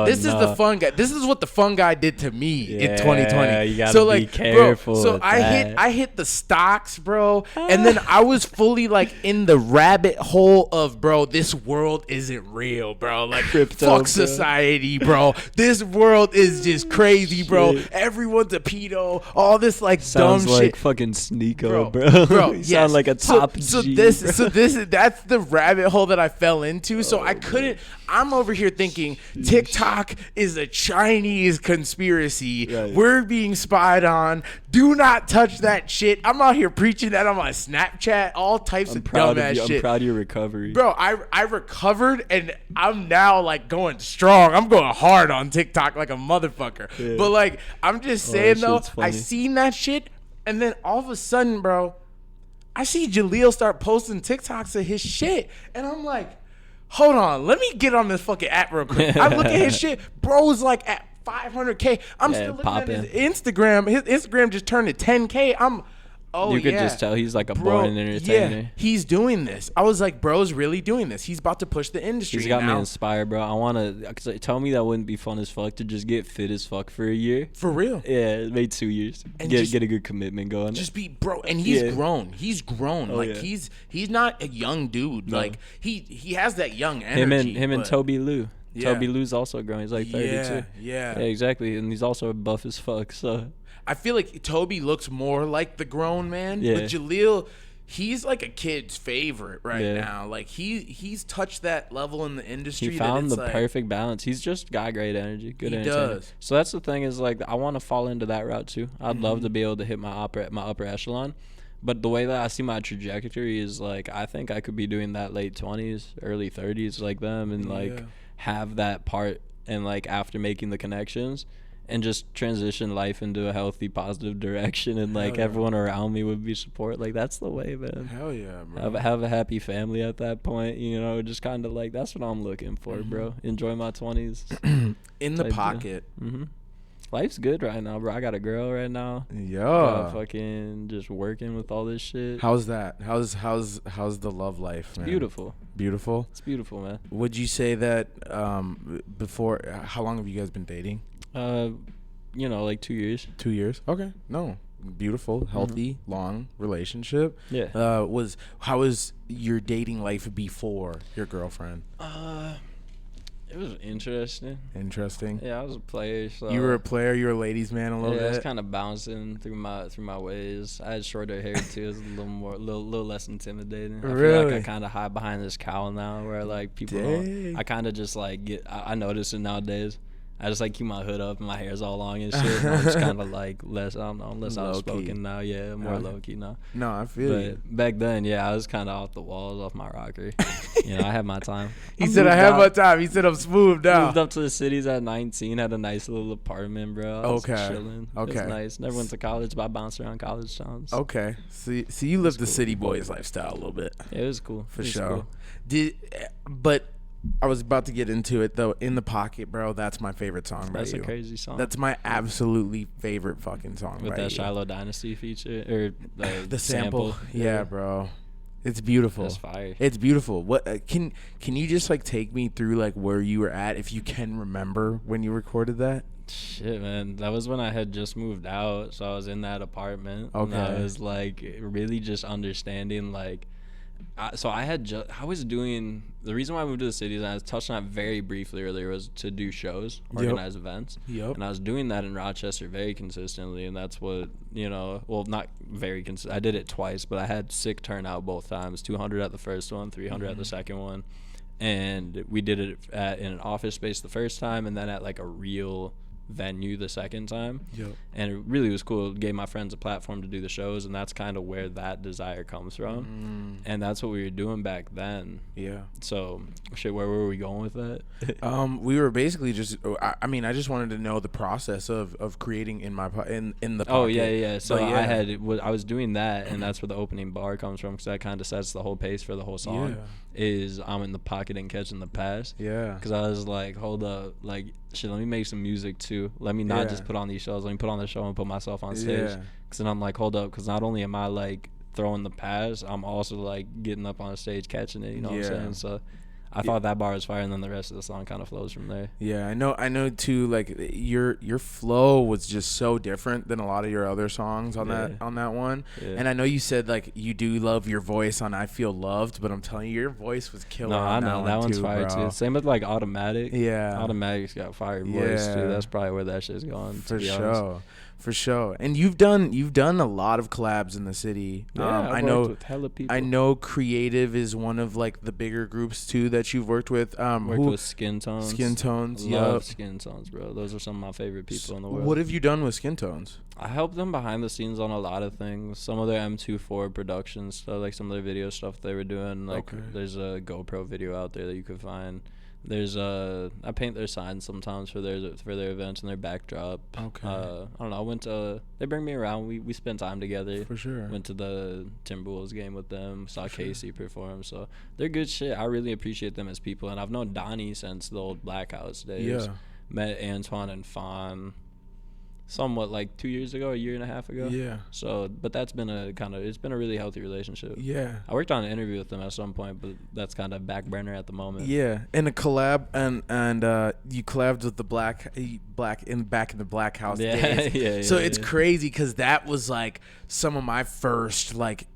[SPEAKER 1] This is the fun guy. This is what the fun guy did to me in 2020.
[SPEAKER 3] You gotta be careful.
[SPEAKER 1] Bro, so I hit the stocks, bro, and then I was fully like in the rabbit hole of, bro, this world isn't real, bro. Like,
[SPEAKER 3] crypto,
[SPEAKER 1] fuck society, bro. This world is just crazy, bro. Everyone's a pedo. All this like
[SPEAKER 3] sounds
[SPEAKER 1] dumb
[SPEAKER 3] like
[SPEAKER 1] shit.
[SPEAKER 3] fucking Sneeko. Bro,
[SPEAKER 1] you
[SPEAKER 3] yes. Sound like a top G.
[SPEAKER 1] That's the rabbit hole that I fell into. So I couldn't. I'm over here thinking TikTok is a Chinese conspiracy. Right. We're being spied on. Do not touch that shit. I'm out here preaching that on my Snapchat. All types of dumbass shit.
[SPEAKER 3] I'm proud of your recovery,
[SPEAKER 1] bro. I recovered and I'm now like going strong. I'm going hard on TikTok like a motherfucker. Yeah. But like, I'm just saying though, I seen that shit. And then all of a sudden, bro, I see JELEEL start posting TikToks of his shit. And I'm like, hold on, let me get on this fucking app real quick. I look at his shit. Bro's like at 500K. I'm still looking at his Instagram. His Instagram just turned to 10K. You
[SPEAKER 3] could just tell he's like a born entertainer.
[SPEAKER 1] Yeah, he's doing this. I was like, bro's really doing this. He's about to push the industry.
[SPEAKER 3] He's got me inspired, bro. I want to, cause tell me that wouldn't be fun as fuck to just get fit as fuck for a year.
[SPEAKER 1] For real.
[SPEAKER 3] Yeah, maybe 2 years. And get a good commitment going.
[SPEAKER 1] Just be, bro. And he's grown. He's grown. He's not a young dude. No. Like he has that young energy.
[SPEAKER 3] Him and Toby Lou. Yeah. Toby Lou's also grown. He's like 32.
[SPEAKER 1] Yeah,
[SPEAKER 3] exactly. And he's also buff as fuck. So
[SPEAKER 1] I feel like Toby looks more like the grown man, but JELEEL, he's like a kid's favorite now. Like he's touched that level in the industry.
[SPEAKER 3] He found the perfect balance. He's just got great energy, good entertainer. So that's the thing is like I want to fall into that route too. I'd love to be able to hit my upper echelon, but the way that I see my trajectory is like I think I could be doing that late 20s, early 30s like them, and like have that part and like after making the connections. And just transition life into a healthy, positive direction, and like everyone around me would be support. Like that's the way, man.
[SPEAKER 1] Hell yeah, bro.
[SPEAKER 3] Have a happy family at that point, you know. Just kind of like that's what I'm looking for, bro. Enjoy my 20s.
[SPEAKER 1] In the pocket.
[SPEAKER 3] Life's good right now, bro. I got a girl right now.
[SPEAKER 1] Yeah.
[SPEAKER 3] Fucking just working with all this shit.
[SPEAKER 1] How's that? How's the love life, man?
[SPEAKER 3] It's beautiful.
[SPEAKER 1] Beautiful.
[SPEAKER 3] It's beautiful, man.
[SPEAKER 1] Would you say that before? How long have you guys been dating?
[SPEAKER 3] Like 2 years.
[SPEAKER 1] 2 years. Okay. No. Beautiful, healthy, long relationship.
[SPEAKER 3] Yeah.
[SPEAKER 1] How was your dating life before your girlfriend?
[SPEAKER 3] It was interesting.
[SPEAKER 1] Interesting.
[SPEAKER 3] Yeah, I was a player. So
[SPEAKER 1] you were a player. You were a ladies' man a little bit.
[SPEAKER 3] I was kind of bouncing through my ways. I had shorter hair too. It was a little less intimidating. I feel like I kind of hide behind this cowl now, where like people don't. I kind of just like get. I notice it nowadays. I just like keep my hood up and my hair's all long and shit. And I'm just kind of like less, I don't know, less outspoken now. Yeah, more low key now.
[SPEAKER 1] No, I feel you.
[SPEAKER 3] But back then, yeah, I was kind of off the walls, off my rocker. I had my time.
[SPEAKER 1] He said, I had my time. He said, I'm smooth now.
[SPEAKER 3] Moved up to the cities at 19, had a nice little apartment, bro. I was chilling. Okay. It was nice. Never went to college, but I bounced around college towns.
[SPEAKER 1] Okay. So you lived the city boys lifestyle a little bit.
[SPEAKER 3] Yeah, it was cool.
[SPEAKER 1] For sure. Cool. But I was about to get into it though. In the Pocket, bro. That's my favorite song.
[SPEAKER 3] That's a crazy song.
[SPEAKER 1] That's my absolutely favorite fucking song.
[SPEAKER 3] With that Shiloh Dynasty feature or the sample.
[SPEAKER 1] Yeah, bro. It's beautiful.
[SPEAKER 3] That's fire.
[SPEAKER 1] It's beautiful. What can you just like take me through like where you were at if you can remember when you recorded that?
[SPEAKER 3] Shit, man. That was when I had just moved out, so I was in that apartment. Okay. And I was like really just understanding like. I was doing the reason why I moved to the city, and I was touching on it very briefly earlier, was to do shows, organize events. And I was doing that in Rochester very consistently, and that's what not very consistent. I did it twice, but I had sick turnout both times. 200 at the first one, 300 at the second one, and we did it in an office space the first time, and then at like a real venue the second time.
[SPEAKER 1] Yep.
[SPEAKER 3] And it really was cool. It gave my friends a platform to do the shows, and that's kind of where that desire comes from. And that's what we were doing back then.
[SPEAKER 1] Yeah.
[SPEAKER 3] So, shit, where were we going with that?
[SPEAKER 1] We were basically just. I mean, I just wanted to know the process of creating in the. Pocket.
[SPEAKER 3] Oh yeah. So
[SPEAKER 1] But, yeah.
[SPEAKER 3] I was doing that, and that's where the opening bar comes from, because that kind of sets the whole pace for the whole song.
[SPEAKER 1] Yeah.
[SPEAKER 3] Is I'm in the pocket and catching the pass.
[SPEAKER 1] Yeah.
[SPEAKER 3] Because I was like, hold up, like, shit, let me make some music too. Let me not
[SPEAKER 1] Yeah.
[SPEAKER 3] just put on these shows. Let me put on the show and put myself on stage.
[SPEAKER 1] Yeah.
[SPEAKER 3] Because then I'm like, hold up, because not only am I like throwing the pass, I'm also like getting up on stage catching it. You know what I'm saying? So I thought that bar was fire, and then the rest of the song kind of flows from there.
[SPEAKER 1] Yeah, I know too. Like your flow was just so different than a lot of your other songs on that one. Yeah. And I know you said like you do love your voice on "I Feel Loved," but I'm telling you, your voice was killer.
[SPEAKER 3] No, I know that one's
[SPEAKER 1] too,
[SPEAKER 3] fire
[SPEAKER 1] bro.
[SPEAKER 3] too. Same with like Automatic.
[SPEAKER 1] Yeah,
[SPEAKER 3] Automatic's got fire voice too. That's probably where that shit's going.
[SPEAKER 1] For sure. For sure. And you've done a lot of collabs in the city.
[SPEAKER 3] Yeah,
[SPEAKER 1] I know
[SPEAKER 3] with hella people.
[SPEAKER 1] I know Creative is one of like the bigger groups too that you've worked with.
[SPEAKER 3] Worked with Skin Tones.
[SPEAKER 1] Skin Tones.
[SPEAKER 3] Love Skin Tones, bro. Those are some of my favorite people in the world.
[SPEAKER 1] What have you done with Skin Tones?
[SPEAKER 3] I helped them behind the scenes on a lot of things. Some of their M24 productions, so like some of their video stuff they were doing. Like there's a GoPro video out there that you could find. There's I paint their signs sometimes for their events and their backdrop.
[SPEAKER 1] Okay.
[SPEAKER 3] I don't know. They bring me around. We spent time together.
[SPEAKER 1] For sure.
[SPEAKER 3] Went to the Timberwolves game with them. Saw Casey perform. So they're good shit. I really appreciate them as people. And I've known Donnie since the old Black House days.
[SPEAKER 1] Yeah.
[SPEAKER 3] Met Antoine and Fawn somewhat like 2 years ago, a year and a half ago.
[SPEAKER 1] Yeah.
[SPEAKER 3] So, but that's been it's been a really healthy relationship.
[SPEAKER 1] Yeah.
[SPEAKER 3] I worked on an interview with them at some point, but that's kind of back burner at the moment.
[SPEAKER 1] Yeah, and a collab, and you collabed with the back in the Black House days.
[SPEAKER 3] Yeah.
[SPEAKER 1] So it's crazy because that was like some of my first like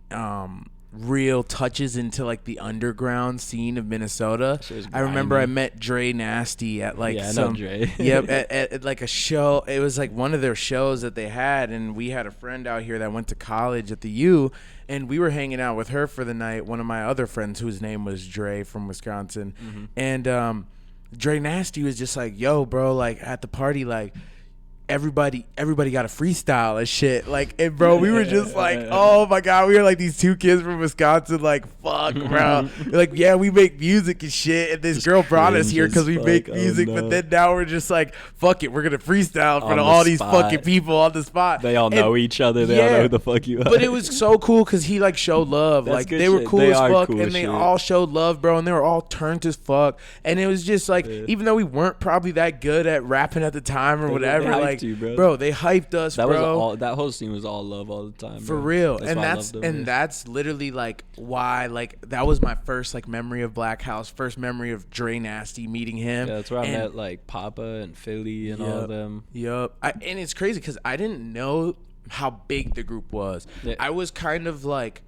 [SPEAKER 1] real touches into like the underground scene of Minnesota. I remember I met Dre Nasty at like
[SPEAKER 3] I know Dre.
[SPEAKER 1] Yep, at like a show. It was like one of their shows that they had, and we had a friend out here that went to college at the U, and we were hanging out with her for the night. One of my other friends, whose name was Dre from Wisconsin, and Dre Nasty was just like, "Yo, bro, like at the party, like." Everybody got a freestyle and shit. Like, and bro, we were just like, oh my god, we were like these two kids from Wisconsin, like, fuck, bro. Like, yeah, we make music and shit. And this girl brought us here because we make music, but then now we're just like, fuck it, we're gonna freestyle for all these fucking people on the spot.
[SPEAKER 3] They all know each other. They all know who the fuck you are.
[SPEAKER 1] But it was so cool because he like showed love. Like they were cool as fuck, and they all showed love, bro. And they were all turned as fuck. And it was just like, even though we weren't probably that good at rapping at the time or whatever, like. Bro, they hyped us, bro.
[SPEAKER 3] That whole scene was all love all the time,
[SPEAKER 1] for real. That's literally like why, like, that was my first like memory of Black House, first memory of Dre Nasty, meeting him.
[SPEAKER 3] Yeah, that's where I met like Papa and Philly and all of them.
[SPEAKER 1] Yup. And it's crazy because I didn't know how big the group was. Yeah. I was kind of like,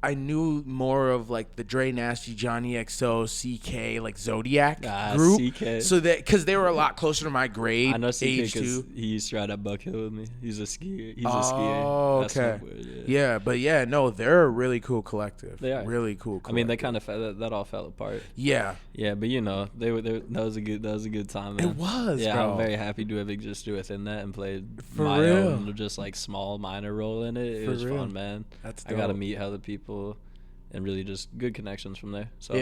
[SPEAKER 1] I knew more of like the Dre Nasty, Johnny XO, CK, like Zodiac group. CK. So that because they were a lot closer to my grade.
[SPEAKER 3] I know CK because he used to ride at Buck Hill with me. He's a skier.
[SPEAKER 1] Oh, okay. Yeah, but yeah, no, they're a really cool collective. They are really cool collective.
[SPEAKER 3] I mean, they kind of that all fell apart.
[SPEAKER 1] Yeah.
[SPEAKER 3] Yeah, but you know, that was a good time. Man.
[SPEAKER 1] It was.
[SPEAKER 3] Yeah,
[SPEAKER 1] bro.
[SPEAKER 3] I'm very happy to have existed within that and played
[SPEAKER 1] For
[SPEAKER 3] my
[SPEAKER 1] real.
[SPEAKER 3] own just like small minor role in it. It was fun, man.
[SPEAKER 1] That's dope.
[SPEAKER 3] I got to meet other people. And really just good connections from there. So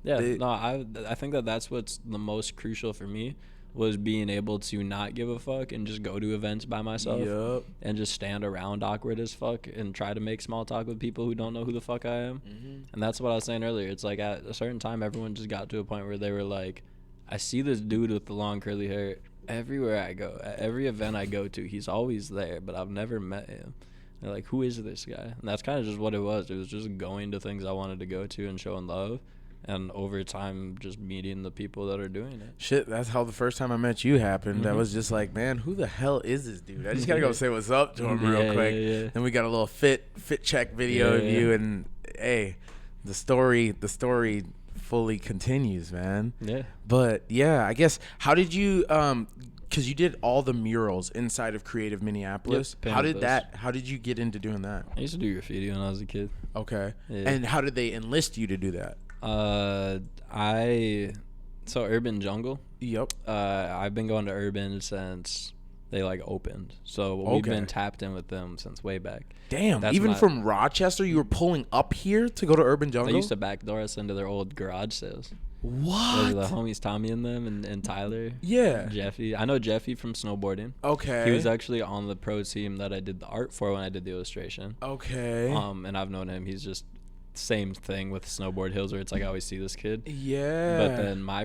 [SPEAKER 3] I think that's what's the most crucial for me was being able to not give a fuck and just go to events by myself and just stand around awkward as fuck and try to make small talk with people who don't know who the fuck I am. And that's what I was saying earlier. It's like at a certain time everyone just got to a point where they were like, I see this dude with the long curly hair everywhere I go. At every event I go to, he's always there, but I've never met him. They're like, who is this guy? And that's kind of just what it was. It was just going to things I wanted to go to and showing love. And over time, just meeting the people that are doing it.
[SPEAKER 1] Shit, that's how the first time I met you happened. I was just like, man, who the hell is this dude? I just got to go say what's up to him real quick. Yeah. Then we got a little fit check video of you. And, hey, the story fully continues, man. Yeah. But, yeah, I guess, how did you because you did all the murals inside of Creative Minneapolis. Yep, how did you get into doing that?
[SPEAKER 3] I used to do graffiti when I was a kid.
[SPEAKER 1] Okay. Yeah. And how did they enlist you to do that?
[SPEAKER 3] So Urban Jungle.
[SPEAKER 1] Yep.
[SPEAKER 3] I've been going to Urban since they like opened. So we've been tapped in with them since way back.
[SPEAKER 1] Damn. Even from Rochester, you were pulling up here to go to Urban Jungle?
[SPEAKER 3] They used to backdoor us into their old garage sales.
[SPEAKER 1] What?
[SPEAKER 3] Those are the homies Tommy and them and Tyler.
[SPEAKER 1] Yeah.
[SPEAKER 3] Jeffy. I know Jeffy from snowboarding.
[SPEAKER 1] Okay.
[SPEAKER 3] He was actually on the pro team that I did the art for when I did the illustration.
[SPEAKER 1] Okay.
[SPEAKER 3] And I've known him. He's just same thing with Snowboard Hills where it's like I always see this kid.
[SPEAKER 1] Yeah.
[SPEAKER 3] But then my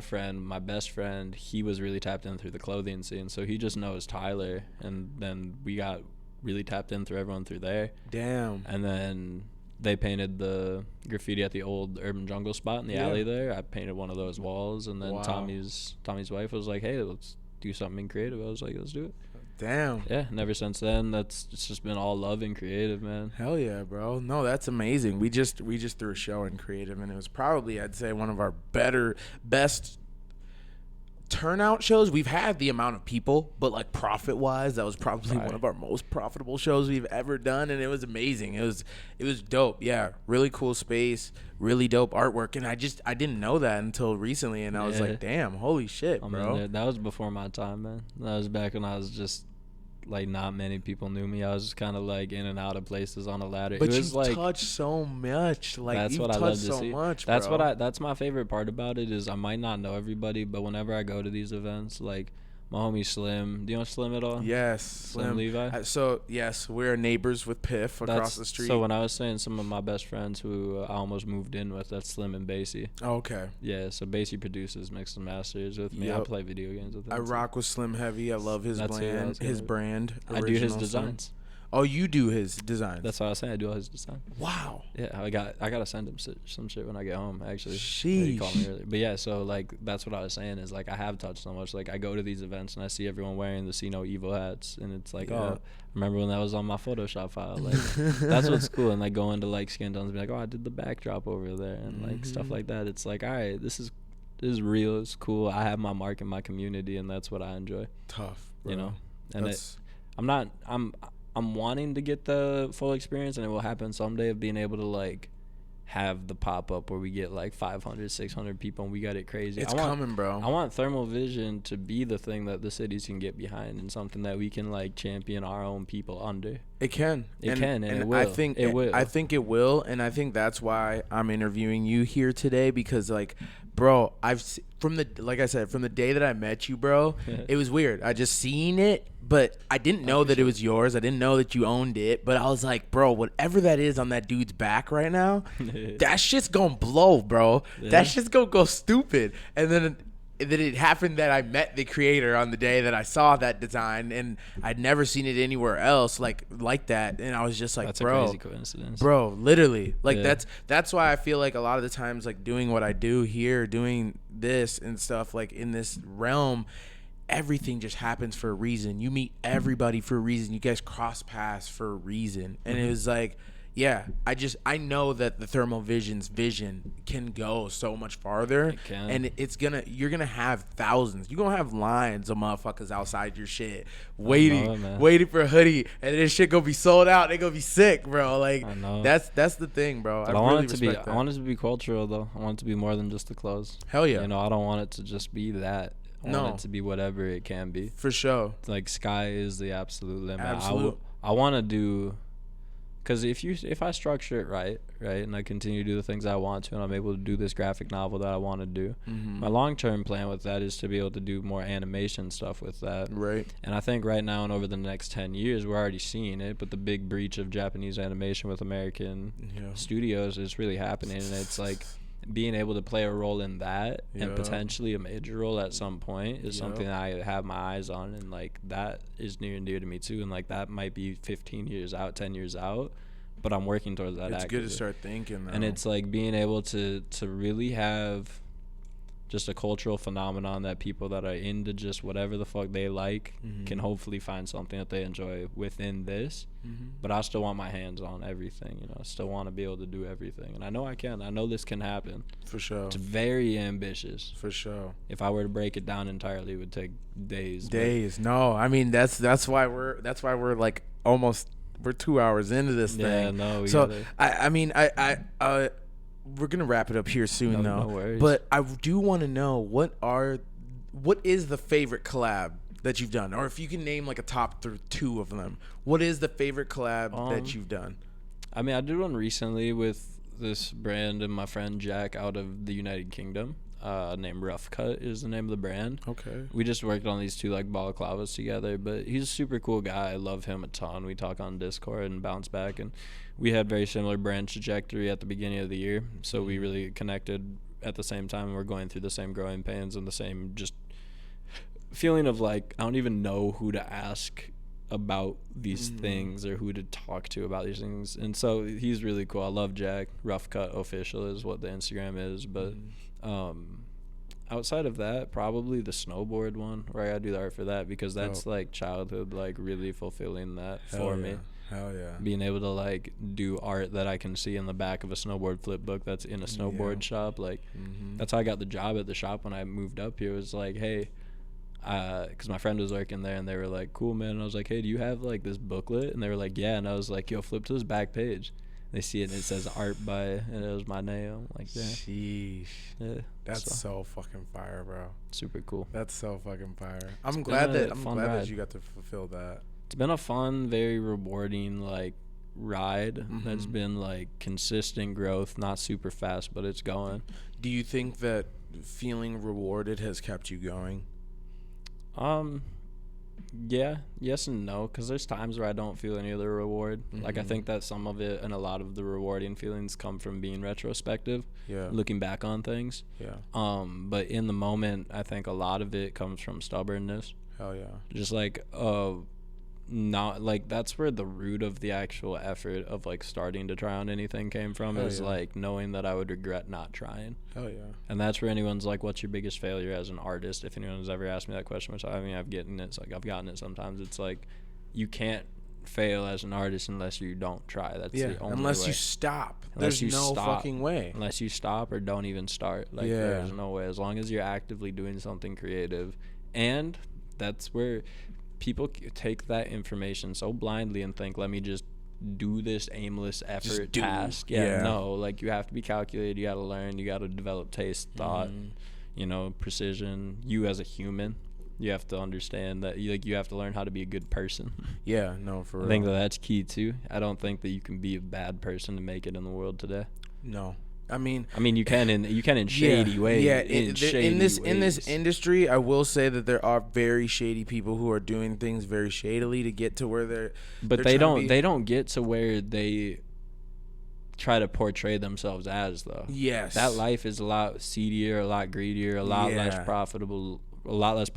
[SPEAKER 3] best friend, he was really tapped in through the clothing scene. So he just knows Tyler. And then we got really tapped in through everyone through there.
[SPEAKER 1] Damn.
[SPEAKER 3] And then they painted the graffiti at the old Urban Jungle spot in the alley there. I painted one of those walls. And then Tommy's wife was like, hey, let's do something creative. I was like, let's do it.
[SPEAKER 1] Damn.
[SPEAKER 3] Yeah, and ever since then, it's just been all love and creative, man.
[SPEAKER 1] Hell yeah, bro. No, that's amazing. We just threw a show in creative, and it was probably, I'd say, one of our best turnout shows. We've had the amount of people, but like profit wise, that was probably one of our most profitable shows we've ever done, and it was amazing. It was dope. Yeah, really cool space, really dope artwork, and I didn't know that until recently, and I was like, damn, holy shit, bro.
[SPEAKER 3] That was before my time, man. That was back when I was just like not many people knew me. I was just kind of like in and out of places on a ladder.
[SPEAKER 1] But
[SPEAKER 3] it was
[SPEAKER 1] you've touched so much. Like
[SPEAKER 3] that's
[SPEAKER 1] you've
[SPEAKER 3] what I
[SPEAKER 1] touched
[SPEAKER 3] love to
[SPEAKER 1] so
[SPEAKER 3] see.
[SPEAKER 1] much,
[SPEAKER 3] that's
[SPEAKER 1] bro.
[SPEAKER 3] that's my favorite part about it is I might not know everybody, but whenever I go to these events, like my homie Slim, do you know Slim at all?
[SPEAKER 1] Yes,
[SPEAKER 3] Slim Levi.
[SPEAKER 1] So yes, we're neighbors with Piff across the street.
[SPEAKER 3] So when I was saying some of my best friends who I almost moved in with, that's Slim and Basie.
[SPEAKER 1] Oh, okay.
[SPEAKER 3] Yeah, so Basie produces Mix and Masters with me.
[SPEAKER 1] Yep.
[SPEAKER 3] I play video games with him.
[SPEAKER 1] I rock with Slim Heavy. I love his brand.
[SPEAKER 3] I do his designs.
[SPEAKER 1] Slim. Oh, you do his designs.
[SPEAKER 3] That's what I was saying. I do all his design.
[SPEAKER 1] Wow.
[SPEAKER 3] Yeah, I gotta send him some shit when I get home. Actually,
[SPEAKER 1] sheesh.
[SPEAKER 3] He called me earlier. But yeah, so like that's what I was saying is like I have touched so much. Like I go to these events and I see everyone wearing the See No Evil hats, and it's like, oh, remember when that was on my Photoshop file? Like that's what's cool. And like going to like skin tones and be like, oh, I did the backdrop over there, and like stuff like that. It's like, all right, this is real. It's cool. I have my mark in my community, and that's what I enjoy.
[SPEAKER 1] Tough, bro.
[SPEAKER 3] You know, and I'm wanting to get the full experience, and it will happen someday of being able to like have the pop up where we get like 500, 600 people and we got it crazy.
[SPEAKER 1] It's coming, bro.
[SPEAKER 3] I want thermal vision to be the thing that the cities can get behind and something that we can like champion our own people under.
[SPEAKER 1] It can.
[SPEAKER 3] And it will.
[SPEAKER 1] I think it will. I think it will, and I think that's why I'm interviewing you here today because like, bro, from the day that I met you, bro, it was weird. I just seen it, but I didn't know that it was yours. I didn't know that you owned it, but I was like, bro, whatever that is on that dude's back right now, that shit's gonna blow, bro. Yeah. That shit's gonna go stupid. And then it happened that I met the creator on the day that I saw that design, and I'd never seen it anywhere else like that, and I was just like,
[SPEAKER 3] that's
[SPEAKER 1] bro,
[SPEAKER 3] a crazy coincidence,
[SPEAKER 1] bro, literally, like that's why I feel like a lot of the times like doing what I do here, doing this and stuff like in this realm, everything just happens for a reason. You meet everybody for a reason. You guys cross paths for a reason, and it was like, yeah, I know that the thermal vision's vision can go so much farther,
[SPEAKER 3] it can.
[SPEAKER 1] And you're gonna have thousands. You're gonna have lines of motherfuckers outside your shit waiting for a hoodie, and this shit gonna be sold out. They gonna be sick, bro. Like
[SPEAKER 3] I know.
[SPEAKER 1] that's the thing, bro.
[SPEAKER 3] But I want it to be cultural though. I want it to be more than just the clothes.
[SPEAKER 1] Hell yeah.
[SPEAKER 3] You know, I don't want it to just be that. I want it to be whatever it can be.
[SPEAKER 1] For sure.
[SPEAKER 3] Like sky is the absolute limit.
[SPEAKER 1] Absolute.
[SPEAKER 3] I want to do. Because if I structure it right, and I continue to do the things I want to, and I'm able to do this graphic novel that I want to do, my long-term plan with that is to be able to do more animation stuff with that.
[SPEAKER 1] Right.
[SPEAKER 3] And I think right now and over the next 10 years, we're already seeing it, but the big breach of Japanese animation with American studios is really happening, and it's like being able to play a role in that and potentially a major role at some point is something that I have my eyes on, and like that is near and dear to me too, and like that might be 15 years out, 10 years out, but I'm working towards that.
[SPEAKER 1] It's good to start thinking though.
[SPEAKER 3] And it's like being able to really have just a cultural phenomenon that people that are into just whatever the fuck they like can hopefully find something that they enjoy within this. But I still want my hands on everything, you know. I still want to be able to do everything, and I know I can. I know this can happen.
[SPEAKER 1] For sure.
[SPEAKER 3] It's very ambitious.
[SPEAKER 1] For sure.
[SPEAKER 3] If I were to break it down entirely, it would take days.
[SPEAKER 1] No, I mean that's why we're like almost we're 2 hours into this thing.
[SPEAKER 3] Yeah, no.
[SPEAKER 1] So I mean we're gonna wrap it up here soon,
[SPEAKER 3] No
[SPEAKER 1] though.
[SPEAKER 3] worries.
[SPEAKER 1] But I do want to know what is the favorite collab that you've done, or if you can name like a top two of them. What is the favorite collab that you've done?
[SPEAKER 3] I mean, I did one recently with this brand and my friend Jack out of the United Kingdom. Named Rough Cut is the name of the brand.
[SPEAKER 1] Okay.
[SPEAKER 3] We just worked on these 2 like balaclavas together, but he's a super cool guy. I love him a ton. We talk on Discord and bounce back, and we had very similar brand trajectory at the beginning of the year, so we really connected at the same time. We're going through the same growing pains and the same just feeling of like I don't even know who to ask about these things or who to talk to about these things, and so he's really cool. I love Jack. Rough Cut Official is what the Instagram is, but outside of that, probably the snowboard one, where I gotta do the art for that, because that's like childhood, like really fulfilling that for me.
[SPEAKER 1] Hell yeah.
[SPEAKER 3] Being able to like do art that I can see in the back of a snowboard flip book that's in a snowboard shop, like that's how I got the job at the shop when I moved up here. It was like, hey, because my friend was working there, and they were like, cool, man. And I was like, hey, do you have like this booklet? And they were like, yeah. And I was like, yo, flip to this back page. They see it and it says art by, and it was my name. I'm like, yeah.
[SPEAKER 1] Sheesh.
[SPEAKER 3] Yeah.
[SPEAKER 1] That's so fucking fire, bro.
[SPEAKER 3] Super cool.
[SPEAKER 1] That's so fucking fire. I'm glad that
[SPEAKER 3] ride.
[SPEAKER 1] you got to fulfill that.
[SPEAKER 3] It's been a fun, very rewarding like ride. That's been like consistent growth, not super fast, but it's going.
[SPEAKER 1] Do you think that feeling rewarded has kept you going?
[SPEAKER 3] Yeah, yes and no, because there's times where I don't feel any of the reward. Like I think that some of it and a lot of the rewarding feelings come from being retrospective, looking back on things. But in the moment, I think a lot of it comes from stubbornness.
[SPEAKER 1] Hell yeah.
[SPEAKER 3] Just like not like that's where the root of the actual effort of like starting to try on anything came from. Is like knowing that I would regret not trying.
[SPEAKER 1] Hell yeah. And
[SPEAKER 3] that's where anyone's like, what's your biggest failure as an artist? If anyone's ever asked me that question, which I mean I've gotten it sometimes, it's like you can't fail as an artist unless you don't try. That's the only
[SPEAKER 1] unless
[SPEAKER 3] way.
[SPEAKER 1] You stop.
[SPEAKER 3] Unless
[SPEAKER 1] there's
[SPEAKER 3] you
[SPEAKER 1] no
[SPEAKER 3] stop.
[SPEAKER 1] Fucking way.
[SPEAKER 3] Unless you stop or don't even start. Like there's no way. As long as you're actively doing something creative. And that's where people take that information so blindly and think, let me just do this aimless effort task. No, like you have to be calculated. You got to learn. You got to develop taste, thought, precision. You as a human, you have to understand that you have to learn how to be a good person.
[SPEAKER 1] Yeah, no, for real.
[SPEAKER 3] I think that's key too. I don't think that you can be a bad person to make it in the world today.
[SPEAKER 1] No. I mean
[SPEAKER 3] you can in shady ways.
[SPEAKER 1] Yeah, in this industry, I will say that there are very shady people who are doing things very shadily to get to where they're.
[SPEAKER 3] But they don't get to where they try to portray themselves as, though.
[SPEAKER 1] Yes.
[SPEAKER 3] That life is a lot seedier, a lot greedier, a lot less profitable. A lot less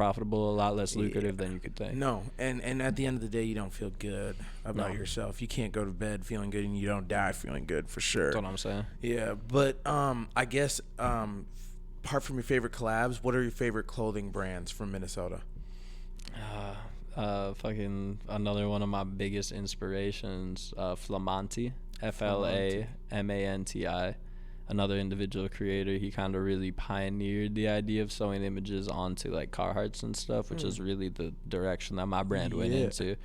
[SPEAKER 3] lucrative than you could think.
[SPEAKER 1] No, and at the end of the day, you don't feel good about yourself. You can't go to bed feeling good, and you don't die feeling good for sure.
[SPEAKER 3] That's what I'm saying.
[SPEAKER 1] Yeah, but I guess apart from your favorite collabs, what are your favorite clothing brands from Minnesota?
[SPEAKER 3] Fucking another one of my biggest inspirations, Flamanti, Flamanti. Another individual creator. He kind of really pioneered the idea of sewing images onto like Carhartts and stuff, which is really the direction that my brand went into.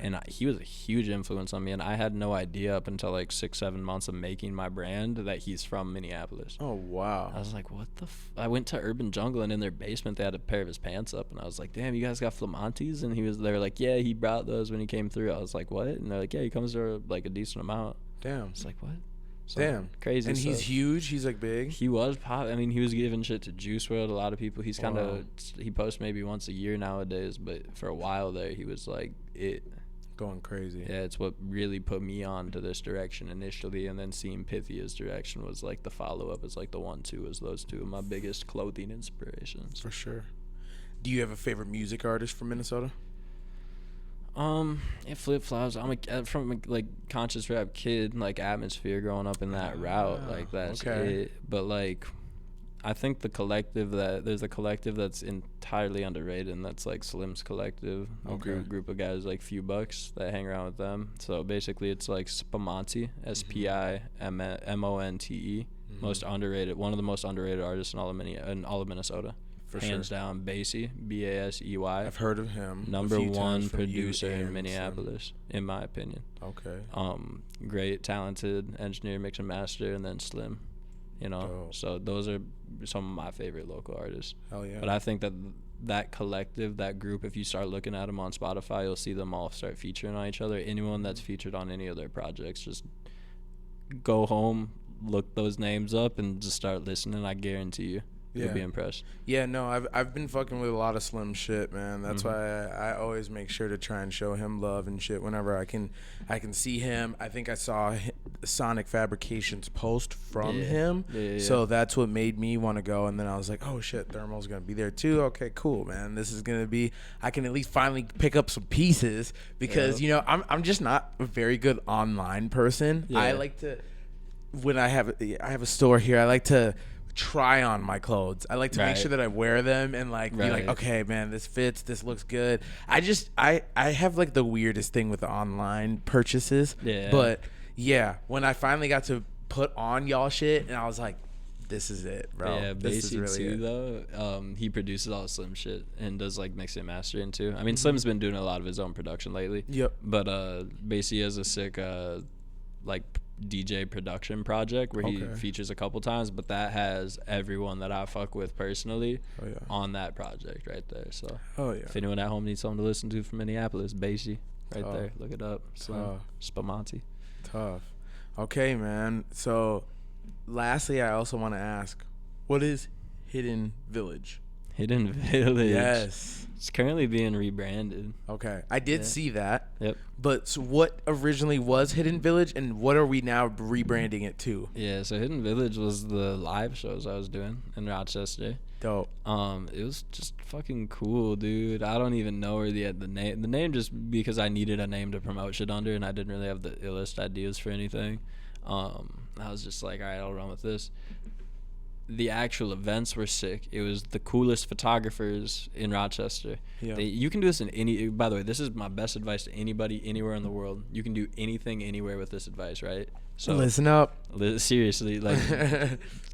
[SPEAKER 3] And he was a huge influence on me, and I had no idea up until like 6-7 months of making my brand that he's from Minneapolis.
[SPEAKER 1] Oh wow.
[SPEAKER 3] I was like, what the I went to Urban Jungle, and in their basement they had a pair of his pants up, and I was like, damn, you guys got Flamantis? And they were like, yeah, he brought those when he came through. I was like, what? And they're like, yeah, he comes to like a decent amount.
[SPEAKER 1] Damn.
[SPEAKER 3] I was like, what? So
[SPEAKER 1] damn,
[SPEAKER 3] crazy.
[SPEAKER 1] And
[SPEAKER 3] stuff.
[SPEAKER 1] He's huge. He's like big.
[SPEAKER 3] He was pop. I mean, he was giving shit to Juice WRLD. A lot of people. He's kind of he posts maybe once a year nowadays, but for a while there, he was like
[SPEAKER 1] going crazy.
[SPEAKER 3] Yeah, it's what really put me on to this direction initially, and then seeing Pythia's direction was like the follow up. It's like the 1-2 was those two of my biggest clothing inspirations.
[SPEAKER 1] For sure. Do you have a favorite music artist from Minnesota?
[SPEAKER 3] It flip-flops. I'm from like conscious rap kid, like Atmosphere, growing up in that route. Like that's it. But like, I think there's a collective that's entirely underrated, and that's like Slim's collective. A group of guys, like Few Bucks, that hang around with them. So basically, it's like Spimonte, Spimonte, most underrated, one of the most underrated artists in all of Minnesota. For hands sure. down, Basey, Basey. I've
[SPEAKER 1] heard of him.
[SPEAKER 3] Number one producer in Minneapolis, in my opinion.
[SPEAKER 1] Okay.
[SPEAKER 3] Great, talented engineer, mix and master, and then Slim. you know.
[SPEAKER 1] Dope.
[SPEAKER 3] So those are some of my favorite local artists.
[SPEAKER 1] Hell yeah.
[SPEAKER 3] But I think that collective, that group, if you start looking at them on Spotify, you'll see them all start featuring on each other. Anyone that's featured on any of their projects, just go home, look those names up, and just start listening. I guarantee you, you'll be impressed.
[SPEAKER 1] Yeah, no, I've been fucking with a lot of Slim shit, man. That's why I always make sure to try and show him love and shit whenever I can see him. I think I saw Sonic Fabrications post from him, so that's what made me want to go. And then I was like, oh shit, Thermal's gonna be there too. Okay, cool, man. This is gonna be. I can at least finally pick up some pieces because you know I'm just not a very good online person. I like to when I have a store here. I like to try on my clothes. I like to make sure that I wear them and like be like, okay, man, this fits, this looks good. I have like the weirdest thing with the online purchases. But yeah, when I finally got to put on y'all shit and I was like, this is it, bro.
[SPEAKER 3] Yeah,
[SPEAKER 1] this is
[SPEAKER 3] Basie
[SPEAKER 1] really
[SPEAKER 3] too, though. He produces all Slim shit and does like mixing and mastering too. I mean, Slim's been doing a lot of his own production lately. Yep. But Basie has a sick like DJ production project where he features a couple times, but that has everyone that I fuck with personally on that project right there. So if anyone at home needs something to listen to from Minneapolis, Basie right there, look it up. Slim Spamanti.
[SPEAKER 1] Tough. Okay, man. So lastly, I also want to ask, what is Hidden Village?
[SPEAKER 3] Hidden Village.
[SPEAKER 1] Yes.
[SPEAKER 3] It's currently being rebranded.
[SPEAKER 1] Okay. I did see that.
[SPEAKER 3] Yep.
[SPEAKER 1] But so what originally was Hidden Village and what are we now rebranding it to?
[SPEAKER 3] Yeah, so Hidden Village was the live shows I was doing in Rochester.
[SPEAKER 1] Dope.
[SPEAKER 3] It was just fucking cool, dude. I don't even know where the name. The name just because I needed a name to promote shit under and I didn't really have the illest ideas for anything. I was just like, all right, I'll run with this. The actual events were sick. It was the coolest photographers in Rochester. Yeah. You can do this in any. By the way, this is my best advice to anybody anywhere in the world. You can do anything anywhere with this advice, right? So
[SPEAKER 1] listen up.
[SPEAKER 3] Seriously, like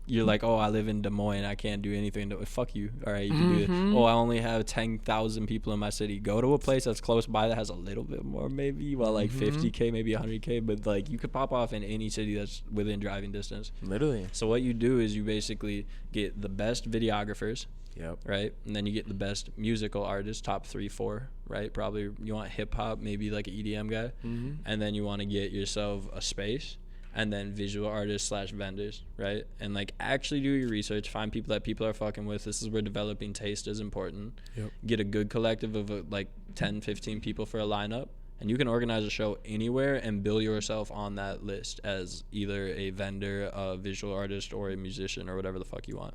[SPEAKER 3] you're like, oh, I live in Des Moines, I can't do anything. Fuck you. All right, you can do it. Oh, I only have 10,000 people in my city. Go to a place that's close by that has a little bit more, maybe, well, like 50K, maybe 100K, but like you could pop off in any city that's within driving distance.
[SPEAKER 1] Literally.
[SPEAKER 3] So what you do is you basically get the best videographers. Yep. Right, and then you get the best musical artists, top 3, 4. Right, probably you want hip hop, maybe like an EDM guy, and then you want to get yourself a space. And then visual artists / vendors, right? And like actually do your research, find people that people are fucking with. This is where developing taste is important. Yep. Get a good collective of like 10, 15 people for a lineup. And you can organize a show anywhere and bill yourself on that list as either a vendor, a visual artist, or a musician or whatever the fuck you want.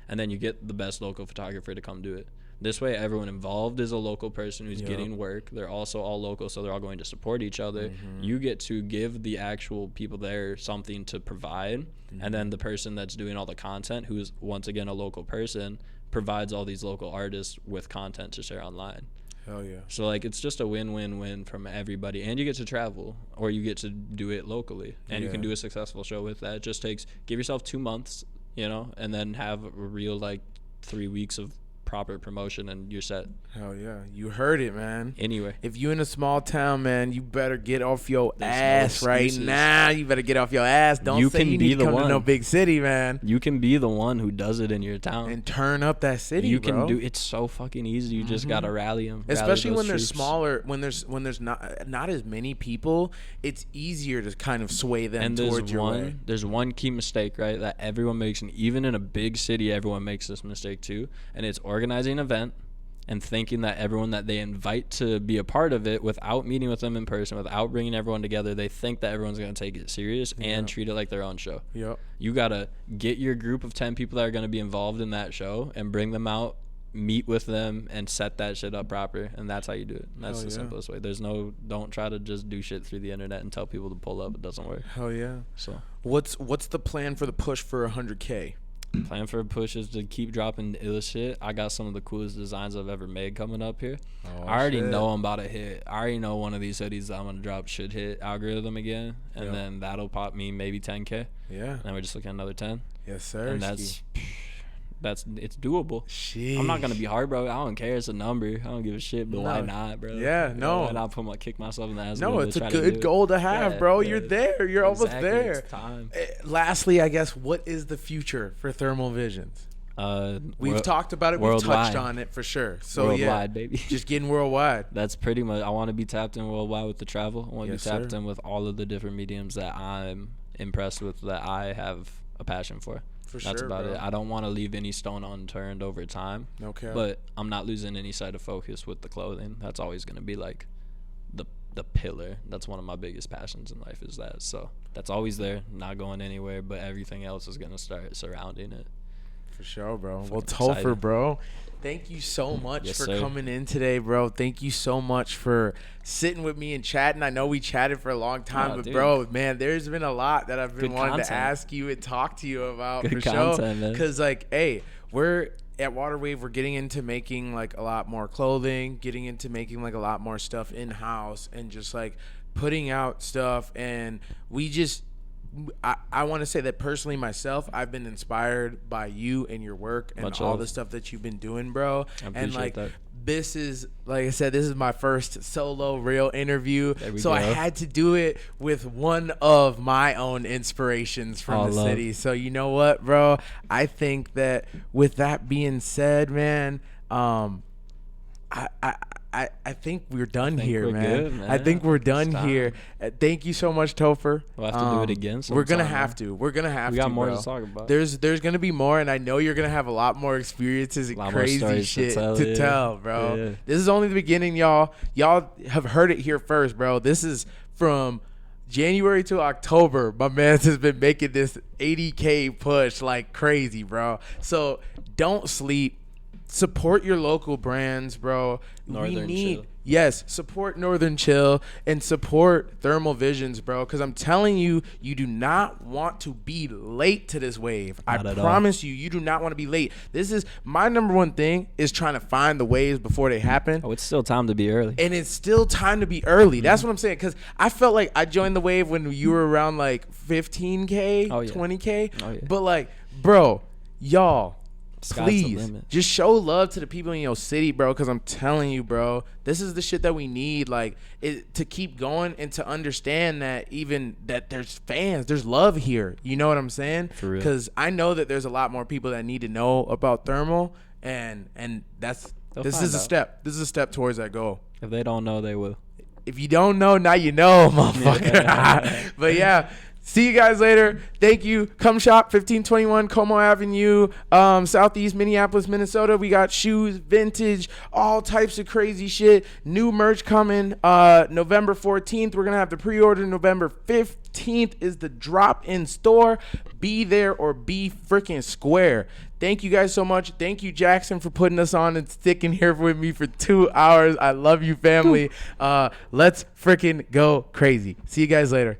[SPEAKER 3] And then you get the best local photographer to come do it. This way, everyone involved is a local person who's getting work. They're also all local, so they're all going to support each other. You get to give the actual people there something to provide, and then the person that's doing all the content, who's once again a local person, provides all these local artists with content to share online.
[SPEAKER 1] Hell yeah.
[SPEAKER 3] So like it's just a win-win-win from everybody, and you get to travel, or you get to do it locally, and you can do a successful show with that. It just takes, give yourself 2 months, you know, and then have a real like 3 weeks of proper promotion and you're set.
[SPEAKER 1] Hell yeah. You heard it, man.
[SPEAKER 3] Anyway,
[SPEAKER 1] if you in a small town, man, you better get off your ass right now. You better get off your ass. Don't say you need to come to no big city, man.
[SPEAKER 3] You can be the one who does it in your town
[SPEAKER 1] and turn up that city.
[SPEAKER 3] You can do it's so fucking easy. You just gotta rally them,
[SPEAKER 1] especially when they're smaller. When there's not as many people, it's easier to kind of sway them towards your way.
[SPEAKER 3] There's one key mistake, right, that everyone makes, and even in a big city, everyone makes this mistake too, and it's organizing an event and thinking that everyone that they invite to be a part of it, without meeting with them in person, without bringing everyone together, they think that everyone's going to take it serious and treat it like their own show. Yep. You got to get your group of 10 people that are going to be involved in that show and bring them out, meet with them, and set that shit up proper. And that's how you do it. And that's the simplest way. Don't try to just do shit through the internet and tell people to pull up. It doesn't work.
[SPEAKER 1] Hell yeah.
[SPEAKER 3] So
[SPEAKER 1] what's the plan for the push for 100K?
[SPEAKER 3] Plan for a push is to keep dropping ill shit. I got some of the coolest designs I've ever made coming up here. I already know I'm about to hit. I already know one of these hoodies that I'm going to drop should hit algorithm again. And then that'll pop me maybe 10K.
[SPEAKER 1] Yeah.
[SPEAKER 3] And we're just looking at another 10.
[SPEAKER 1] Yes, sir.
[SPEAKER 3] And that's it's doable.
[SPEAKER 1] Sheesh.
[SPEAKER 3] I'm not gonna be heartbroken. I don't care. It's a number. I don't give a shit. But why not, bro?
[SPEAKER 1] Yeah, no.
[SPEAKER 3] Why not kick myself in the ass?
[SPEAKER 1] No, it's a good goal to have, bro. You're there. You're almost there.
[SPEAKER 3] It's time.
[SPEAKER 1] Lastly, I guess, what is the future for Thermal Visions? We've talked about it. We've touched on it for sure. So
[SPEAKER 3] worldwide, baby.
[SPEAKER 1] Just getting worldwide.
[SPEAKER 3] That's pretty much. I want to be tapped in worldwide with the travel. I want to be tapped in with all of the different mediums that I'm impressed with, that I have a passion for. That's about it. I don't want to leave any stone unturned over time. Okay. But I'm not losing any sight of focus with the clothing. That's always going to be like the pillar. That's one of my biggest passions in life, is that. So that's always there, not going anywhere, but everything else is going to start surrounding it.
[SPEAKER 1] For sure, bro. Well, Topher, bro, thank you so much for coming in today, bro. Thank you so much for sitting with me and chatting. I know we chatted for a long time, but bro, man, there's been a lot that I've been wanting to ask you and talk to you about for sure. Because, like, hey, we're at Waterwave, we're getting into making like a lot more clothing, getting into making like a lot more stuff in house, and just like putting out stuff. And we just, I want to say that personally myself, I've been inspired by you and your work and all the stuff that you've been doing, bro. And like that. This is, like I said, this is my first solo real interview, so I had to do it with one of my own inspirations from the city. So you know what, bro? I think that with that being said, man, I think we're done here, man. Good, man. I think we're done here. Thank you so much, Topher.
[SPEAKER 3] We'll have to do it again sometime.
[SPEAKER 1] We're going to have to. We're going to have to,
[SPEAKER 3] We got more
[SPEAKER 1] bro.
[SPEAKER 3] to talk about.
[SPEAKER 1] There's going to be more, and I know you're going to have a lot more experiences and crazy shit to tell, bro. Yeah. This is only the beginning, y'all. Y'all have heard it here first, bro. This is from January to October. My man has been making this 80K push like crazy, bro. So don't sleep. Support your local brands, bro. Support Northern Chill and support Thermal Visions, bro. Because I'm telling you, you do not want to be late to this wave. I promise you, you do not want to be late. This is my number one thing, is trying to find the waves before they happen.
[SPEAKER 3] Oh, it's still time to be early.
[SPEAKER 1] And it's still time to be early. Mm-hmm. That's what I'm saying. Because I felt like I joined the wave when you were around like 15K, 20K. Oh, yeah. But like, bro, y'all, please just show love to the people in your city, bro, because I'm telling you, bro, this is the shit that we need, like, to keep going and to understand that even that there's fans, there's love here. You know what I'm saying? For real. Because I know that there's a lot more people that need to know about thermal, and this is a step. This is a step towards that goal.
[SPEAKER 3] If they don't know, they will.
[SPEAKER 1] If you don't know, now you know, motherfucker. But yeah. See you guys later. Thank you. Come shop 1521 Como Avenue, Southeast Minneapolis, Minnesota. We got shoes, vintage, all types of crazy shit. New merch coming November 14th. We're going to have the pre-order. November 15th is the drop in store. Be there or be freaking square. Thank you guys so much. Thank you, Jackson, for putting us on and sticking here with me for 2 hours. I love you, family. Let's freaking go crazy. See you guys later.